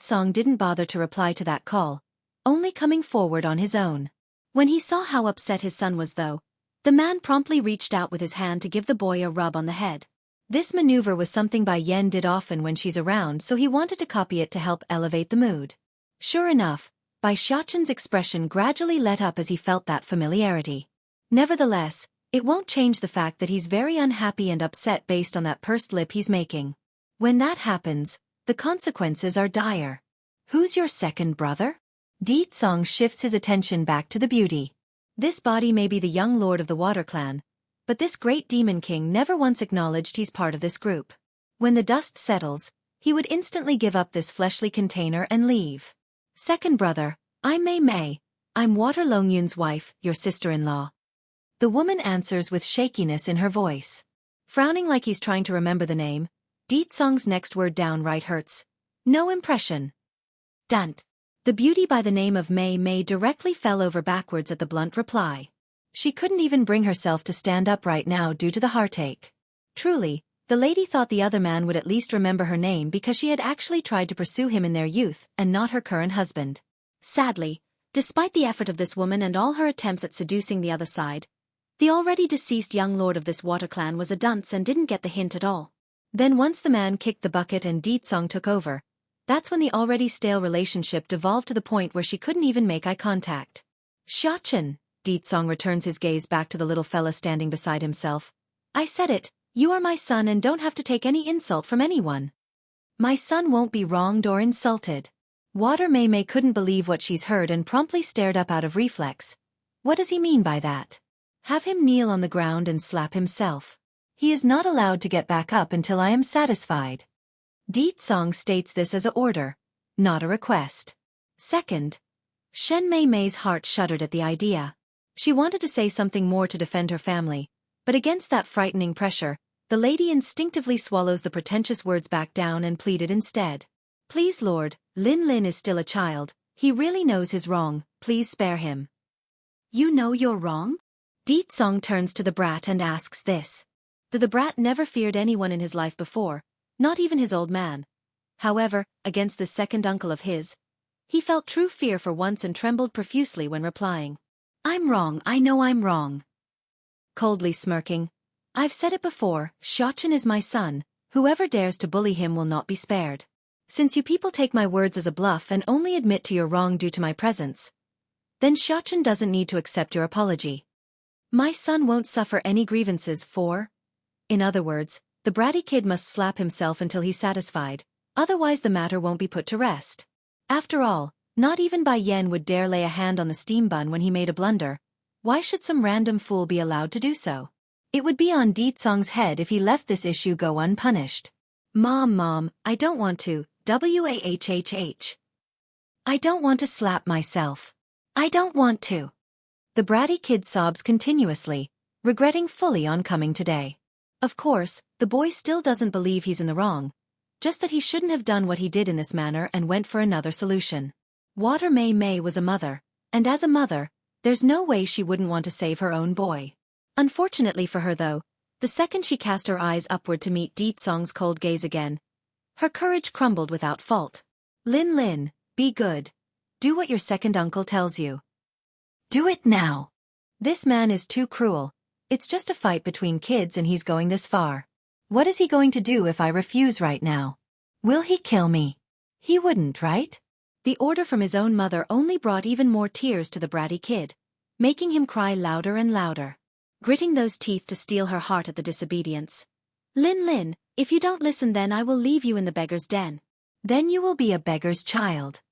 Song didn't bother to reply to that call, only coming forward on his own. When he saw how upset his son was though, the man promptly reached out with his hand to give the boy a rub on the head. This maneuver was something Bai Yan did often when she's around, so he wanted to copy it to help elevate the mood. Sure enough, Bai Xiaoqian's expression gradually let up as he felt that familiarity. Nevertheless, it won't change the fact that he's very unhappy and upset based on that pursed lip he's making. When that happens, the consequences are dire. Who's your second brother? Song shifts his attention back to the beauty. This body may be the young lord of the Water Clan, but this great demon king never once acknowledged he's part of this group. When the dust settles, he would instantly give up this fleshly container and leave. Second brother, I'm Mei Mei. I'm Water Long Yun's wife, your sister-in-law. The woman answers with shakiness in her voice. Frowning like he's trying to remember the name, Song's next word downright hurts. No impression. Dunt. The beauty by the name of Mei Mei directly fell over backwards at the blunt reply. She couldn't even bring herself to stand up right now due to the heartache. Truly, the lady thought the other man would at least remember her name because she had actually tried to pursue him in their youth and not her current husband. Sadly, despite the effort of this woman and all her attempts at seducing the other side, the already deceased young lord of this water clan was a dunce and didn't get the hint at all. Then once the man kicked the bucket and Song took over, that's when the already stale relationship devolved to the point where she couldn't even make eye contact. Xiaoqian. Song returns his gaze back to the little fella standing beside himself. I said it, you are my son and don't have to take any insult from anyone. My son won't be wronged or insulted. Water Mei Mei couldn't believe what she's heard and promptly stared up out of reflex. What does he mean by that? Have him kneel on the ground and slap himself. He is not allowed to get back up until I am satisfied. Song states this as an order, not a request. Second. Shen Mei Mei's heart shuddered at the idea. She wanted to say something more to defend her family, but against that frightening pressure, the lady instinctively swallows the pretentious words back down and pleaded instead. Please Lord, Lin Lin is still a child, he really knows his wrong, please spare him. You know you're wrong? Song turns to the brat and asks this. The brat never feared anyone in his life before, not even his old man. However, against this second uncle of his, he felt true fear for once and trembled profusely when replying. I'm wrong, I know I'm wrong. Coldly smirking. I've said it before, Xiaoqian is my son, whoever dares to bully him will not be spared. Since you people take my words as a bluff and only admit to your wrong due to my presence, then Xiaoqian doesn't need to accept your apology. My son won't suffer any grievances for. In other words, The bratty kid must slap himself until he's satisfied, otherwise the matter won't be put to rest. After all, not even Bai Yen would dare lay a hand on the steam bun when he made a blunder. Why should some random fool be allowed to do so? It would be on Ditsong's head if he let this issue go unpunished. Mom, I don't want to, wahhh. I don't want to slap myself. I don't want to. The bratty kid sobs continuously, regretting fully on coming today. Of course, the boy still doesn't believe he's in the wrong, just that he shouldn't have done what he did in this manner and went for another solution. Water Mei Mei was a mother, and as a mother, there's no way she wouldn't want to save her own boy. Unfortunately for her though, the second she cast her eyes upward to meet Ditsong's cold gaze again, her courage crumbled without fault. Lin, be good. Do what your second uncle tells you. Do it now. This man is too cruel. It's just a fight between kids and he's going this far. What is he going to do if I refuse right now? Will he kill me? He wouldn't, right? The order from his own mother only brought even more tears to the bratty kid, making him cry louder and louder, gritting those teeth to steel her heart at the disobedience. Lin, if you don't listen then I will leave you in the beggar's den. Then you will be a beggar's child.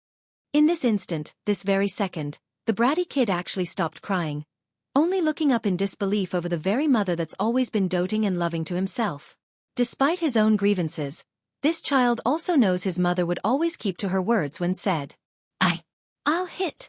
In this instant, this very second, the bratty kid actually stopped crying, only looking up in disbelief over the very mother that's always been doting and loving to himself. Despite his own grievances, this child also knows his mother would always keep to her words when said, I'll hit.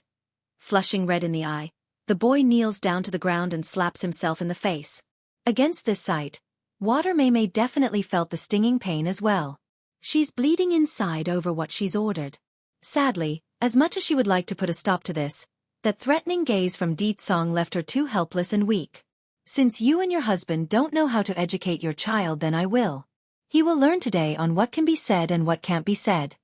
Flushing red in the eye, the boy kneels down to the ground and slaps himself in the face. Against this sight, Water Mei Mei definitely felt the stinging pain as well. She's bleeding inside over what she's ordered. Sadly, as much as she would like to put a stop to this, that threatening gaze from Ditsong left her too helpless and weak. Since you and your husband don't know how to educate your child, then I will. He will learn today on what can be said and what can't be said.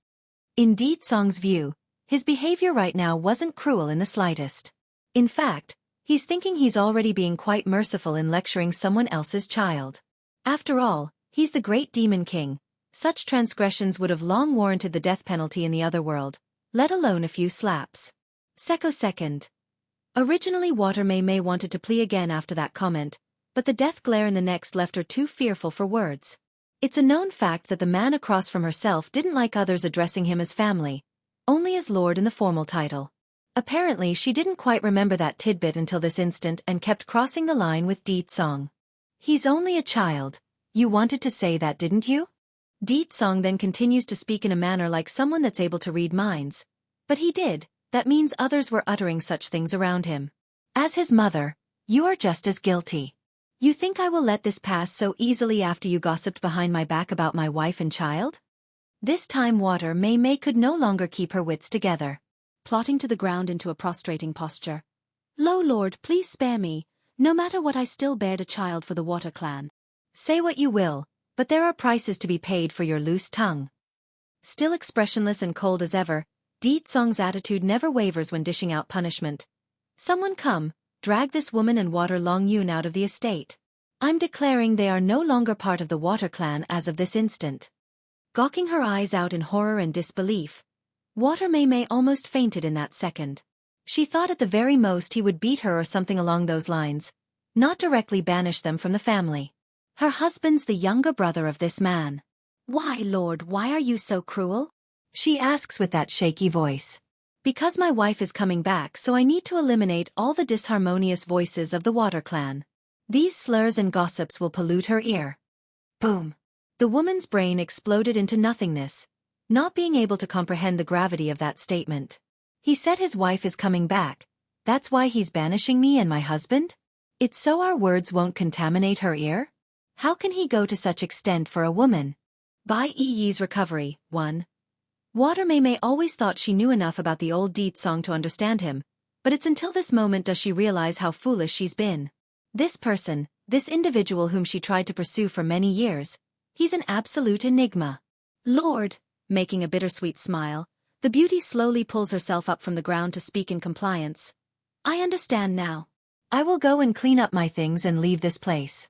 In Ditsong's view, his behavior right now wasn't cruel in the slightest. In fact, he's thinking he's already being quite merciful in lecturing someone else's child. After all, he's the great demon king. Such transgressions would have long warranted the death penalty in the other world, let alone a few slaps. Second. Originally Water Mei Mei wanted to plea again after that comment, but the death glare in the next left her too fearful for words. It's a known fact that the man across from herself didn't like others addressing him as family, only as lord in the formal title. Apparently she didn't quite remember that tidbit until this instant and kept crossing the line with Ditsong. He's only a child. You wanted to say that, didn't you? Ditsong then continues to speak in a manner like someone that's able to read minds. But he did. That means others were uttering such things around him. As his mother, you are just as guilty. You think I will let this pass so easily after you gossiped behind my back about my wife and child? This time Water Mei Mei could no longer keep her wits together, plotting to the ground into a prostrating posture. Lo Lord, please spare me. No matter what, I still bared a child for the Water clan. Say what you will, but there are prices to be paid for your loose tongue. Still expressionless and cold as ever, Ditsong's attitude never wavers when dishing out punishment. Someone come, drag this woman and Water Long Yun out of the estate. I'm declaring they are no longer part of the Water clan as of this instant. Gawking her eyes out in horror and disbelief, Water Mei Mei almost fainted in that second. She thought at the very most he would beat her or something along those lines, not directly banish them from the family. Her husband's the younger brother of this man. Why, Lord, why are you so cruel? She asks with that shaky voice. Because my wife is coming back, so I need to eliminate all the disharmonious voices of the Water clan. These slurs and gossips will pollute her ear. Boom. The woman's brain exploded into nothingness, not being able to comprehend the gravity of that statement. He said his wife is coming back. That's why he's banishing me and my husband? It's so our words won't contaminate her ear? How can he go to such extent for a woman? Bai Yi's recovery, 1. Water Mei Mei always thought she knew enough about the old Ditsong to understand him, but it's until this moment does she realize how foolish she's been. This person, this individual whom she tried to pursue for many years, he's an absolute enigma. Lord, making a bittersweet smile, the beauty slowly pulls herself up from the ground to speak in compliance. I understand now. I will go and clean up my things and leave this place.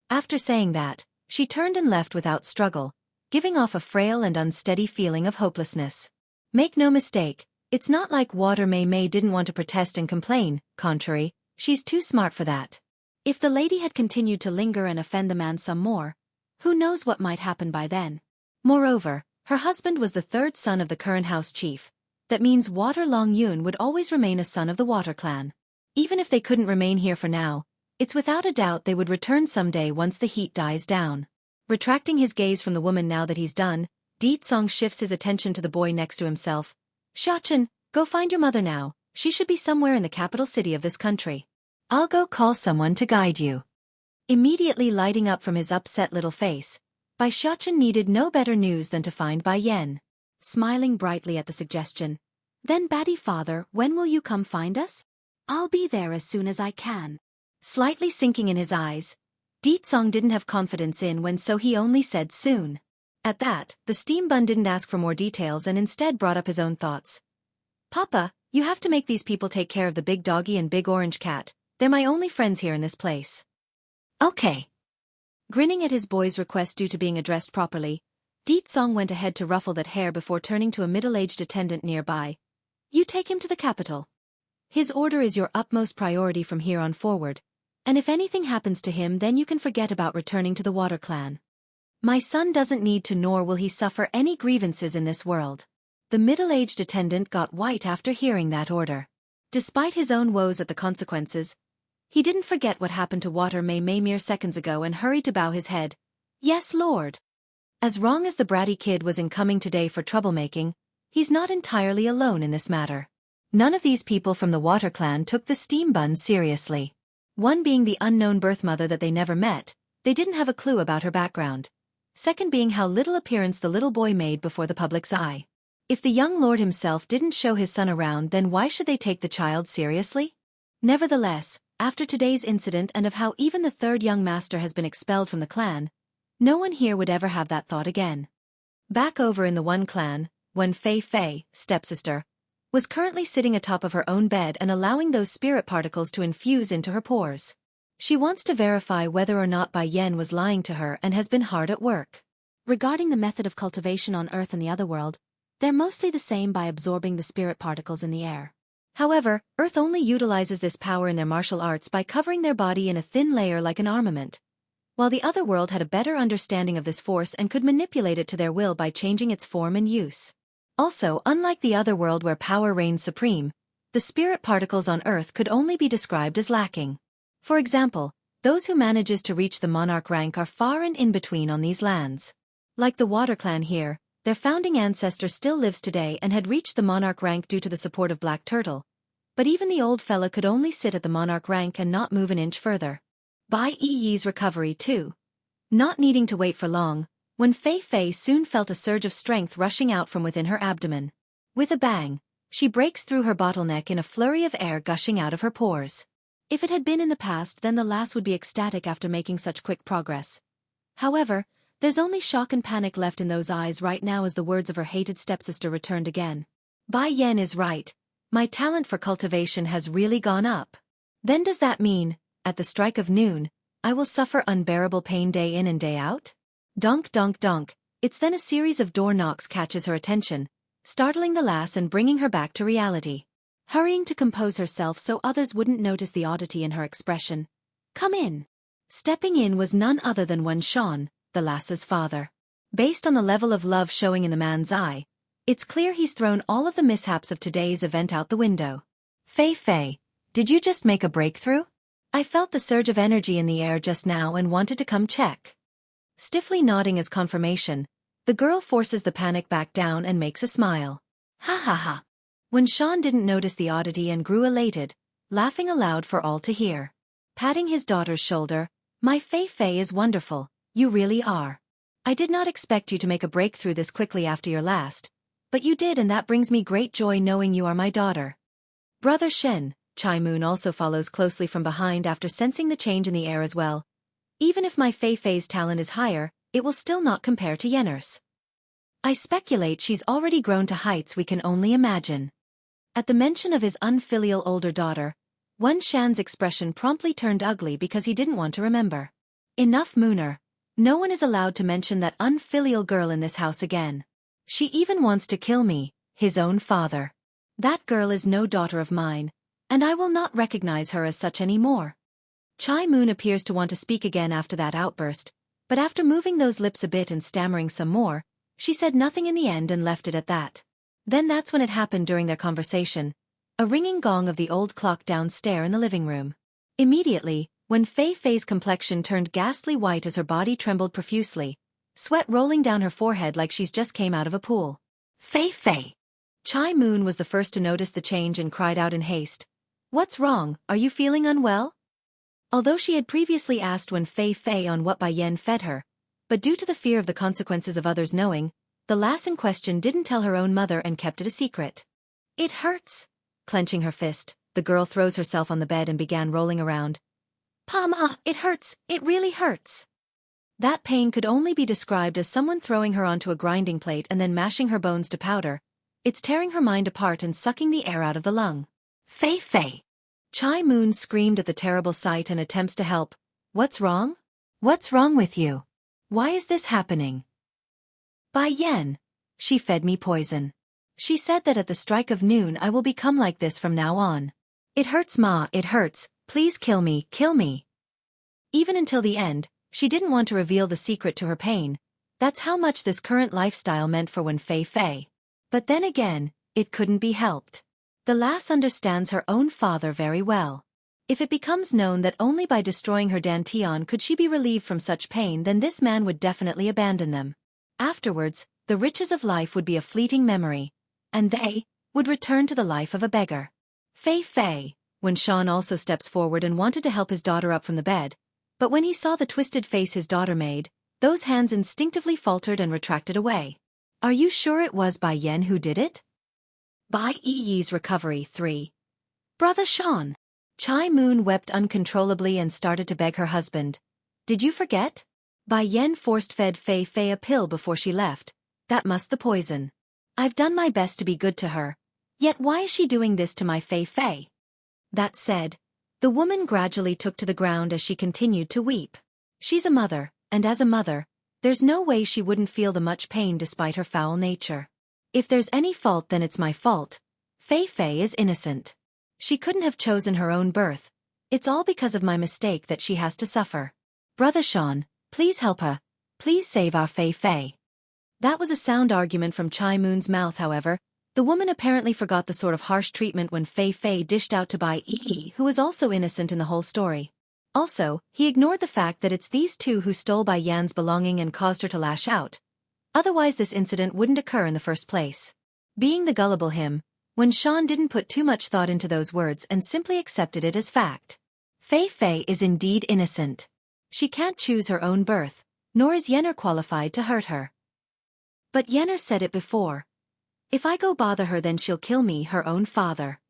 After saying that, she turned and left without struggle, giving off a frail and unsteady feeling of hopelessness. Make no mistake, it's not like Water Mei Mei didn't want to protest and complain, contrary, she's too smart for that. If the lady had continued to linger and offend the man some more, Who knows what might happen by then? Moreover, her husband was the third son of the current house chief. That means Water Long Yun would always remain a son of the Water clan. Even if they couldn't remain here for now, it's without a doubt they would return someday once the heat dies down. Retracting his gaze from the woman now that he's done, Di-tsong shifts his attention to the boy next to himself. Xiachen, go find your mother now. She should be somewhere in the capital city of this country. I'll go call someone to guide you. Immediately lighting up from his upset little face, Bai Xiachen needed no better news than to find Bai Yen. Smiling brightly at the suggestion. Then Batty father, when will you come find us? I'll be there as soon as I can. Slightly sinking in his eyes, Di-tsong didn't have confidence in when, so he only said soon. At that, the steam bun didn't ask for more details and instead brought up his own thoughts. Papa, you have to make these people take care of the big doggy and big orange cat. They're my only friends here in this place. Okay. Grinning at his boy's request due to being addressed properly, Di-tsong went ahead to ruffle that hair before turning to a middle-aged attendant nearby. You take him to the capital. His order is your utmost priority from here on forward, and if anything happens to him then you can forget about returning to the Water clan. My son doesn't need to, nor will he suffer any grievances in this world. The middle-aged attendant got white after hearing that order. Despite his own woes at the consequences, he didn't forget what happened to Water Mei mere seconds ago and hurried to bow his head. Yes, Lord. As wrong as the bratty kid was in coming today for troublemaking, he's not entirely alone in this matter. None of these people from the Water clan took the steam bun seriously. One being the unknown birth mother that they never met, they didn't have a clue about her background. Second being how little appearance the little boy made before the public's eye. If the young lord himself didn't show his son around, then why should they take the child seriously? Nevertheless, after today's incident and of how even the third young master has been expelled from the clan, no one here would ever have that thought again. Back over in the one clan, when Fei, stepsister, was currently sitting atop of her own bed and allowing those spirit particles to infuse into her pores. She wants to verify whether or not Bai Yen was lying to her and has been hard at work. Regarding the method of cultivation on Earth and the other world, they're mostly the same by absorbing the spirit particles in the air. However, Earth only utilizes this power in their martial arts by covering their body in a thin layer like an armament, while the other world had a better understanding of this force and could manipulate it to their will by changing its form and use. Also, unlike the other world where power reigns supreme, the spirit particles on Earth could only be described as lacking. For example, those who manages to reach the monarch rank are far and in between on these lands. Like the Water clan here, their founding ancestor still lives today and had reached the monarch rank due to the support of Black Turtle. But even the old fella could only sit at the monarch rank and not move an inch further. Bai Yi's recovery too. Not needing to wait for long, when Fei soon felt a surge of strength rushing out from within her abdomen. With a bang, she breaks through her bottleneck in a flurry of air gushing out of her pores. If it had been in the past, then the lass would be ecstatic after making such quick progress. However, there's only shock and panic left in those eyes right now as the words of her hated stepsister returned again. Bai Yen is right. My talent for cultivation has really gone up. Then does that mean, at the strike of noon, I will suffer unbearable pain day in and day out? Donk donk donk. It's then a series of door knocks catches her attention, startling the lass and bringing her back to reality. Hurrying to compose herself so others wouldn't notice the oddity in her expression. Come in. Stepping in was none other than Wen Shan, the lass's father. Based on the level of love showing in the man's eye, it's clear he's thrown all of the mishaps of today's event out the window. Fei, did you just make a breakthrough? I felt the surge of energy in the air just now and wanted to come check. Stiffly nodding as confirmation, the girl forces the panic back down and makes a smile. Ha ha ha. When Sean didn't notice the oddity and grew elated, laughing aloud for all to hear. Patting his daughter's shoulder, my Fei is wonderful, you really are. I did not expect you to make a breakthrough this quickly after your last, but you did, and that brings me great joy knowing you are my daughter. Brother Shen, Chai Moon also follows closely from behind after sensing the change in the air as well. Even if my Fei's talent is higher, it will still not compare to Yenner's. I speculate she's already grown to heights we can only imagine. At the mention of his unfilial older daughter, Wen Shan's expression promptly turned ugly because he didn't want to remember. Enough, Mooner. No one is allowed to mention that unfilial girl in this house again. She even wants to kill me, his own father. That girl is no daughter of mine, and I will not recognize her as such anymore. Chai Moon appears to want to speak again after that outburst, But after moving those lips a bit and stammering some more, she said nothing in the end and left it at that. Then that's when it happened during their conversation. A ringing gong of the old clock downstairs in the living room. Immediately, when Fei Fei's complexion turned ghastly white as her body trembled profusely, sweat rolling down her forehead like she's just came out of a pool. Fei Fei! Chai Moon was the first to notice the change and cried out in haste. What's wrong, are you feeling unwell? Although she had previously asked when Fei Fei on what Bai Yan fed her, but due to the fear of the consequences of others knowing, the lass in question didn't tell her own mother and kept it a secret. It hurts. Clenching her fist, the girl throws herself on the bed and began rolling around. Mama, it hurts, it really hurts. That pain could only be described as someone throwing her onto a grinding plate and then mashing her bones to powder. It's tearing her mind apart and sucking the air out of the lung. Fei Fei! Chai Moon screamed at the terrible sight and attempts to help. What's wrong? What's wrong with you? Why is this happening? Bai Yan. She fed me poison. She said that at the strike of noon I will become like this from now on. It hurts, Ma, it hurts, please kill me, kill me. Even until the end, she didn't want to reveal the secret to her pain. That's how much this current lifestyle meant for Wen Fei Fei. But then again, it couldn't be helped. The lass understands her own father very well. If it becomes known that only by destroying her dantian could she be relieved from such pain, then this man would definitely abandon them. Afterwards, the riches of life would be a fleeting memory, and they would return to the life of a beggar. Fei Fei, when Sean also steps forward and wanted to help his daughter up from the bed, but when he saw the twisted face his daughter made, those hands instinctively faltered and retracted away. Are you sure it was Bai Yan who did it? Bai Yi's recovery 3. Brother Sean. Chai Moon wept uncontrollably and started to beg her husband. Did you forget? Bai Yan force-fed Fei Fei a pill before she left. That must the poison. I've done my best to be good to her. Yet why is she doing this to my Fei Fei? That said, the woman gradually took to the ground as she continued to weep. She's a mother, and as a mother, there's no way she wouldn't feel the much pain despite her foul nature. If there's any fault, then it's my fault. Fei Fei is innocent. She couldn't have chosen her own birth. It's all because of my mistake that she has to suffer. Brother Sean, please help her. Please save our Fei Fei. That was a sound argument from Chai Moon's mouth. However, the woman apparently forgot the sort of harsh treatment when Fei Fei dished out to Bai Yi, who was also innocent in the whole story. Also, he ignored the fact that it's these two who stole Bai Yan's belonging and caused her to lash out. Otherwise this incident wouldn't occur in the first place. Being the gullible him, when Sean didn't put too much thought into those words and simply accepted it as fact. Fei Fei is indeed innocent. She can't choose her own birth, nor is Yenner qualified to hurt her. But Yenner said it before. If I go bother her, then she'll kill me, her own father.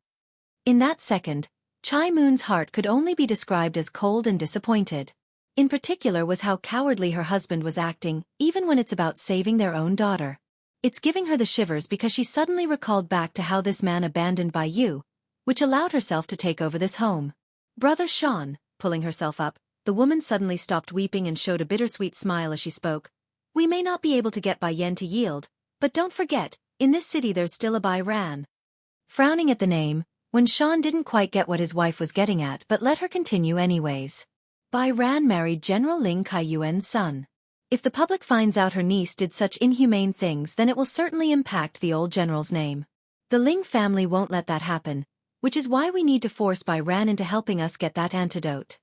In that second, Chai Moon's heart could only be described as cold and disappointed. In particular was how cowardly her husband was acting, even when it's about saving their own daughter. It's giving her the shivers because she suddenly recalled back to how this man abandoned Bai Yu, which allowed herself to take over this home. Brother Sean, pulling herself up, the woman suddenly stopped weeping and showed a bittersweet smile as she spoke. We may not be able to get Bai Yan to yield, but don't forget, in this city there's still a Bai Ran. Frowning at the name, when Sean didn't quite get what his wife was getting at but let her continue anyways. Bai Ran married General Ling Kaiyuan's son. If the public finds out her niece did such inhumane things, then it will certainly impact the old general's name. The Ling family won't let that happen, which is why we need to force Bai Ran into helping us get that antidote.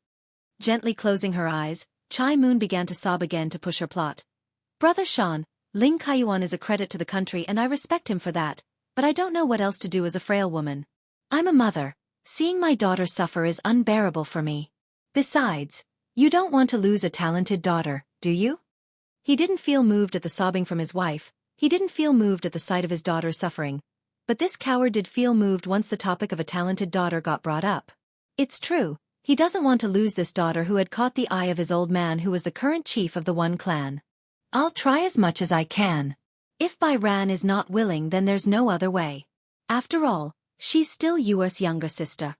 Gently closing her eyes, Chai Moon began to sob again to push her plot. Brother Sean, Ling Kaiyuan is a credit to the country and I respect him for that, but I don't know what else to do as a frail woman. I'm a mother. Seeing my daughter suffer is unbearable for me. Besides, you don't want to lose a talented daughter, do you? He didn't feel moved at the sobbing from his wife, he didn't feel moved at the sight of his daughter suffering. But this coward did feel moved once the topic of a talented daughter got brought up. It's true, he doesn't want to lose this daughter who had caught the eye of his old man who was the current chief of the one clan. I'll try as much as I can. If Bai Ran is not willing, then there's no other way. After all, she's still Yuer's younger sister.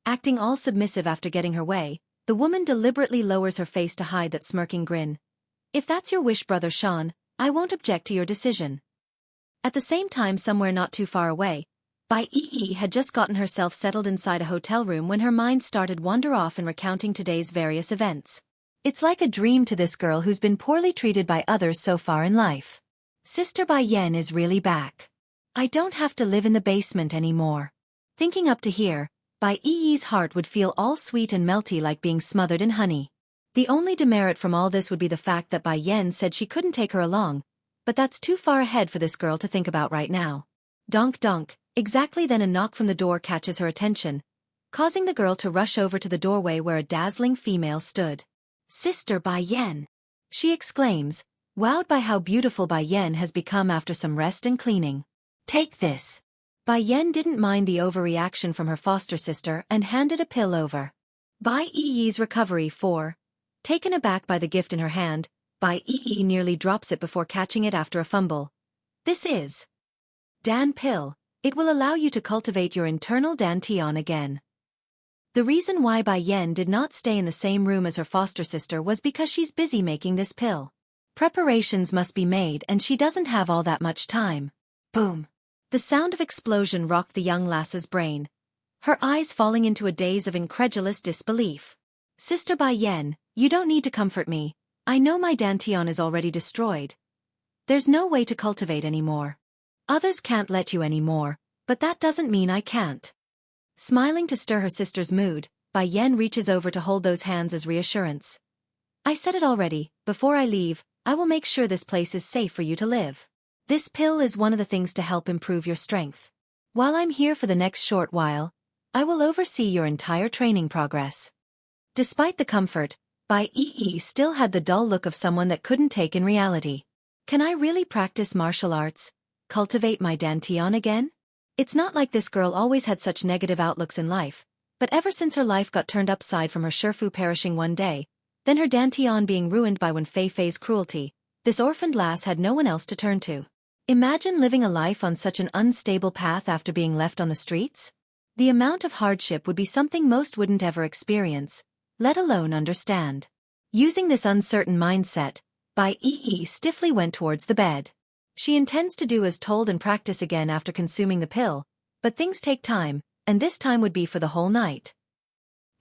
Acting all submissive after getting her way, the woman deliberately lowers her face to hide that smirking grin. If that's your wish, Brother Sean, I won't object to your decision. At the same time, somewhere not too far away, Bai Yi had just gotten herself settled inside a hotel room when her mind started wander off in recounting today's various events. It's like a dream to this girl who's been poorly treated by others so far in life. Sister Bai Yan is really back. I don't have to live in the basement anymore. Thinking up to here, Bai Yi's heart would feel all sweet and melty like being smothered in honey. The only demerit from all this would be the fact that Bai Yan said she couldn't take her along, but that's too far ahead for this girl to think about right now. Donk donk, exactly then a knock from the door catches her attention, causing the girl to rush over to the doorway where a dazzling female stood. Sister Bai Yan! She exclaims, wowed by how beautiful Bai Yan has become after some rest and cleaning. Take this. Bai Yan didn't mind the overreaction from her foster sister and handed a pill over. Bai Yi's recovery 4. Taken aback by the gift in her hand, Bai Yi nearly drops it before catching it after a fumble. This is Dan Pill. It will allow you to cultivate your internal dantian again. The reason why Bai Yan did not stay in the same room as her foster sister was because she's busy making this pill. Preparations must be made and she doesn't have all that much time. Boom. The sound of explosion rocked the young lass's brain, her eyes falling into a daze of incredulous disbelief. Sister Bai Yan, you don't need to comfort me. I know my dantian is already destroyed. There's no way to cultivate anymore. Others can't let you anymore, but that doesn't mean I can't. Smiling to stir her sister's mood, Bai Yan reaches over to hold those hands as reassurance. I said it already, before I leave, I will make sure this place is safe for you to live. This pill is one of the things to help improve your strength. While I'm here for the next short while, I will oversee your entire training progress. Despite the comfort, Bai Yi still had the dull look of someone that couldn't take in reality. Can I really practice martial arts, cultivate my dantian again? It's not like this girl always had such negative outlooks in life, but ever since her life got turned upside from her Shifu perishing one day, then her dantian being ruined by Wen Fei Fei's cruelty, this orphaned lass had no one else to turn to. Imagine living a life on such an unstable path after being left on the streets. The amount of hardship would be something most wouldn't ever experience, let alone understand. Using this uncertain mindset, Bai Yi stiffly went towards the bed. She intends to do as told and practice again after consuming the pill, but things take time, and this time would be for the whole night.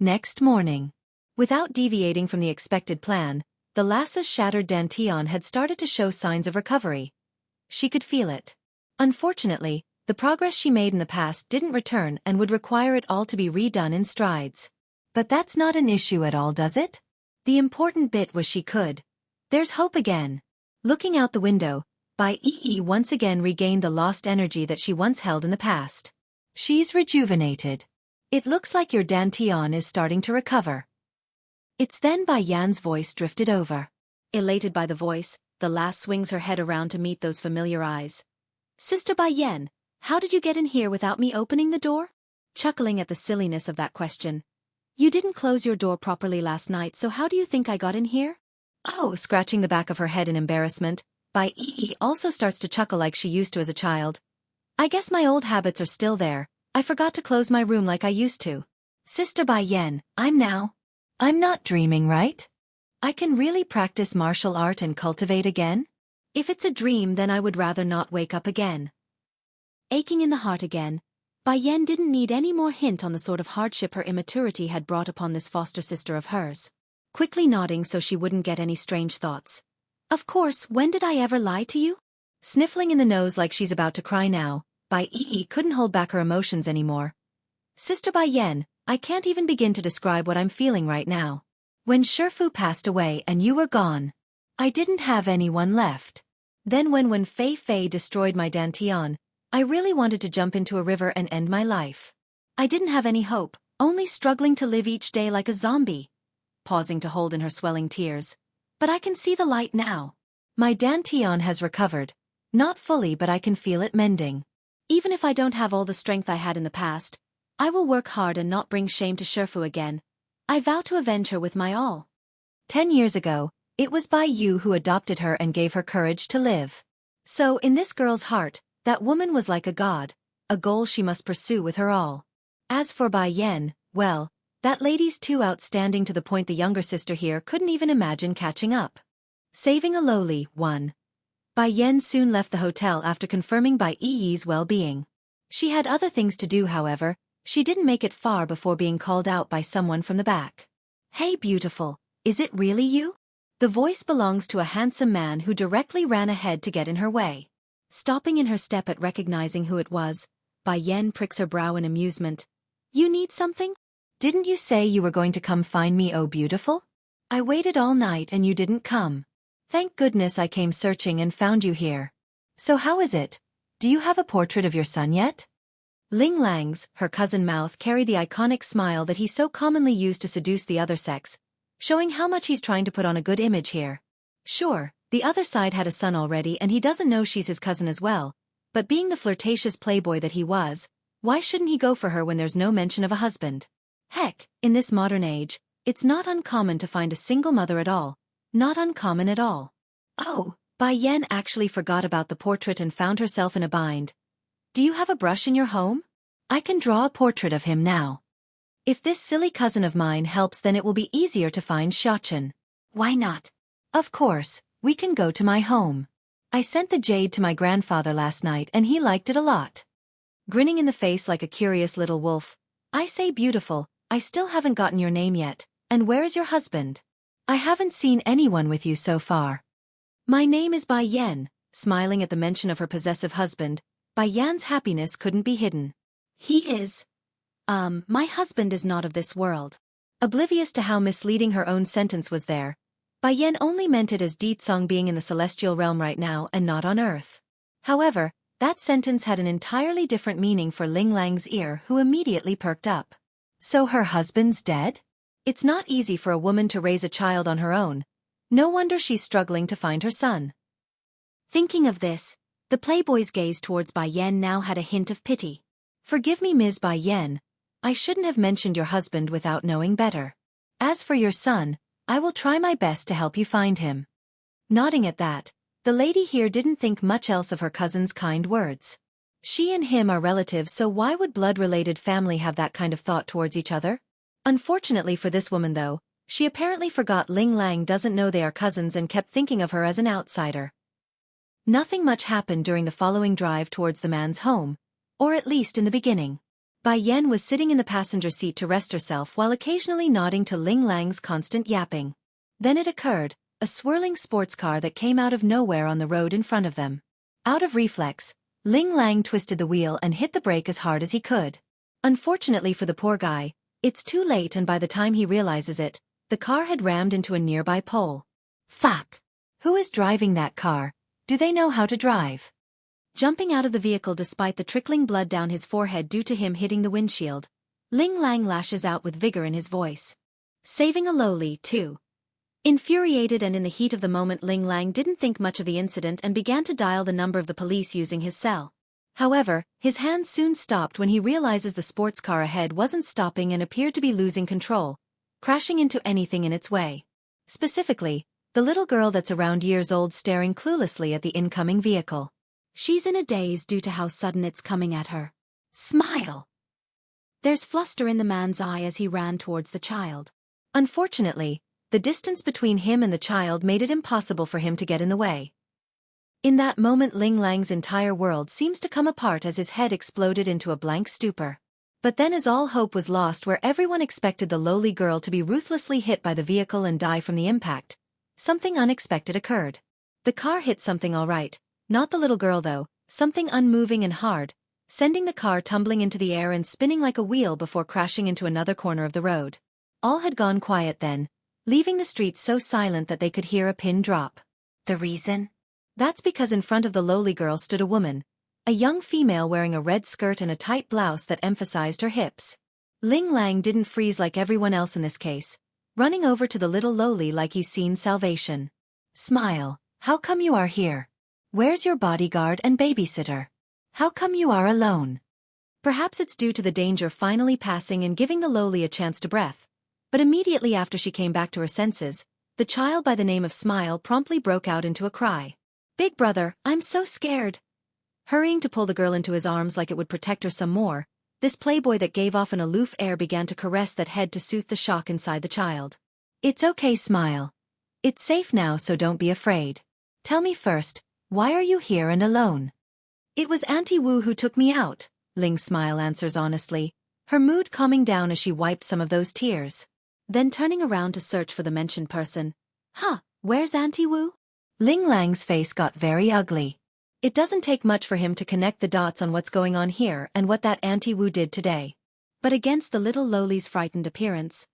Next morning. Without deviating from the expected plan, the lass's shattered dantian had started to show signs of recovery. She could feel it. Unfortunately, the progress she made in the past didn't return and would require it all to be redone in strides. But that's not an issue at all, does it? The important bit was she could. There's hope again. Looking out the window, Bai Yi once again regained the lost energy that she once held in the past. She's rejuvenated. It looks like your dantian is starting to recover. It's then Bai Yan's voice drifted over. Elated by the voice, the lass swings her head around to meet those familiar eyes. Sister Bai Yan, how did you get in here without me opening the door? Chuckling at the silliness of that question. You didn't close your door properly last night, so how do you think I got in here? Oh, scratching the back of her head in embarrassment, Bai Yi also starts to chuckle like she used to as a child. I guess my old habits are still there. I forgot to close my room like I used to. Sister Bai Yan, I'm not dreaming, right? I can really practice martial art and cultivate again? If it's a dream, then I would rather not wake up again. Aching in the heart again, Bai Yan didn't need any more hint on the sort of hardship her immaturity had brought upon this foster sister of hers. Quickly nodding so she wouldn't get any strange thoughts. Of course, when did I ever lie to you? Sniffling in the nose like she's about to cry now, Bai Yi couldn't hold back her emotions anymore. Sister Bai Yan, I can't even begin to describe what I'm feeling right now. When Shifu passed away and you were gone, I didn't have anyone left. Then when Wen Fei Fei destroyed my dantian, I really wanted to jump into a river and end my life. I didn't have any hope, only struggling to live each day like a zombie. Pausing to hold in her swelling tears. But I can see the light now. My dantian has recovered. Not fully, but I can feel it mending. Even if I don't have all the strength I had in the past, I will work hard and not bring shame to Shifu again. I vow to avenge her with my all. 10 years ago, it was Bai Yu who adopted her and gave her courage to live. So in this girl's heart, that woman was like a god, a goal she must pursue with her all. As for Bai Yan, well, that lady's too outstanding to the point the younger sister here couldn't even imagine catching up. Saving a lowly one. Bai Yan soon left the hotel after confirming Bai Yi's well-being. She had other things to do, however. She didn't make it far before being called out by someone from the back. Hey beautiful, Is it really you? The voice belongs to a handsome man who directly ran ahead to get in her way. Stopping in her step at recognizing who it was, Bai Yan pricks her brow in amusement. You need something? Didn't you say you were going to come find me, oh beautiful? I waited all night and you didn't come. Thank goodness I came searching and found you here. So how is it? Do you have a portrait of your son yet? Ling Lang's, her cousin mouth carried the iconic smile that he so commonly used to seduce the other sex, showing how much he's trying to put on a good image here. Sure, the other side had a son already and he doesn't know she's his cousin as well, but being the flirtatious playboy that he was, why shouldn't he go for her when there's no mention of a husband? Heck, in this modern age, it's not uncommon to find a single mother at all. Not uncommon at all. Oh, Bai Yan actually forgot about the portrait and found herself in a bind. Do you have a brush in your home? I can draw a portrait of him now. If this silly cousin of mine helps, then it will be easier to find Xiaochen. Why not? Of course, we can go to my home. I sent the jade to my grandfather last night and he liked it a lot. Grinning in the face like a curious little wolf. I say beautiful, I still haven't gotten your name yet, and where is your husband? I haven't seen anyone with you so far. My name is Bai Yan, smiling at the mention of her possessive husband. Bai Yan's happiness couldn't be hidden. He is. My husband is not of this world. Oblivious to how misleading her own sentence was there, Bai Yan only meant it as Song being in the celestial realm right now and not on Earth. However, that sentence had an entirely different meaning for Ling Lang's ear, who immediately perked up. So her husband's dead? It's not easy for a woman to raise a child on her own. No wonder she's struggling to find her son. Thinking of this, the playboy's gaze towards Bai Yan now had a hint of pity. Forgive me, Ms. Bai Yan. I shouldn't have mentioned your husband without knowing better. As for your son, I will try my best to help you find him. Nodding at that, the lady here didn't think much else of her cousin's kind words. She and him are relatives, so why would blood-related family have that kind of thought towards each other? Unfortunately for this woman though, she apparently forgot Ling Lang doesn't know they are cousins and kept thinking of her as an outsider. Nothing much happened during the following drive towards the man's home, or at least in the beginning. Bai Yan was sitting in the passenger seat to rest herself while occasionally nodding to Ling Lang's constant yapping. Then it occurred, a swirling sports car that came out of nowhere on the road in front of them. Out of reflex, Ling Lang twisted the wheel and hit the brake as hard as he could. Unfortunately for the poor guy, it's too late, and by the time he realizes it, the car had rammed into a nearby pole. Fuck! Who is driving that car? Do they know how to drive? Jumping out of the vehicle despite the trickling blood down his forehead due to him hitting the windshield, Ling Lang lashes out with vigor in his voice. Saving a lowly, too. Infuriated and in the heat of the moment, Ling Lang didn't think much of the incident and began to dial the number of the police using his cell. However, his hand soon stopped when he realizes the sports car ahead wasn't stopping and appeared to be losing control, crashing into anything in its way. Specifically, the little girl that's around years old staring cluelessly at the incoming vehicle. She's in a daze due to how sudden it's coming at her. Smile! There's fluster in the man's eye as he ran towards the child. Unfortunately, the distance between him and the child made it impossible for him to get in the way. In that moment, Ling Lang's entire world seems to come apart as his head exploded into a blank stupor. But then, as all hope was lost where everyone expected the lowly girl to be ruthlessly hit by the vehicle and die from the impact, something unexpected occurred. The car hit something all right, not the little girl though, something unmoving and hard, sending the car tumbling into the air and spinning like a wheel before crashing into another corner of the road. All had gone quiet then, leaving the streets so silent that they could hear a pin drop. The reason? That's because in front of the lowly girl stood a woman, a young female wearing a red skirt and a tight blouse that emphasized her hips. Ling Lang didn't freeze like everyone else in this case, running over to the little lowly like he's seen salvation. Smile, how come you are here? Where's your bodyguard and babysitter? How come you are alone? Perhaps it's due to the danger finally passing and giving the lowly a chance to breath. But immediately after she came back to her senses, the child by the name of Smile promptly broke out into a cry. Big brother, I'm so scared. Hurrying to pull the girl into his arms like it would protect her some more, this playboy that gave off an aloof air began to caress that head to soothe the shock inside the child. It's okay, Smile. It's safe now, so don't be afraid. Tell me first, why are you here and alone? It was Auntie Wu who took me out, Ling Smile answers honestly, her mood calming down as she wiped some of those tears. then turning around to search for the mentioned person. Huh, where's Auntie Wu? Ling Lang's face got very ugly. It doesn't take much for him to connect the dots on what's going on here and what that Auntie Wu did today. But against the little lowly's frightened appearance,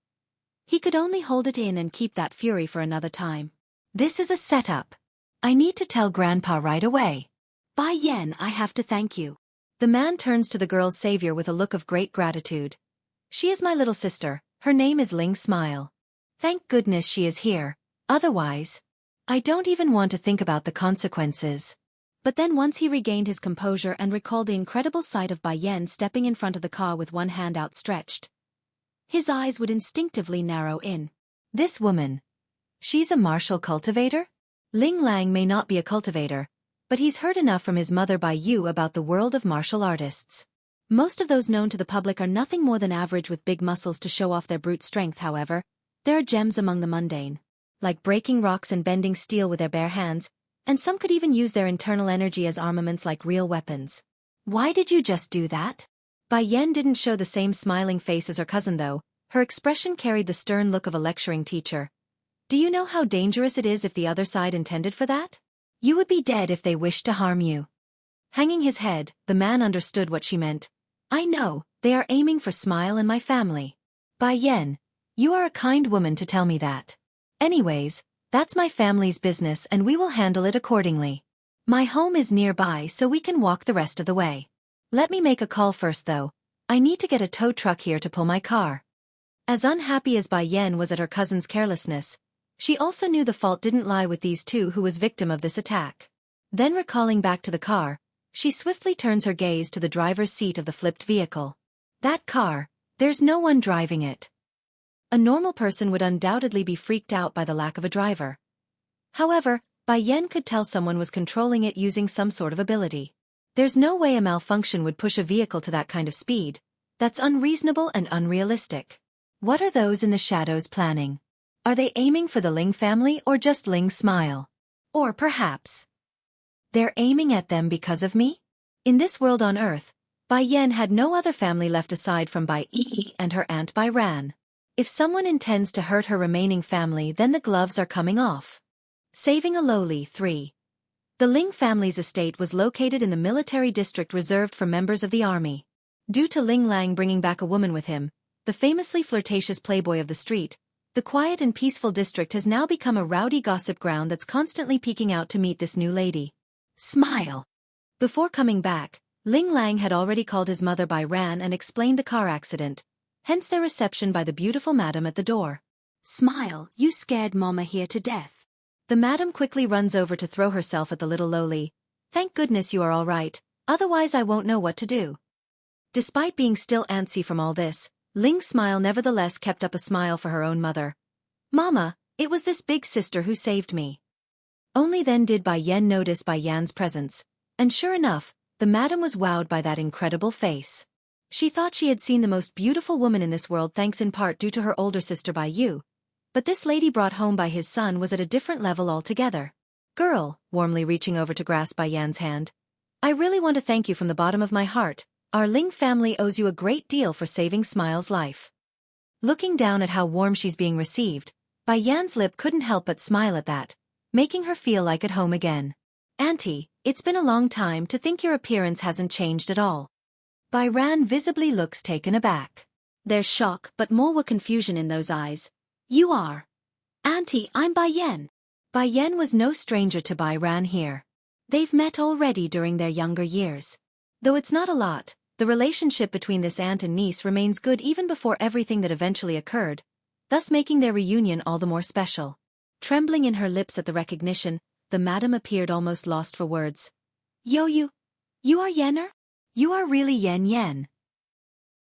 he could only hold it in and keep that fury for another time. This is a setup. I need to tell Grandpa right away. Bai Yan, I have to thank you. The man turns to the girl's savior with a look of great gratitude. She is my little sister, her name is Ling Smile. Thank goodness she is here, otherwise, I don't even want to think about the consequences. But then once he regained his composure and recalled the incredible sight of Bai Yan stepping in front of the car with one hand outstretched, his eyes would instinctively narrow in. This woman. She's a martial cultivator? Ling Lang may not be a cultivator, but he's heard enough from his mother Bai Yu about the world of martial artists. Most of those known to the public are nothing more than average with big muscles to show off their brute strength. However, there are gems among the mundane, like breaking rocks and bending steel with their bare hands, and some could even use their internal energy as armaments like real weapons. Why did you just do that? Bai Yan didn't show the same smiling face as her cousin though. Her expression carried the stern look of a lecturing teacher. Do you know how dangerous it is if the other side intended for that? You would be dead if they wished to harm you. Hanging his head, the man understood what she meant. I know, they are aiming for Smile and my family. Bai Yan, you are a kind woman to tell me that. Anyways, that's my family's business and we will handle it accordingly. My home is nearby so we can walk the rest of the way. Let me make a call first though. I need to get a tow truck here to pull my car. As unhappy as Bai Yan was at her cousin's carelessness, she also knew the fault didn't lie with these two who was victim of this attack. Then recalling back to the car, she swiftly turns her gaze to the driver's seat of the flipped vehicle. That car, there's no one driving it. A normal person would undoubtedly be freaked out by the lack of a driver. However, Bai Yan could tell someone was controlling it using some sort of ability. There's no way a malfunction would push a vehicle to that kind of speed. That's unreasonable and unrealistic. What are those in the shadows planning? Are they aiming for the Ling family or just Ling Smile? Or perhaps they're aiming at them because of me? In this world on Earth, Bai Yan had no other family left aside from Bai Yi and her aunt Bai Ran. If someone intends to hurt her remaining family, then the gloves are coming off. Saving a lowly 3. The Ling family's estate was located in the military district reserved for members of the army. Due to Ling Lang bringing back a woman with him, the famously flirtatious playboy of the street, the quiet and peaceful district has now become a rowdy gossip ground that's constantly peeking out to meet this new lady. Smile. Before coming back, Ling Lang had already called his mother Bai Ran and explained the car accident, hence their reception by the beautiful madam at the door. Smile, you scared Mama here to death. The madam quickly runs over to throw herself at the little lowly. Thank goodness you are all right, otherwise I won't know what to do. Despite being still antsy from all this, Ling Smile nevertheless kept up a smile for her own mother. Mama, it was this big sister who saved me. Only then did Bai Yan notice Bai Yan's presence, and sure enough, the madam was wowed by that incredible face. She thought she had seen the most beautiful woman in this world thanks in part due to her older sister Bai Yu, but this lady brought home by his son was at a different level altogether. Girl, warmly reaching over to grasp Bai Yan's hand. I really want to thank you from the bottom of my heart. Our Ling family owes you a great deal for saving Smile's life. Looking down at how warm she's being received, Bai Yan's lip couldn't help but smile at that, making her feel like at home again. Auntie, it's been a long time to think your appearance hasn't changed at all. Bai Ran visibly looks taken aback. There's shock but more were confusion in those eyes. You are. Auntie, I'm Bai Yan. Bai Yan was no stranger to Bai Ran here. They've met already during their younger years. Though it's not a lot, the relationship between this aunt and niece remains good even before everything that eventually occurred, thus making their reunion all the more special. Trembling in her lips at the recognition, the madam appeared almost lost for words. Yo, you are Yenner? You are really Yen Yen.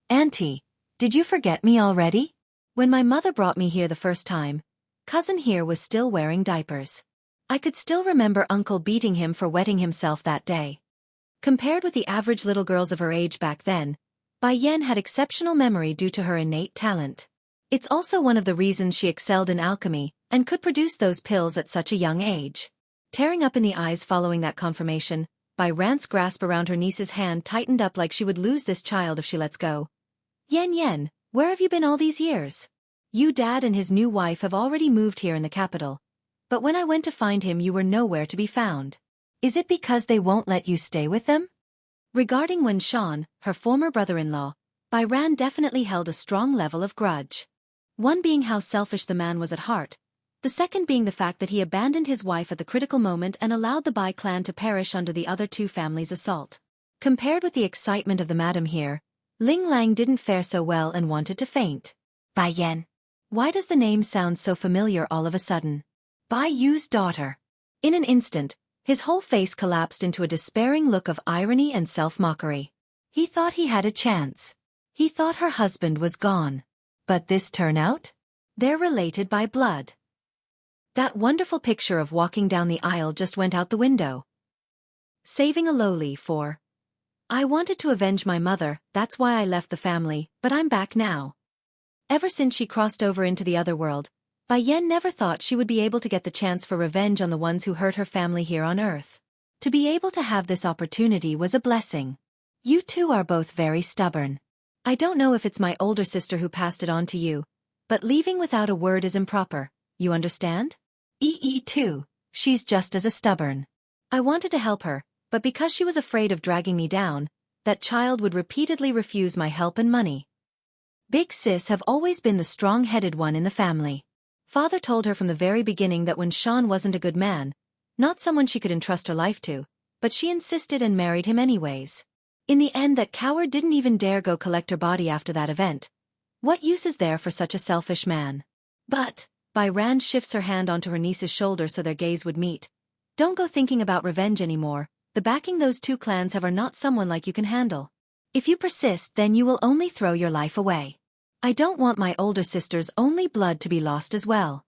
Auntie, did you forget me already? When my mother brought me here the first time, cousin here was still wearing diapers. I could still remember uncle beating him for wetting himself that day. Compared with the average little girls of her age back then, Bai Yan had exceptional memory due to her innate talent. It's also one of the reasons she excelled in alchemy and could produce those pills at such a young age. Tearing up in the eyes following that confirmation, Bai Ran's grasp around her niece's hand tightened up like she would lose this child if she lets go. Yen Yen, where have you been all these years? You dad and his new wife have already moved here in the capital. But when I went to find him you were nowhere to be found. Is it because they won't let you stay with them? Regarding Wen Shan, her former brother-in-law, Bai Ran definitely held a strong level of grudge. One being how selfish the man was at heart, the second being the fact that he abandoned his wife at the critical moment and allowed the Bai clan to perish under the other two families' assault. Compared with the excitement of the madam here, Ling Lang didn't fare so well and wanted to faint. Bai Yan. Why does the name sound so familiar all of a sudden? Bai Yu's daughter. In an instant, his whole face collapsed into a despairing look of irony and self-mockery. He thought he had a chance. He thought her husband was gone. But this turnout? They're related by blood. That wonderful picture of walking down the aisle just went out the window. Saving a lowly for. I wanted to avenge my mother, that's why I left the family, but I'm back now. Ever since she crossed over into the other world, Bai Yan never thought she would be able to get the chance for revenge on the ones who hurt her family here on Earth. To be able to have this opportunity was a blessing. You two are both very stubborn. I don't know if it's my older sister who passed it on to you, but leaving without a word is improper, you understand? Too, she's just as stubborn. I wanted to help her, but because she was afraid of dragging me down, that child would repeatedly refuse my help and money. Big sis have always been the strong-headed one in the family. Father told her from the very beginning that Wen Shan wasn't a good man, not someone she could entrust her life to, but she insisted and married him anyways. In the end that coward didn't even dare go collect her body after that event. What use is there for such a selfish man? But, Bai Ran shifts her hand onto her niece's shoulder so their gaze would meet. Don't go thinking about revenge anymore, the backing those two clans have are not someone like you can handle. If you persist then you will only throw your life away. I don't want my older sister's only blood to be lost as well.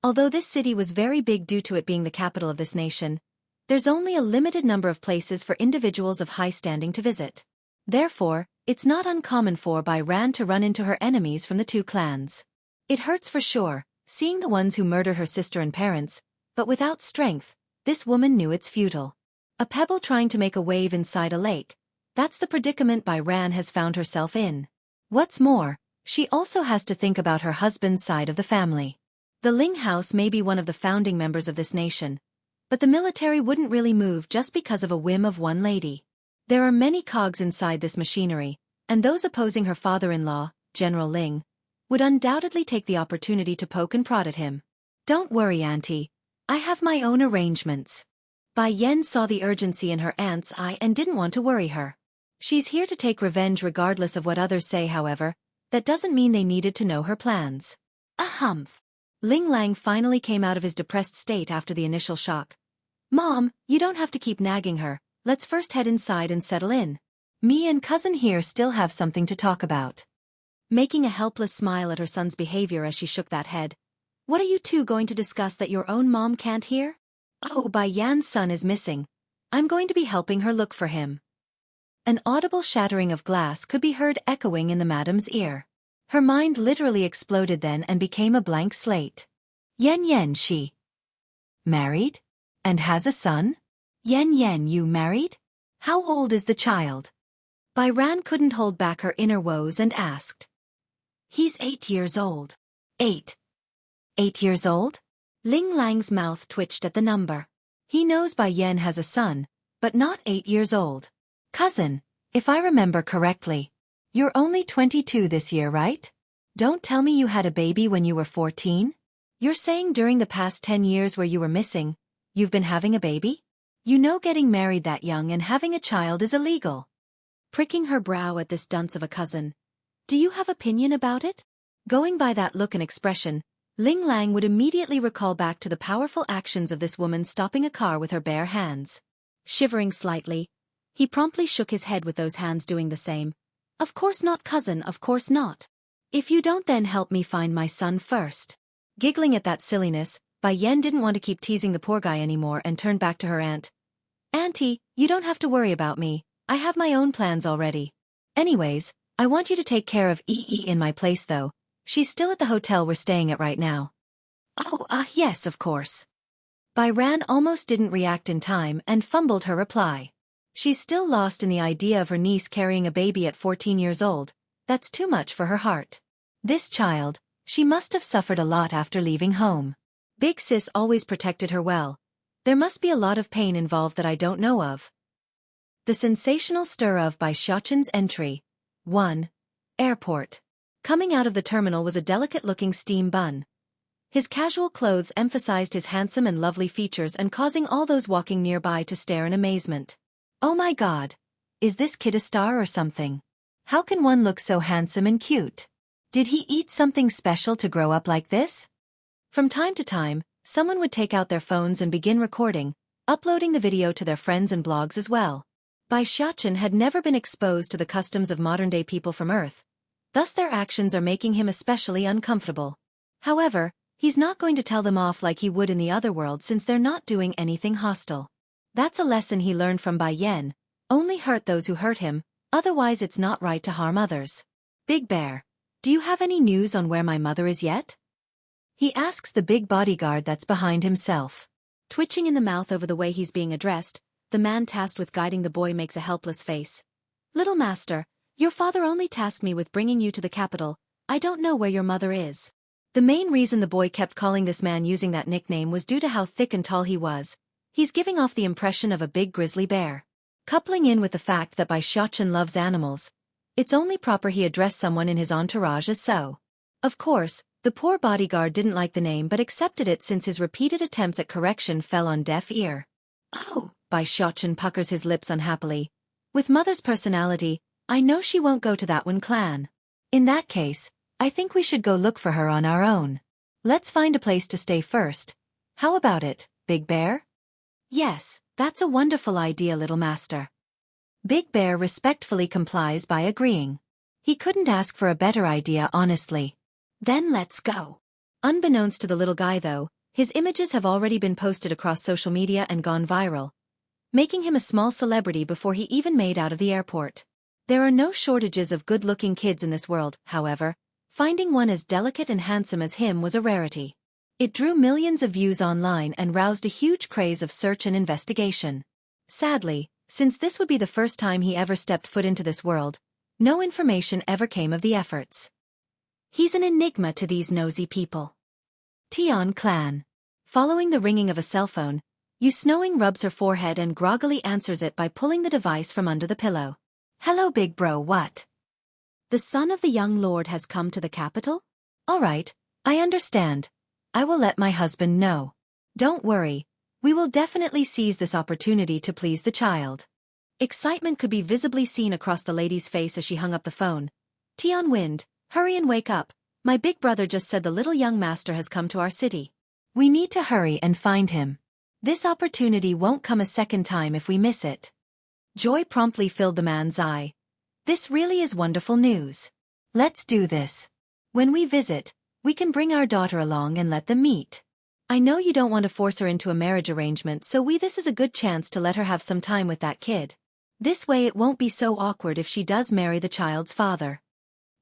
Although this city was very big due to it being the capital of this nation, there's only a limited number of places for individuals of high standing to visit. Therefore, it's not uncommon for Bai Ran to run into her enemies from the two clans. It hurts for sure, seeing the ones who murder her sister and parents, but without strength, this woman knew it's futile. A pebble trying to make a wave inside a lake, that's the predicament Bai Ran has found herself in. What's more, she also has to think about her husband's side of the family. The Ling house may be one of the founding members of this nation, but the military wouldn't really move just because of a whim of one lady. There are many cogs inside this machinery, and those opposing her father-in-law, General Ling, would undoubtedly take the opportunity to poke and prod at him. Don't worry, Auntie. I have my own arrangements. Bai Yan saw the urgency in her aunt's eye and didn't want to worry her. She's here to take revenge regardless of what others say, however. That doesn't mean they needed to know her plans. Humph. Ling Lang finally came out of his depressed state after the initial shock. Mom, you don't have to keep nagging her, let's first head inside and settle in. Me and cousin here still have something to talk about. Making a helpless smile at her son's behavior as she shook that head. What are you two going to discuss that your own mom can't hear? Oh, Bai Yan's son is missing. I'm going to be helping her look for him. An audible shattering of glass could be heard echoing in the madam's ear. Her mind literally exploded then and became a blank slate. Yen, she married? And has a son? Yen, you married? How old is the child? Bai Ran couldn't hold back her inner woes and asked. He's 8 years old. 8. 8 years old? Ling Lang's mouth twitched at the number. He knows Bai Yan has a son, but not 8 years old. Cousin, if I remember correctly, you're only 22 this year, right? Don't tell me you had a baby when you were 14? You're saying during the past 10 years where you were missing, you've been having a baby? You know getting married that young and having a child is illegal. Pricking her brow at this dunce of a cousin. Do you have opinion about it? Going by that look and expression, Ling Lang would immediately recall back to the powerful actions of this woman stopping a car with her bare hands. Shivering slightly, he promptly shook his head with those hands doing the same. Of course not, cousin, of course not. If you don't then help me find my son first. Giggling at that silliness, Bai Yan didn't want to keep teasing the poor guy anymore and turned back to her aunt. Auntie, you don't have to worry about me, I have my own plans already. Anyways, I want you to take care of in my place though. She's still at the hotel we're staying at right now. Oh, yes, of course. Bai Ran almost didn't react in time and fumbled her reply. She's still lost in the idea of her niece carrying a baby at 14 years old. That's too much for her heart. This child, She must have suffered a lot after leaving home. Big sis always protected her well. There must be a lot of pain involved that I don't know of. The sensational stir of by Xiaoqin's entry. 1. Airport. Coming out of the terminal was a delicate-looking steam bun. His casual clothes emphasized his handsome and lovely features and causing all those walking nearby to stare in amazement. Oh my god! Is this kid a star or something? How can one look so handsome and cute? Did he eat something special to grow up like this? From time to time, someone would take out their phones and begin recording, uploading the video to their friends and blogs as well. Bai Xiaoqin had never been exposed to the customs of modern-day people from Earth. Thus their actions are making him especially uncomfortable. However, he's not going to tell them off like he would in the other world since they're not doing anything hostile. That's a lesson he learned from Bai Yan. Only hurt those who hurt him, otherwise it's not right to harm others. Big Bear, do you have any news on where my mother is yet? He asks the big bodyguard that's behind himself. Twitching in the mouth over the way he's being addressed, the man tasked with guiding the boy makes a helpless face. Little master, your father only tasked me with bringing you to the capital. I don't know where your mother is. The main reason the boy kept calling this man using that nickname was due to how thick and tall he was. He's giving off the impression of a big grizzly bear. Coupling in with the fact that Bai Xiaoqin loves animals, it's only proper he address someone in his entourage as so. Of course, the poor bodyguard didn't like the name but accepted it since his repeated attempts at correction fell on deaf ear. Oh, Bai Xiaoqin puckers his lips unhappily. With mother's personality, I know she won't go to that one clan. In that case, I think we should go look for her on our own. Let's find a place to stay first. How about it, Big Bear? Yes, that's a wonderful idea, little master. Big Bear respectfully complies by agreeing. He couldn't ask for a better idea, honestly. Then let's go. Unbeknownst to the little guy though, his images have already been posted across social media and gone viral, making him a small celebrity before he even made out of the airport. There are no shortages of good-looking kids in this world, however. Finding one as delicate and handsome as him was a rarity. It drew millions of views online and roused a huge craze of search and investigation. Sadly, since this would be the first time he ever stepped foot into this world, no information ever came of the efforts. He's an enigma to these nosy people. Tian Clan. Following the ringing of a cell phone, Yu Snowing rubs her forehead and groggily answers it by pulling the device from under the pillow. Hello big bro, what? The son of the young lord has come to the capital? Alright, I understand. I will let my husband know. Don't worry, we will definitely seize this opportunity to please the child. Excitement could be visibly seen across the lady's face as she hung up the phone. Tian Wind, hurry and wake up. My big brother just said the little young master has come to our city. We need to hurry and find him. This opportunity won't come a second time if we miss it. Joy promptly filled the man's eye. This really is wonderful news. Let's do this. When we visit, we can bring our daughter along and let them meet. I know you don't want to force her into a marriage arrangement, so this is a good chance to let her have some time with that kid. This way it won't be so awkward if she does marry the child's father.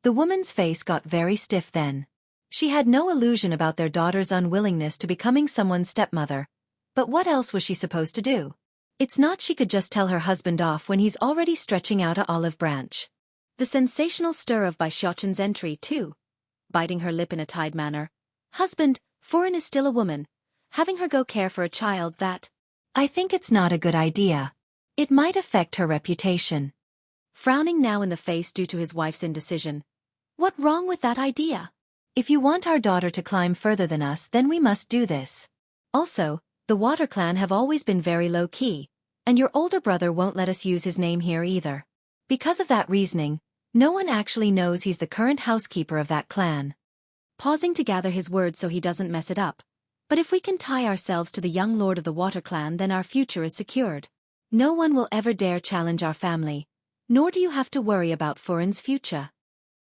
The woman's face got very stiff then. She had no illusion about their daughter's unwillingness to becoming someone's stepmother. But what else was she supposed to do? It's not she could just tell her husband off when he's already stretching out an olive branch. The sensational stir of Bai Xiaoqin's entry, too. Biting her lip in a tied manner. Husband, foreign is still a woman. Having her go care for a child that... I think it's not a good idea. It might affect her reputation. Frowning now in the face due to his wife's indecision. What wrong with that idea? If you want our daughter to climb further than us, then we must do this. Also, the Water Clan have always been very low-key, and your older brother won't let us use his name here either. Because of that reasoning, no one actually knows he's the current housekeeper of that clan. Pausing to gather his words so he doesn't mess it up. But if we can tie ourselves to the young lord of the Water Clan, then our future is secured. No one will ever dare challenge our family, nor do you have to worry about Furin's future.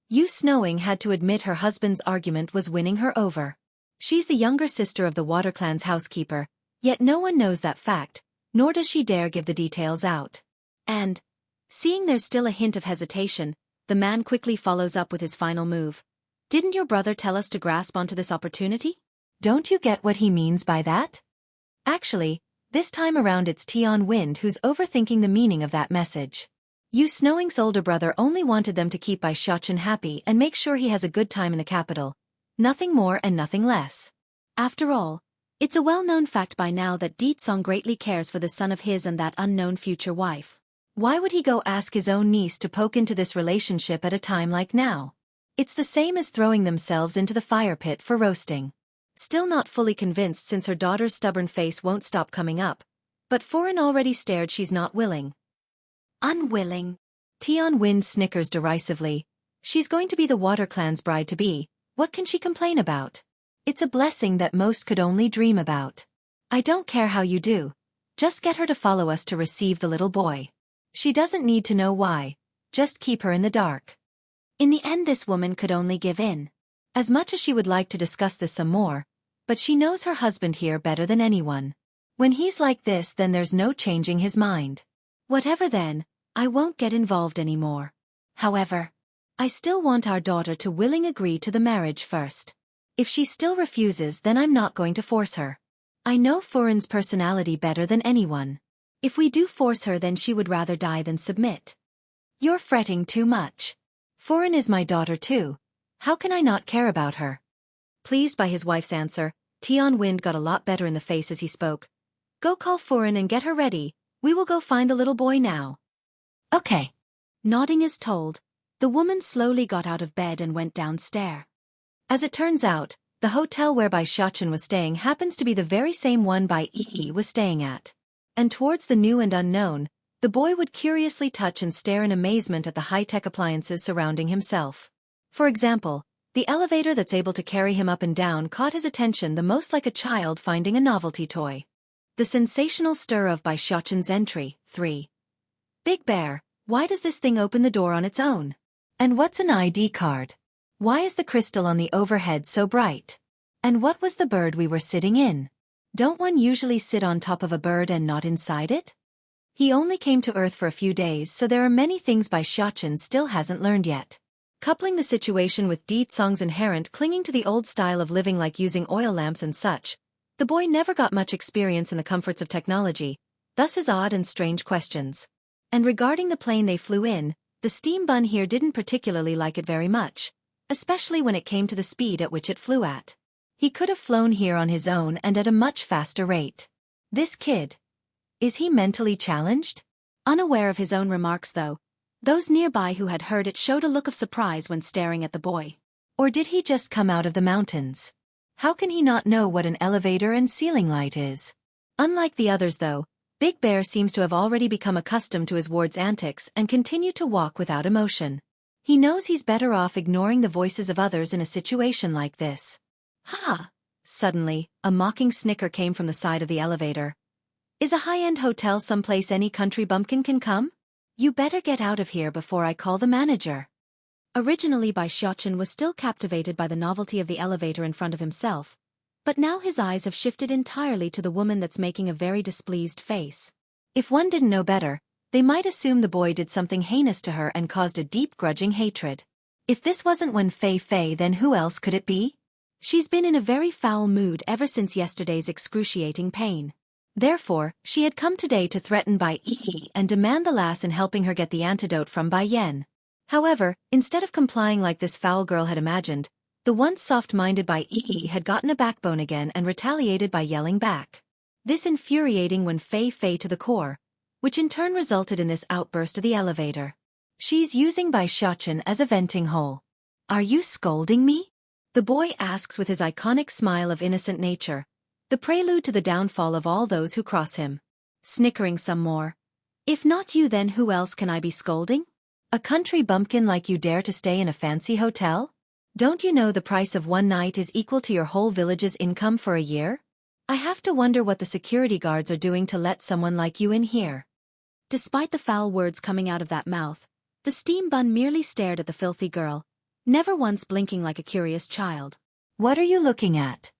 Yu Snowing had to admit her husband's argument was winning her over. She's the younger sister of the Water Clan's housekeeper, yet no one knows that fact, nor does she dare give the details out. And, seeing there's still a hint of hesitation, the man quickly follows up with his final move. Didn't your brother tell us to grasp onto this opportunity? Don't you get what he means by that? Actually, this time around it's Tian Wind who's overthinking the meaning of that message. Yu Snowing's older brother only wanted them to keep Bai Xiaoqin happy and make sure he has a good time in the capital. Nothing more and nothing less. After all, it's a well-known fact by now that Song greatly cares for the son of his and that unknown future wife. Why would he go ask his own niece to poke into this relationship at a time like now? It's the same as throwing themselves into the fire pit for roasting. Still not fully convinced since her daughter's stubborn face won't stop coming up, but Foreign already stared she's not willing. Unwilling. Tian Wind snickers derisively. She's going to be the Water Clan's bride-to-be, what can she complain about? It's a blessing that most could only dream about. I don't care how you do. Just get her to follow us to receive the little boy. She doesn't need to know why. Just keep her in the dark. In the end this woman could only give in. As much as she would like to discuss this some more, but she knows her husband here better than anyone. When he's like this then there's no changing his mind. Whatever then, I won't get involved anymore. However, I still want our daughter to willingly agree to the marriage first. If she still refuses then I'm not going to force her. I know Foreign's personality better than anyone. If we do force her then she would rather die than submit. You're fretting too much. Foreign is my daughter too. How can I not care about her? Pleased by his wife's answer, Tian Wind got a lot better in the face as he spoke. Go call Foreign and get her ready. We will go find the little boy now. Okay. Nodding as told, the woman slowly got out of bed and went downstairs. As it turns out, the hotel whereby Xianxia was staying happens to be the very same one Bai Yi was staying at. And towards the new and unknown, the boy would curiously touch and stare in amazement at the high-tech appliances surrounding himself. For example, the elevator that's able to carry him up and down caught his attention the most, like a child finding a novelty toy. The sensational stir of Bai Xiaoqian's entry. 3. Big Bear, why does this thing open the door on its own? And what's an ID card? Why is the crystal on the overhead so bright? And what was the bird we were sitting in? Don't one usually sit on top of a bird and not inside it? He only came to Earth for a few days, so there are many things Bai Xiaoqian still hasn't learned yet. Coupling the situation with Song's inherent clinging to the old style of living, like using oil lamps and such, the boy never got much experience in the comforts of technology, thus his odd and strange questions. And regarding the plane they flew in, the steam bun here didn't particularly like it very much, especially when it came to the speed at which it flew at. He could have flown here on his own and at a much faster rate. This kid. Is he mentally challenged? Unaware of his own remarks though, those nearby who had heard it showed a look of surprise when staring at the boy. Or did he just come out of the mountains? How can he not know what an elevator and ceiling light is? Unlike the others though, Big Bear seems to have already become accustomed to his ward's antics and continued to walk without emotion. He knows he's better off ignoring the voices of others in a situation like this. Ha! Suddenly, a mocking snicker came from the side of the elevator. Is a high-end hotel someplace any country bumpkin can come? You better get out of here before I call the manager. Originally Bai Xiaoqian was still captivated by the novelty of the elevator in front of himself, but now his eyes have shifted entirely to the woman that's making a very displeased face. If one didn't know better, they might assume the boy did something heinous to her and caused a deep grudging hatred. If this wasn't Wen Fei Fei, then who else could it be? She's been in a very foul mood ever since yesterday's excruciating pain. Therefore, she had come today to threaten Bai Yi and demand the lass in helping her get the antidote from Bai Yan. However, instead of complying like this foul girl had imagined, the once soft-minded Bai Yi had gotten a backbone again and retaliated by yelling back. This infuriating Wen Fei Fei to the core, which in turn resulted in this outburst of the elevator. She's using Bai Xiaoqian as a venting hole. Are you scolding me? The boy asks with his iconic smile of innocent nature, the prelude to the downfall of all those who cross him. Snickering some more. If not you, then who else can I be scolding? A country bumpkin like you dare to stay in a fancy hotel? Don't you know the price of one night is equal to your whole village's income for a year? I have to wonder what the security guards are doing to let someone like you in here. Despite the foul words coming out of that mouth, the steam bun merely stared at the filthy girl, never once blinking like a curious child. What are you looking at?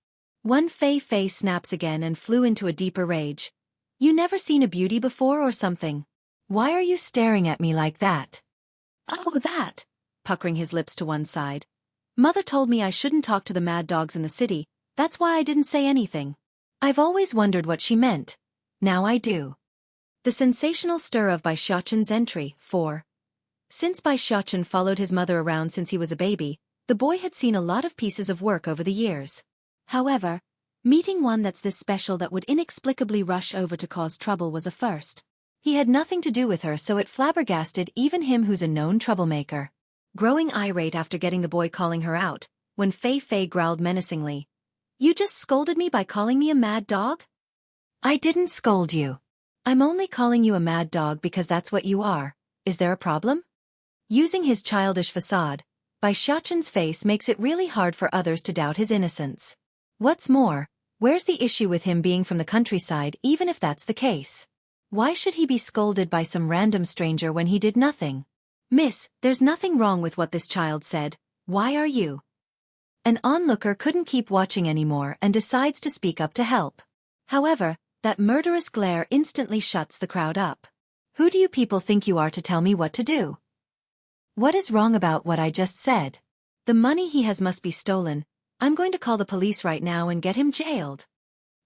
Wen Fei Fei snaps again and flew into a deeper rage. You never seen a beauty before or something? Why are you staring at me like that? Oh, that! Puckering his lips to one side. Mother told me I shouldn't talk to the mad dogs in the city, that's why I didn't say anything. I've always wondered what she meant. Now I do. The sensational stir of Bai Xiaoqian's entry. 4. Since Bai Xiaoqian followed his mother around since he was a baby, The boy had seen a lot of pieces of work over the years. However, meeting one that's this special that would inexplicably rush over to cause trouble was a first. He had nothing to do with her, so it flabbergasted even him who's a known troublemaker. Growing irate after getting the boy calling her out, when Fei growled menacingly, "You just scolded me by calling me a mad dog?" "I didn't scold you. I'm only calling you a mad dog because that's what you are. Is there a problem?" Using his childish facade, Xiaoqian's face makes it really hard for others to doubt his innocence. What's more, where's the issue with him being from the countryside even if that's the case? Why should he be scolded by some random stranger when he did nothing? "Miss, there's nothing wrong with what this child said. Why are you?" An onlooker couldn't keep watching anymore and decides to speak up to help. However, that murderous glare instantly shuts the crowd up. "Who do you people think you are to tell me what to do? What is wrong about what I just said? The money he has must be stolen. I'm going to call the police right now and get him jailed."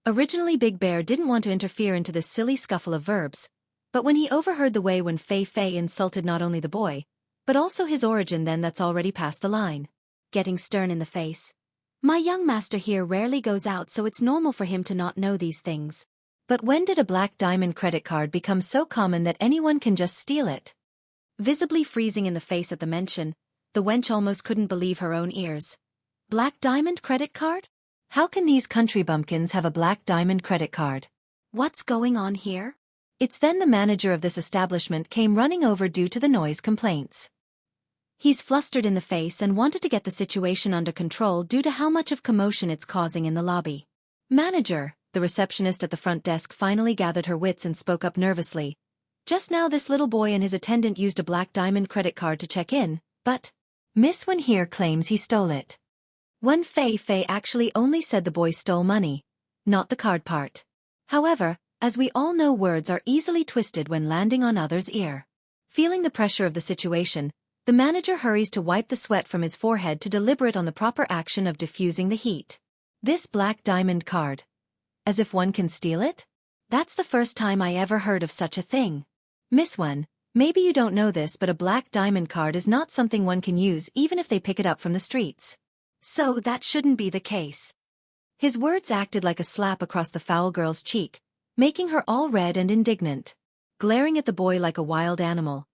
Originally Big Bear didn't want to interfere into this silly scuffle of verbs, but when he overheard the way when Fei insulted not only the boy, but also his origin, then that's already past the line. Getting stern in the face. "My young master here rarely goes out, so it's normal for him to not know these things. But when did a black diamond credit card become so common that anyone can just steal it?" Visibly freezing in the face at the mention, the wench almost couldn't believe her own ears. Black diamond credit card? How can these country bumpkins have a black diamond credit card? What's going on here? It's then the manager of this establishment came running over due to the noise complaints. He's flustered in the face and wanted to get the situation under control due to how much of commotion it's causing in the lobby. "Manager," the receptionist at the front desk finally gathered her wits and spoke up nervously. "Just now this little boy and his attendant used a black diamond credit card to check in, but Miss Wen here claims he stole it." When Fei actually only said the boy stole money, not the card part. However, as we all know, words are easily twisted when landing on others' ear. Feeling the pressure of the situation, the manager hurries to wipe the sweat from his forehead to deliberate on the proper action of diffusing the heat. This black diamond card. As if one can steal it? That's the first time I ever heard of such a thing. "Miss Wen, maybe you don't know this, but a black diamond card is not something one can use even if they pick it up from the streets. So that shouldn't be the case." His words acted like a slap across the foul girl's cheek, making her all red and indignant. Glaring at the boy like a wild animal.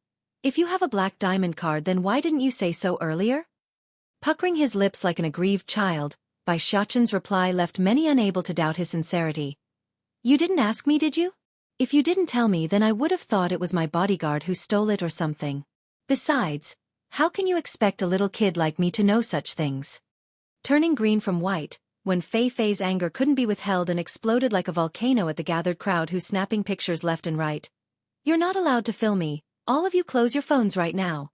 "If you have a black diamond card, then why didn't you say so earlier?" Puckering his lips like an aggrieved child, Xiaoqian's reply left many unable to doubt his sincerity. "You didn't ask me, did you? If you didn't tell me, then I would have thought it was my bodyguard who stole it or something. Besides, how can you expect a little kid like me to know such things?" Turning green from white, when Fei's anger couldn't be withheld and exploded like a volcano at the gathered crowd who's snapping pictures left and right. "You're not allowed to film me. All of you close your phones right now."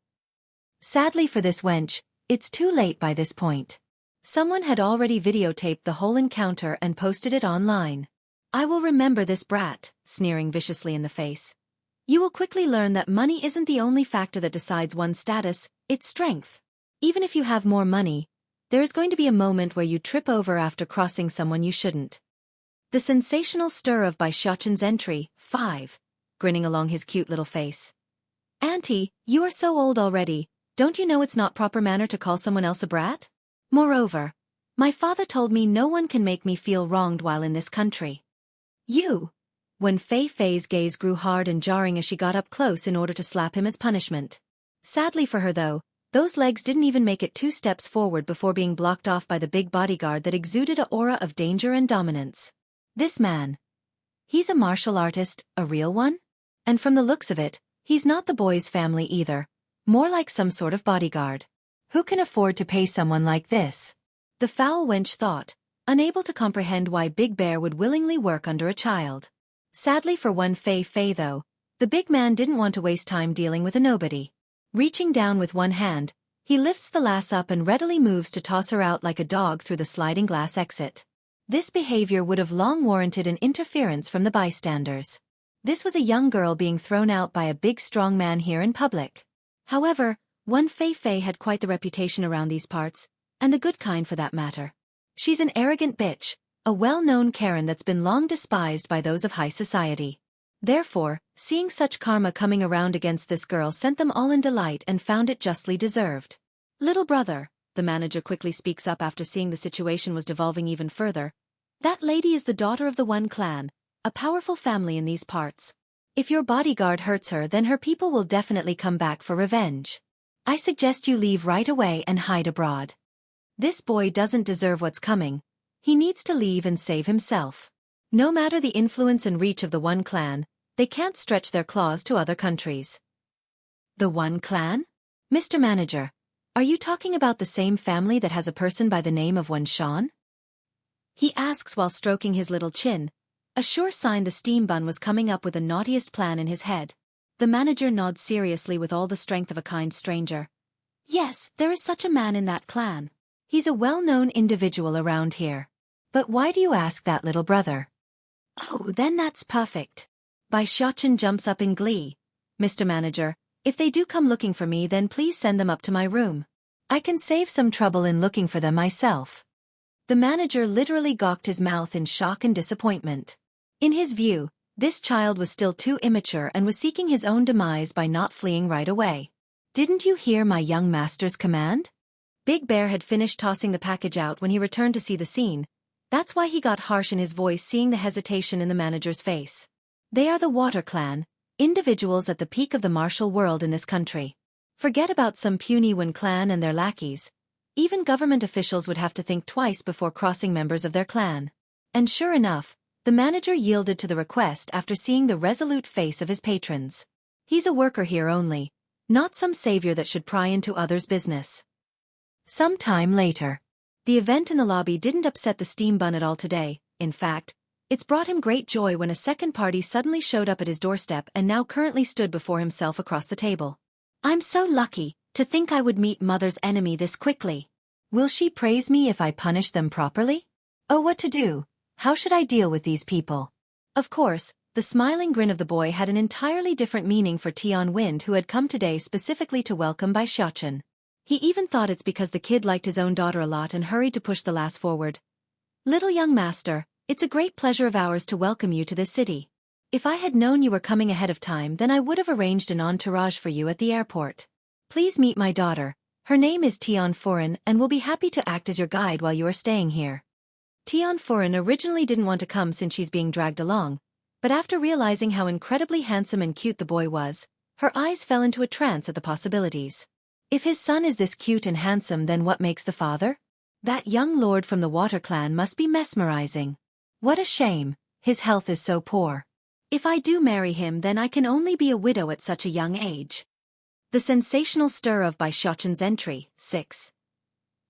Sadly for this wench, it's too late by this point. Someone had already videotaped the whole encounter and posted it online. "I will remember this brat," sneering viciously in the face. "You will quickly learn that money isn't the only factor that decides one's status, it's strength. Even if you have more money, there is going to be a moment where you trip over after crossing someone you shouldn't." The sensational stir of Xiaoqian's entry, 5, grinning along his cute little face. "Auntie, you are so old already, don't you know it's not proper manner to call someone else a brat? Moreover, my father told me no one can make me feel wronged while in this country." "You?" When Fei's gaze grew hard and jarring as she got up close in order to slap him as punishment. Sadly for her though, those legs didn't even make it 2 steps forward before being blocked off by the big bodyguard that exuded an aura of danger and dominance. This man. He's a martial artist, a real one? And from the looks of it, he's not the boy's family either, more like some sort of bodyguard. Who can afford to pay someone like this? The foul wench thought, unable to comprehend why Big Bear would willingly work under a child. Sadly for one Fei though, the big man didn't want to waste time dealing with a nobody. Reaching down with one hand, he lifts the lass up and readily moves to toss her out like a dog through the sliding glass exit. This behavior would have long warranted an interference from the bystanders. This was a young girl being thrown out by a big strong man here in public. However, one Fei had quite the reputation around these parts, and the good kind for that matter. She's an arrogant bitch, a well-known Karen that's been long despised by those of high society. Therefore, seeing such karma coming around against this girl sent them all in delight and found it justly deserved. "Little brother, the manager quickly speaks up after seeing the situation was devolving even further. That lady is the daughter of the One clan, a powerful family in these parts. If your bodyguard hurts her, then her people will definitely come back for revenge. I suggest you leave right away and hide abroad. This boy doesn't deserve what's coming. He needs to leave and save himself. No matter the influence and reach of the One clan, they can't stretch their claws to other countries. The One clan? Mr. Manager, are you talking about the same family that has a person by the name of Wan Shan? He asks while stroking his little chin, a sure sign the steam bun was coming up with the naughtiest plan in his head. The manager nods seriously with all the strength of a kind stranger. Yes, there is such a man in that clan. He's a well-known individual around here. But why do you ask that, little brother? Oh, then that's perfect. Bai Xiaochen jumps up in glee. Mr. Manager, if they do come looking for me, then please send them up to my room. I can save some trouble in looking for them myself. The manager literally gawked his mouth in shock and disappointment. In his view, this child was still too immature and was seeking his own demise by not fleeing right away. Didn't you hear my young master's command? Big Bear had finished tossing the package out when he returned to see the scene. That's why he got harsh in his voice, seeing the hesitation in the manager's face. They are the Water Clan, individuals at the peak of the martial world in this country. Forget about some puny Wan clan and their lackeys. Even government officials would have to think twice before crossing members of their clan. And sure enough, the manager yielded to the request after seeing the resolute face of his patrons. He's a worker here only, not some savior that should pry into others' business. Some time later. The event in the lobby didn't upset the steam bun at all today. In fact, it's brought him great joy when a second party suddenly showed up at his doorstep and now currently stood before himself across the table. I'm so lucky to think I would meet Mother's enemy this quickly. Will she praise me if I punish them properly? Oh, what to do? How should I deal with these people? Of course, the smiling grin of the boy had an entirely different meaning for Tian Wind, who had come today specifically to welcome Bai Xiaochen. He even thought it's because the kid liked his own daughter a lot and hurried to push the lass forward. Little young master, it's a great pleasure of ours to welcome you to this city. If I had known you were coming ahead of time, then I would have arranged an entourage for you at the airport. Please meet my daughter. Her name is Tian Furen and will be happy to act as your guide while you are staying here. Tian Furen originally didn't want to come since she's being dragged along, but after realizing how incredibly handsome and cute the boy was, her eyes fell into a trance at the possibilities. If his son is this cute and handsome, then what makes the father? That young lord from the Water Clan must be mesmerizing. What a shame, his health is so poor. If I do marry him, then I can only be a widow at such a young age. The sensational stir of Bai Xiaochen's entry. 6.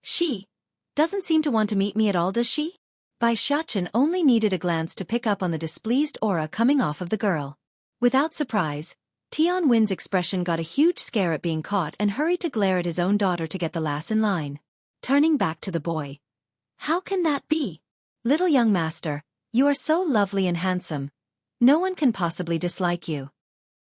She doesn't seem to want to meet me at all, does she? Bai Xiaochen only needed a glance to pick up on the displeased aura coming off of the girl. Without surprise, Tian Win's expression got a huge scare at being caught and hurried to glare at his own daughter to get the lass in line. Turning back to the boy. How can that be? Little young master, you are so lovely and handsome. No one can possibly dislike you.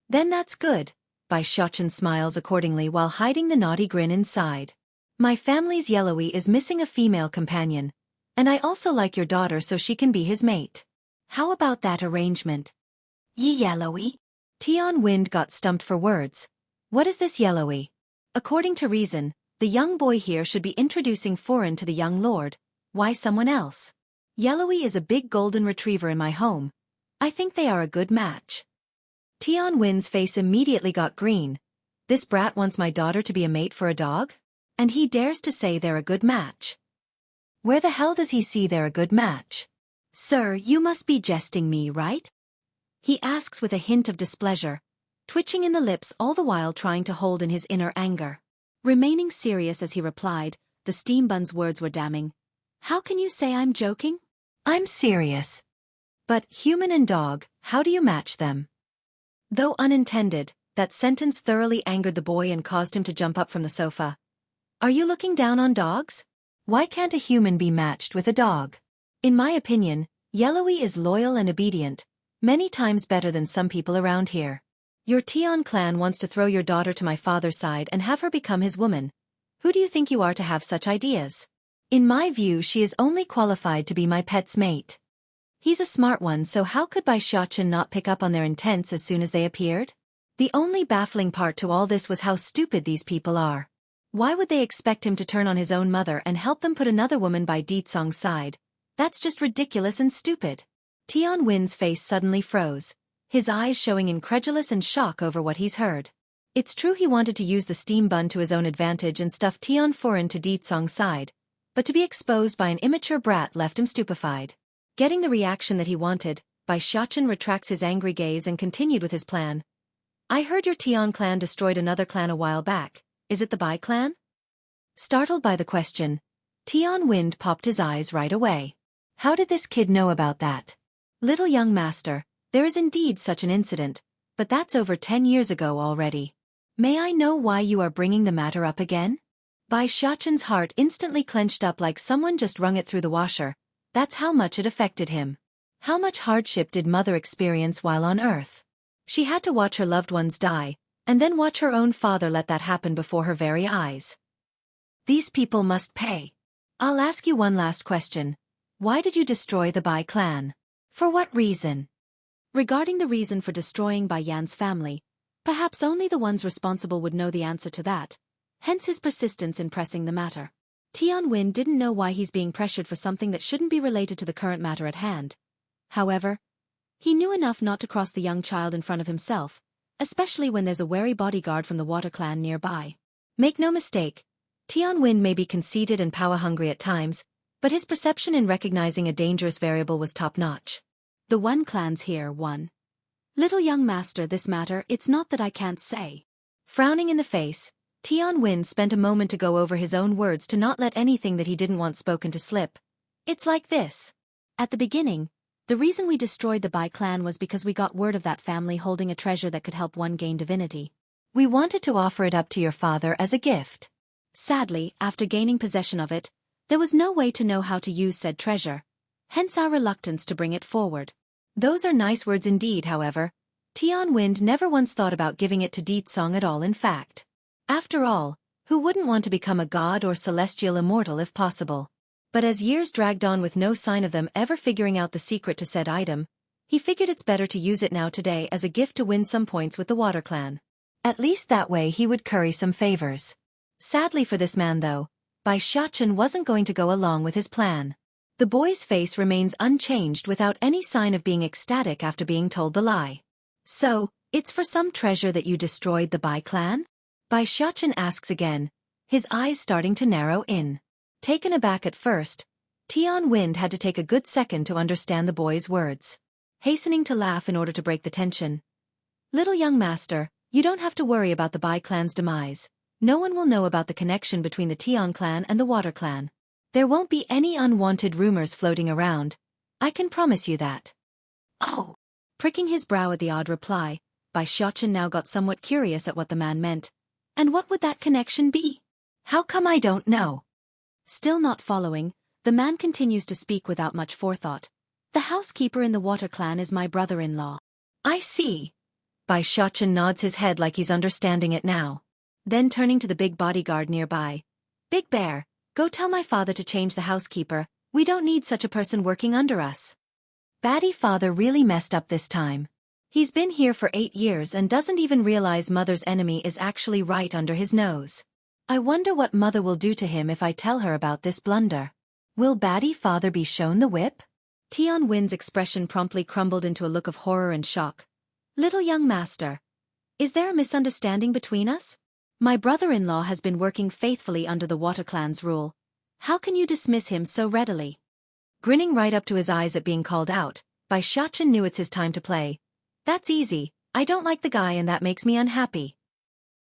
Then that's good. Bai Xiaochen smiles accordingly while hiding the naughty grin inside. My family's Yellowy is missing a female companion, and I also like your daughter so she can be his mate. How about that arrangement? Yellowy? Tian Wind got stumped for words. What is this Yellowy? According to reason, the young boy here should be introducing Furen to the young lord. Why someone else? Yellowy is a big golden retriever in my home. I think they are a good match. Tian Wind's face immediately got green. This brat wants my daughter to be a mate for a dog? And he dares to say they're a good match. Where the hell does he see they're a good match? Sir, you must be jesting me, right? He asks with a hint of displeasure, twitching in the lips all the while trying to hold in his inner anger. Remaining serious as he replied, the steam bun's words were damning. How can you say I'm joking? I'm serious. But, human and dog, how do you match them? Though unintended, that sentence thoroughly angered the boy and caused him to jump up from the sofa. Are you looking down on dogs? Why can't a human be matched with a dog? In my opinion, Yellowy is loyal and obedient, many times better than some people around here. Your Tian clan wants to throw your daughter to my father's side and have her become his woman. Who do you think you are to have such ideas? In my view, she is only qualified to be my pet's mate. He's a smart one, so how could Bai Xiaochen not pick up on their intents as soon as they appeared? The only baffling part to all this was how stupid these people are. Why would they expect him to turn on his own mother and help them put another woman by Ditsong's side? That's just ridiculous and stupid. Tian Wen's face suddenly froze, his eyes showing incredulous and shock over what he's heard. It's true he wanted to use the steam bun to his own advantage and stuff Tian Foran to Ditsong's side, but to be exposed by an immature brat left him stupefied. Getting the reaction that he wanted, Bai Xiachen retracts his angry gaze and continued with his plan. I heard your Tian clan destroyed another clan a while back. Is it the Bai clan? Startled by the question, Tian Wen popped his eyes right away. How did this kid know about that? Little young master, there is indeed such an incident, but that's over 10 years ago already. May I know why you are bringing the matter up again? Bai Xiachen's heart instantly clenched up like someone just wrung it through the washer. That's how much it affected him. How much hardship did mother experience while on Earth? She had to watch her loved ones die, and then watch her own father let that happen before her very eyes. These people must pay. I'll ask you one last question. Why did you destroy the Bai clan? For what reason? Regarding the reason for destroying Bai Yan's family, perhaps only the ones responsible would know the answer to that, hence his persistence in pressing the matter. Tian Wen didn't know why he's being pressured for something that shouldn't be related to the current matter at hand. However, he knew enough not to cross the young child in front of himself, especially when there's a wary bodyguard from the Water Clan nearby. Make no mistake, Tian Wen may be conceited and power-hungry at times, but his perception in recognizing a dangerous variable was top-notch. The One Clan's here, one. Little young master, this matter, it's not that I can't say. Frowning in the face, Tian Wen spent a moment to go over his own words to not let anything that he didn't want spoken to slip. It's like this. At the beginning, the reason we destroyed the Bai clan was because we got word of that family holding a treasure that could help one gain divinity. We wanted to offer it up to your father as a gift. Sadly, after gaining possession of it, there was no way to know how to use said treasure, hence our reluctance to bring it forward. Those are nice words indeed, however. Tian Wen never once thought about giving it to Ditsong at all in fact. After all, who wouldn't want to become a god or celestial immortal if possible? But as years dragged on with no sign of them ever figuring out the secret to said item, he figured it's better to use it now today as a gift to win some points with the Water Clan. At least that way he would curry some favors. Sadly for this man though, Bai Xiachen wasn't going to go along with his plan. The boy's face remains unchanged without any sign of being ecstatic after being told the lie. So, it's for some treasure that you destroyed the Bai clan? Bai Xiachen asks again, his eyes starting to narrow in. Taken aback at first, Tian Wen had to take a good second to understand the boy's words. Hastening to laugh in order to break the tension. Little young master, you don't have to worry about the Bai clan's demise. No one will know about the connection between the Tian clan and the Water clan. There won't be any unwanted rumors floating around. I can promise you that. Oh. Pricking his brow at the odd reply, Bai Xiachen now got somewhat curious at what the man meant. And what would that connection be? How come I don't know? Still not following, the man continues to speak without much forethought. The housekeeper in the Water clan is my brother-in-law. I see. Bai Xiachen nods his head like he's understanding it now. Then turning to the big bodyguard nearby. Big Bear, go tell my father to change the housekeeper. We don't need such a person working under us. Baddie father really messed up this time. He's been here for 8 years and doesn't even realize mother's enemy is actually right under his nose. I wonder what mother will do to him if I tell her about this blunder. Will Baddie father be shown the whip? Tian Wen's expression promptly crumbled into a look of horror and shock. Little young master. Is there a misunderstanding between us? My brother-in-law has been working faithfully under the Water Clan's rule. How can you dismiss him so readily? Grinning right up to his eyes at being called out, Bai Xiachen knew it's his time to play. That's easy, I don't like the guy and that makes me unhappy.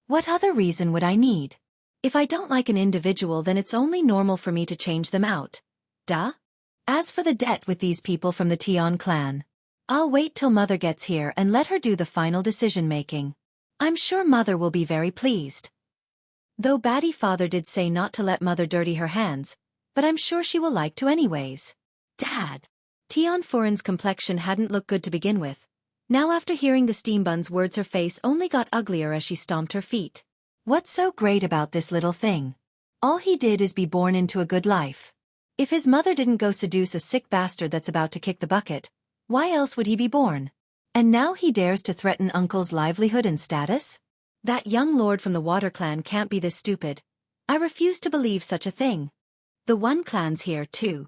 What other reason would I need? If I don't like an individual then it's only normal for me to change them out. Duh? As for the debt with these people from the Tian clan, I'll wait till mother gets here and let her do the final decision-making. I'm sure mother will be very pleased. Though Baddie father did say not to let mother dirty her hands, but I'm sure she will like to anyways. Dad. Tian Foran's complexion hadn't looked good to begin with. Now after hearing the steam bun's words her face only got uglier as she stomped her feet. What's so great about this little thing? All he did is be born into a good life. If his mother didn't go seduce a sick bastard that's about to kick the bucket, why else would he be born? And now he dares to threaten uncle's livelihood and status? That young lord from the Water Clan can't be this stupid. I refuse to believe such a thing. The One clan's here too.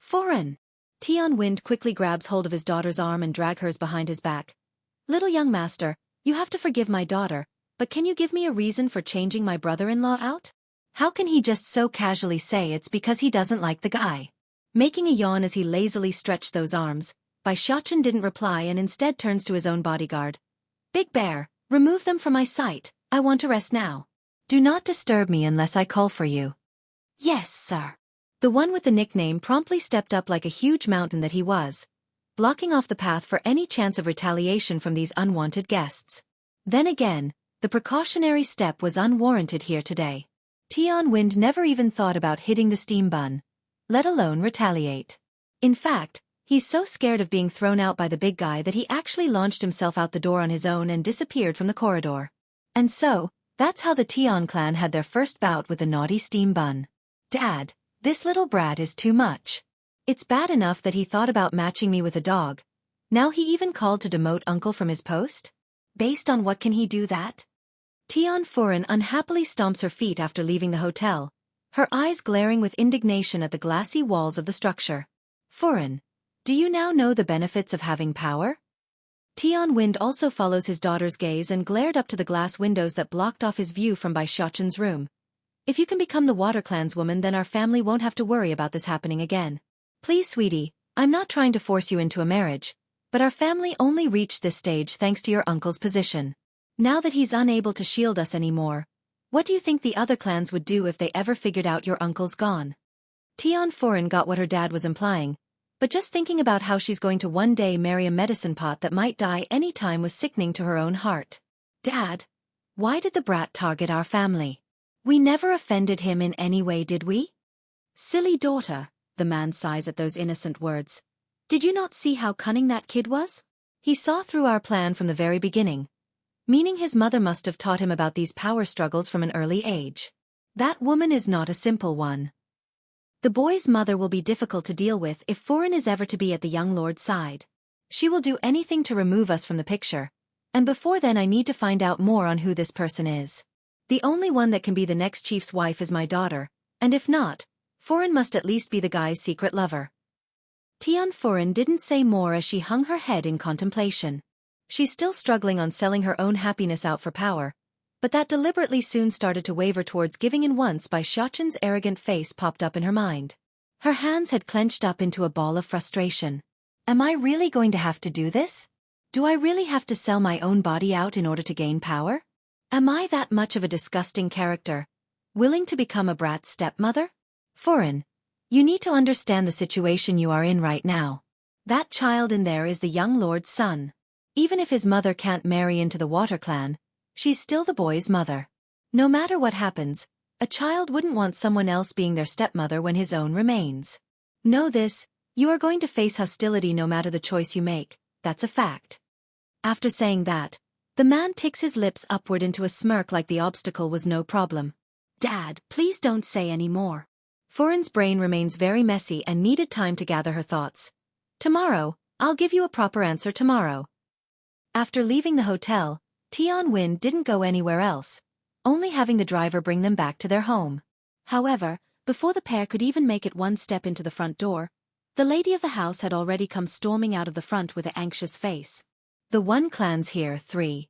Foreign. Tian Wind quickly grabs hold of his daughter's arm and drags hers behind his back. Little young master, you have to forgive my daughter, but can you give me a reason for changing my brother-in-law out? How can he just so casually say it's because he doesn't like the guy? Making a yawn as he lazily stretched those arms, Xianxia didn't reply and instead turns to his own bodyguard. Big Bear, remove them from my sight, I want to rest now. Do not disturb me unless I call for you. Yes, sir. The one with the nickname promptly stepped up like a huge mountain that he was, blocking off the path for any chance of retaliation from these unwanted guests. Then again, the precautionary step was unwarranted here today. Tian Wind never even thought about hitting the steam bun, let alone retaliate. In fact, he's so scared of being thrown out by the big guy that he actually launched himself out the door on his own and disappeared from the corridor. And so, that's how the Tian clan had their first bout with the naughty steam bun. Dad, this little brat is too much. It's bad enough that he thought about matching me with a dog. Now he even called to demote uncle from his post? Based on what can he do that? Tian Foreign unhappily stomps her feet after leaving the hotel, her eyes glaring with indignation at the glassy walls of the structure. Foreign, do you now know the benefits of having power? Tian Wind also follows his daughter's gaze and glared up to the glass windows that blocked off his view from Xianxia's room. If you can become the Water Clan's woman, then our family won't have to worry about this happening again. Please, sweetie, I'm not trying to force you into a marriage, but our family only reached this stage thanks to your uncle's position. Now that he's unable to shield us anymore, what do you think the other clans would do if they ever figured out your uncle's gone? Tian Foreign got what her dad was implying, but just thinking about how she's going to one day marry a medicine pot that might die any time was sickening to her own heart. Dad, why did the brat target our family? We never offended him in any way, did we? Silly daughter, the man sighs at those innocent words. Did you not see how cunning that kid was? He saw through our plan from the very beginning, meaning his mother must have taught him about these power struggles from an early age. That woman is not a simple one. The boy's mother will be difficult to deal with if Foreign is ever to be at the young lord's side. She will do anything to remove us from the picture, and before then I need to find out more on who this person is. The only one that can be the next chief's wife is my daughter, and if not, Foreign must at least be the guy's secret lover. Tian Foreign didn't say more as she hung her head in contemplation. She's still struggling on selling her own happiness out for power, but that deliberately soon started to waver towards giving in once Xianxia's arrogant face popped up in her mind. Her hands had clenched up into a ball of frustration. Am I really going to have to do this? Do I really have to sell my own body out in order to gain power? Am I that much of a disgusting character, willing to become a brat's stepmother? Foreign, you need to understand the situation you are in right now. That child in there is the young lord's son. Even if his mother can't marry into the Water Clan, she's still the boy's mother. No matter what happens, a child wouldn't want someone else being their stepmother when his own remains. Know this, you are going to face hostility no matter the choice you make, that's a fact. After saying that, the man ticks his lips upward into a smirk like the obstacle was no problem. Dad, please don't say any more. Foreign's brain remains very messy and needed time to gather her thoughts. Tomorrow, I'll give you a proper answer tomorrow. After leaving the hotel, Tian Wind didn't go anywhere else, only having the driver bring them back to their home. However, before the pair could even make it one step into the front door, the lady of the house had already come storming out of the front with an anxious face. The One clan's here, 3.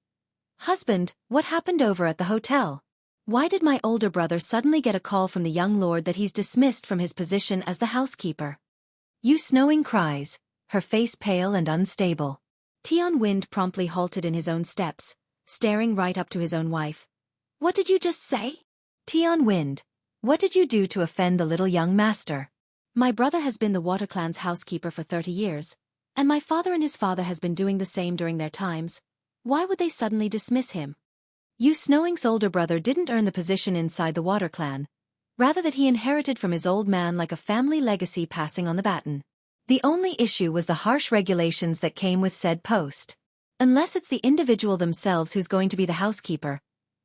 Husband, what happened over at the hotel? Why did my older brother suddenly get a call from the young lord that he's dismissed from his position as the housekeeper? Yu Snowing cries, her face pale and unstable. Tian Wind promptly halted in his own steps, staring right up to his own wife. What did you just say? Tian Wind, what did you do to offend the little young master? My brother has been the Water Clan's housekeeper for 30 years, and my father and his father has been doing the same during their times. Why would they suddenly dismiss him? Yu Snowing's older brother didn't earn the position inside the Water Clan, rather that he inherited from his old man like a family legacy passing on the baton. The only issue was the harsh regulations that came with said post. Unless it's the individual themselves who's going to be the housekeeper,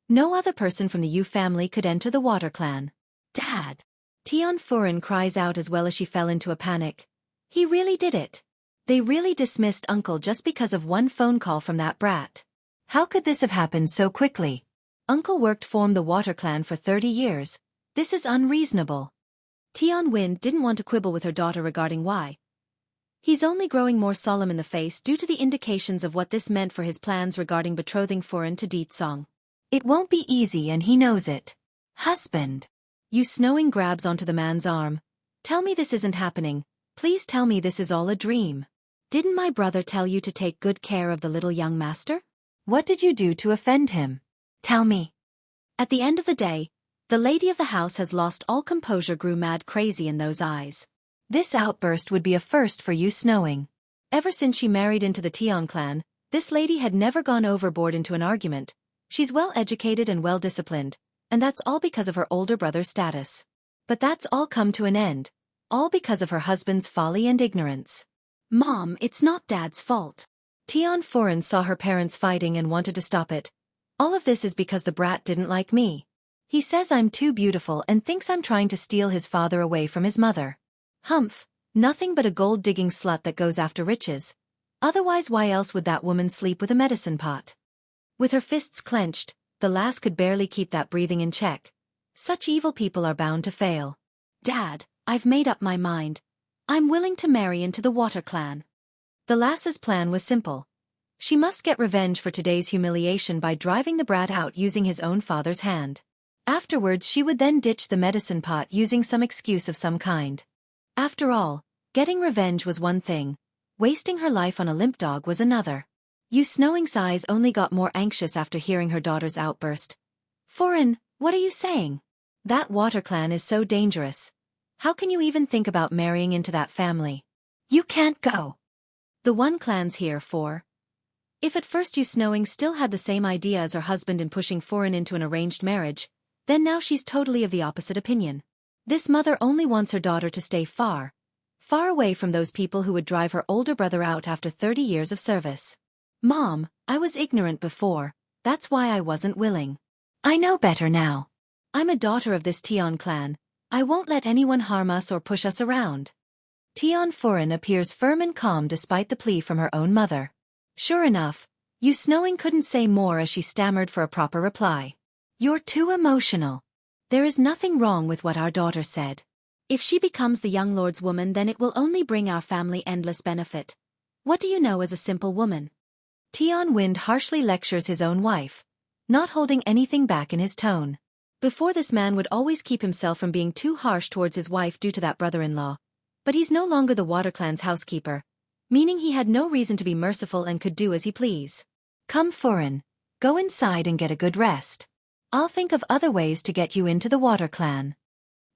no other person from the Yu family could enter the Water Clan. Dad! Tian Foreign cries out as well as she fell into a panic. He really did it. They really dismissed Uncle just because of one phone call from that brat. How could this have happened so quickly? Uncle worked formed the Water Clan for 30 years. This is unreasonable. Tian Wind didn't want to quibble with her daughter regarding why. He's only growing more solemn in the face due to the indications of what this meant for his plans regarding betrothing Furen to Ditsong. It won't be easy and he knows it. Husband. Yu Snowing grabs onto the man's arm. Tell me this isn't happening. Please tell me this is all a dream. Didn't my brother tell you to take good care of the little young master? What did you do to offend him? Tell me. At the end of the day, the lady of the house has lost all composure, grew mad crazy in those eyes. This outburst would be a first for Yu Snowing. Ever since she married into the Tian clan, this lady had never gone overboard into an argument. She's well educated and well disciplined, and that's all because of her older brother's status. But that's all come to an end, all because of her husband's folly and ignorance. Mom, it's not Dad's fault. Tian Furen saw her parents fighting and wanted to stop it. All of this is because the brat didn't like me. He says I'm too beautiful and thinks I'm trying to steal his father away from his mother. Humph, nothing but a gold-digging slut that goes after riches. Otherwise why else would that woman sleep with a medicine pot? With her fists clenched, the lass could barely keep that breathing in check. Such evil people are bound to fail. Dad, I've made up my mind. I'm willing to marry into the Water Clan. The lass's plan was simple. She must get revenge for today's humiliation by driving the brat out using his own father's hand. Afterwards she would then ditch the medicine pot using some excuse of some kind. After all, getting revenge was one thing. Wasting her life on a limp dog was another. Yu Snowing's eyes only got more anxious after hearing her daughter's outburst. Furen, what are you saying? That Water Clan is so dangerous. How can you even think about marrying into that family? You can't go. The one clan's here for. If at first Yu Snowing still had the same idea as her husband in pushing Furen into an arranged marriage, then now she's totally of the opposite opinion. This mother only wants her daughter to stay far, far away from those people who would drive her older brother out after 30 years of service. Mom, I was ignorant before, that's why I wasn't willing. I know better now. I'm a daughter of this Tian clan. I won't let anyone harm us or push us around. Tian Furen appears firm and calm despite the plea from her own mother. Sure enough, Yu Snowing couldn't say more as she stammered for a proper reply. You're too emotional. There is nothing wrong with what our daughter said. If she becomes the young lord's woman, then it will only bring our family endless benefit. What do you know as a simple woman? Tian Wind harshly lectures his own wife, not holding anything back in his tone. Before, this man would always keep himself from being too harsh towards his wife due to that brother-in-law. But he's no longer the Water Clan's housekeeper, meaning he had no reason to be merciful and could do as he please. Come Furen, go inside and get a good rest. I'll think of other ways to get you into the Water Clan.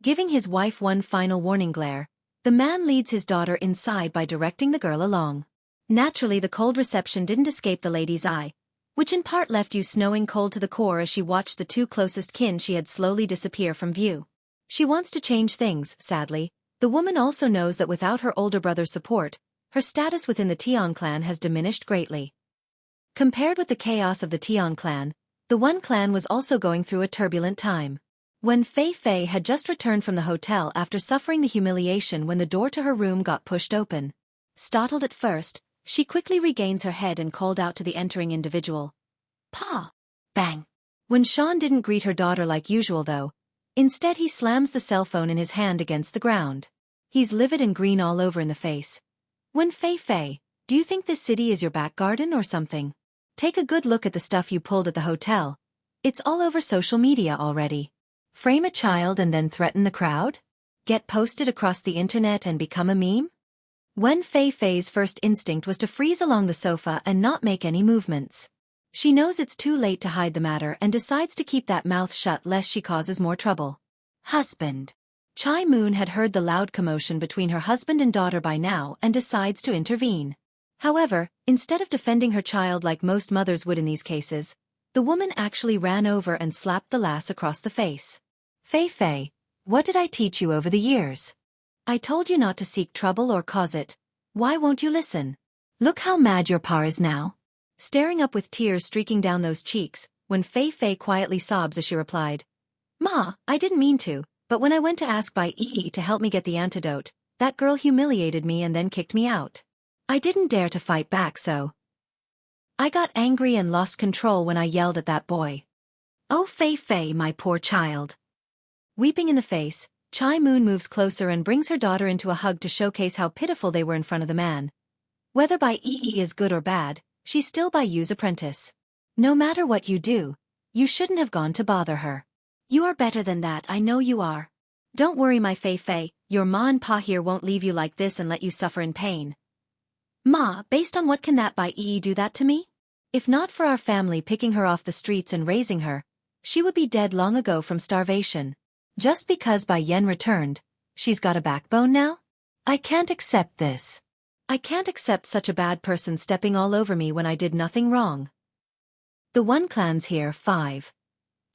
Giving his wife one final warning glare, the man leads his daughter inside by directing the girl along. Naturally, the cold reception didn't escape the lady's eye, which in part left Yu Snowing cold to the core as she watched the two closest kin she had slowly disappear from view. She wants to change things, sadly. The woman also knows that without her older brother's support, her status within the Tian clan has diminished greatly. Compared with the chaos of the Tian clan, the One clan was also going through a turbulent time. When Fei Fei had just returned from the hotel after suffering the humiliation when the door to her room got pushed open. Startled at first, she quickly regains her head and called out to the entering individual. Pa! Bang! When Sean didn't greet her daughter like usual though. Instead he slams the cell phone in his hand against the ground. He's livid and green all over in the face. When Fei Fei, do you think this city is your back garden or something? Take a good look at the stuff you pulled at the hotel. It's all over social media already. Frame a child and then threaten the crowd? Get posted across the internet and become a meme? When Fei Fei's first instinct was to freeze along the sofa and not make any movements. She knows it's too late to hide the matter and decides to keep that mouth shut lest she causes more trouble. Husband. Chai Moon had heard the loud commotion between her husband and daughter by now and decides to intervene. However, instead of defending her child like most mothers would in these cases, the woman actually ran over and slapped the lass across the face. Fei Fei, what did I teach you over the years? I told you not to seek trouble or cause it. Why won't you listen? Look how mad your pa is now. Staring up with tears streaking down those cheeks, when Fei Fei quietly sobs as she replied, Ma, I didn't mean to, but when I went to ask Bai Yi to help me get the antidote, that girl humiliated me and then kicked me out. I didn't dare to fight back, so I got angry and lost control when I yelled at that boy. Oh Fei Fei, my poor child. Weeping in the face, Chai Moon moves closer and brings her daughter into a hug to showcase how pitiful they were in front of the man. Whether Bai Yi is good or bad, she's still Bai Yu's apprentice. No matter what you do, you shouldn't have gone to bother her. You are better than that, I know you are. Don't worry, my Fei Fei, your ma and pa here won't leave you like this and let you suffer in pain. Ma, based on what can that Bai Yi do that to me? If not for our family picking her off the streets and raising her, she would be dead long ago from starvation. Just because Bai Yen returned, she's got a backbone now? I can't accept this. I can't accept such a bad person stepping all over me when I did nothing wrong. The One Clan's here 5.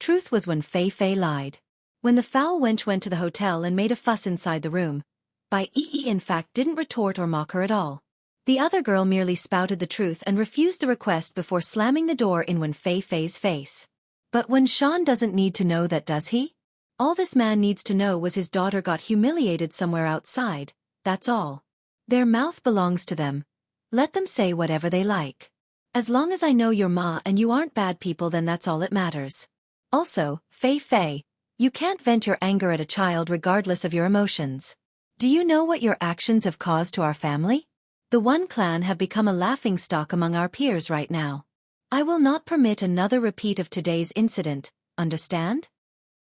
Truth was when Fei Fei lied. When the foul wench went to the hotel and made a fuss inside the room, Bai Yi in fact didn't retort or mock her at all. The other girl merely spouted the truth and refused the request before slamming the door in when Fei Fei's face. But when Sean doesn't need to know that, does he? All this man needs to know was his daughter got humiliated somewhere outside, that's all. Their mouth belongs to them. Let them say whatever they like. As long as I know your ma and you aren't bad people, then that's all that matters. Also, Fei Fei, you can't vent your anger at a child regardless of your emotions. Do you know what your actions have caused to our family? The One Clan have become a laughingstock among our peers right now. I will not permit another repeat of today's incident, understand?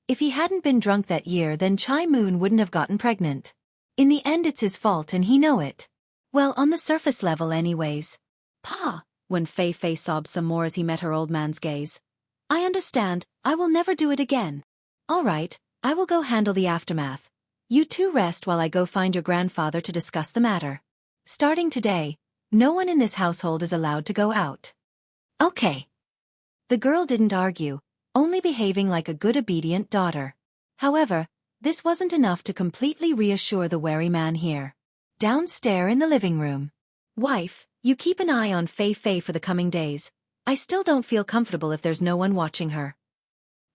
If he hadn't been drunk that year, then Chai Moon wouldn't have gotten pregnant. In the end, it's his fault and he know it. Well, on the surface level anyways. Pa, when Fei Fei sobbed some more as he met her old man's gaze. I understand, I will never do it again. All right, I will go handle the aftermath. You two rest while I go find your grandfather to discuss the matter. Starting today, no one in this household is allowed to go out. Okay. The girl didn't argue, only behaving like a good obedient daughter. However, this wasn't enough to completely reassure the wary man here. Downstairs in the living room. Wife, you keep an eye on Fei Fei for the coming days. I still don't feel comfortable if there's no one watching her.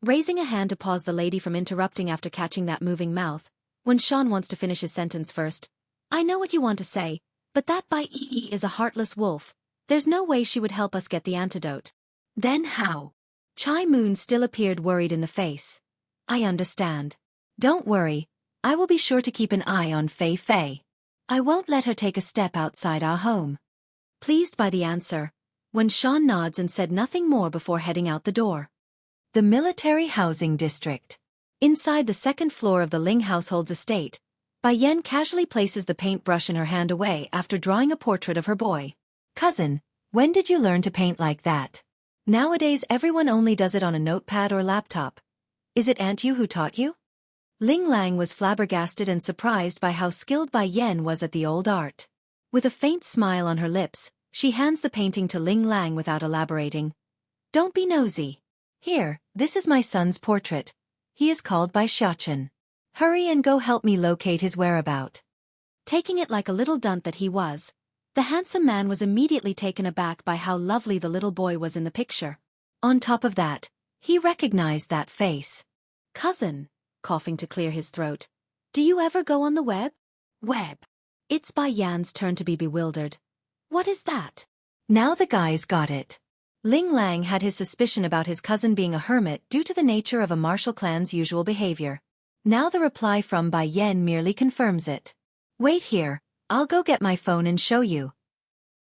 Raising a hand to pause the lady from interrupting after catching that moving mouth, when Sean wants to finish his sentence first. I know what you want to say, but that Bai Yi is a heartless wolf. There's no way she would help us get the antidote. Then how? Chai Moon still appeared worried in the face. I understand. Don't worry, I will be sure to keep an eye on Fei Fei. I won't let her take a step outside our home. Pleased by the answer, when Sean nods and said nothing more before heading out the door. The Military Housing District. Inside the second floor of the Ling household's estate, Bai Yen casually places the paintbrush in her hand away after drawing a portrait of her boy. Cousin, when did you learn to paint like that? Nowadays everyone only does it on a notepad or laptop. Is it Aunt Yu who taught you? Ling Lang was flabbergasted and surprised by how skilled Bai Yen was at the old art. With a faint smile on her lips, she hands the painting to Ling Lang without elaborating. Don't be nosy. Here, this is my son's portrait. He is called Bai Xiachen. Hurry and go help me locate his whereabout. Taking it like a little dunt that he was, the handsome man was immediately taken aback by how lovely the little boy was in the picture. On top of that, he recognized that face. Cousin, coughing to clear his throat. Do you ever go on the web? Web. It's Bai Yan's turn to be bewildered. What is that? Now the guy's got it. Ling Lang had his suspicion about his cousin being a hermit due to the nature of a martial clan's usual behavior. Now the reply from Bai Yen merely confirms it. Wait here, I'll go get my phone and show you.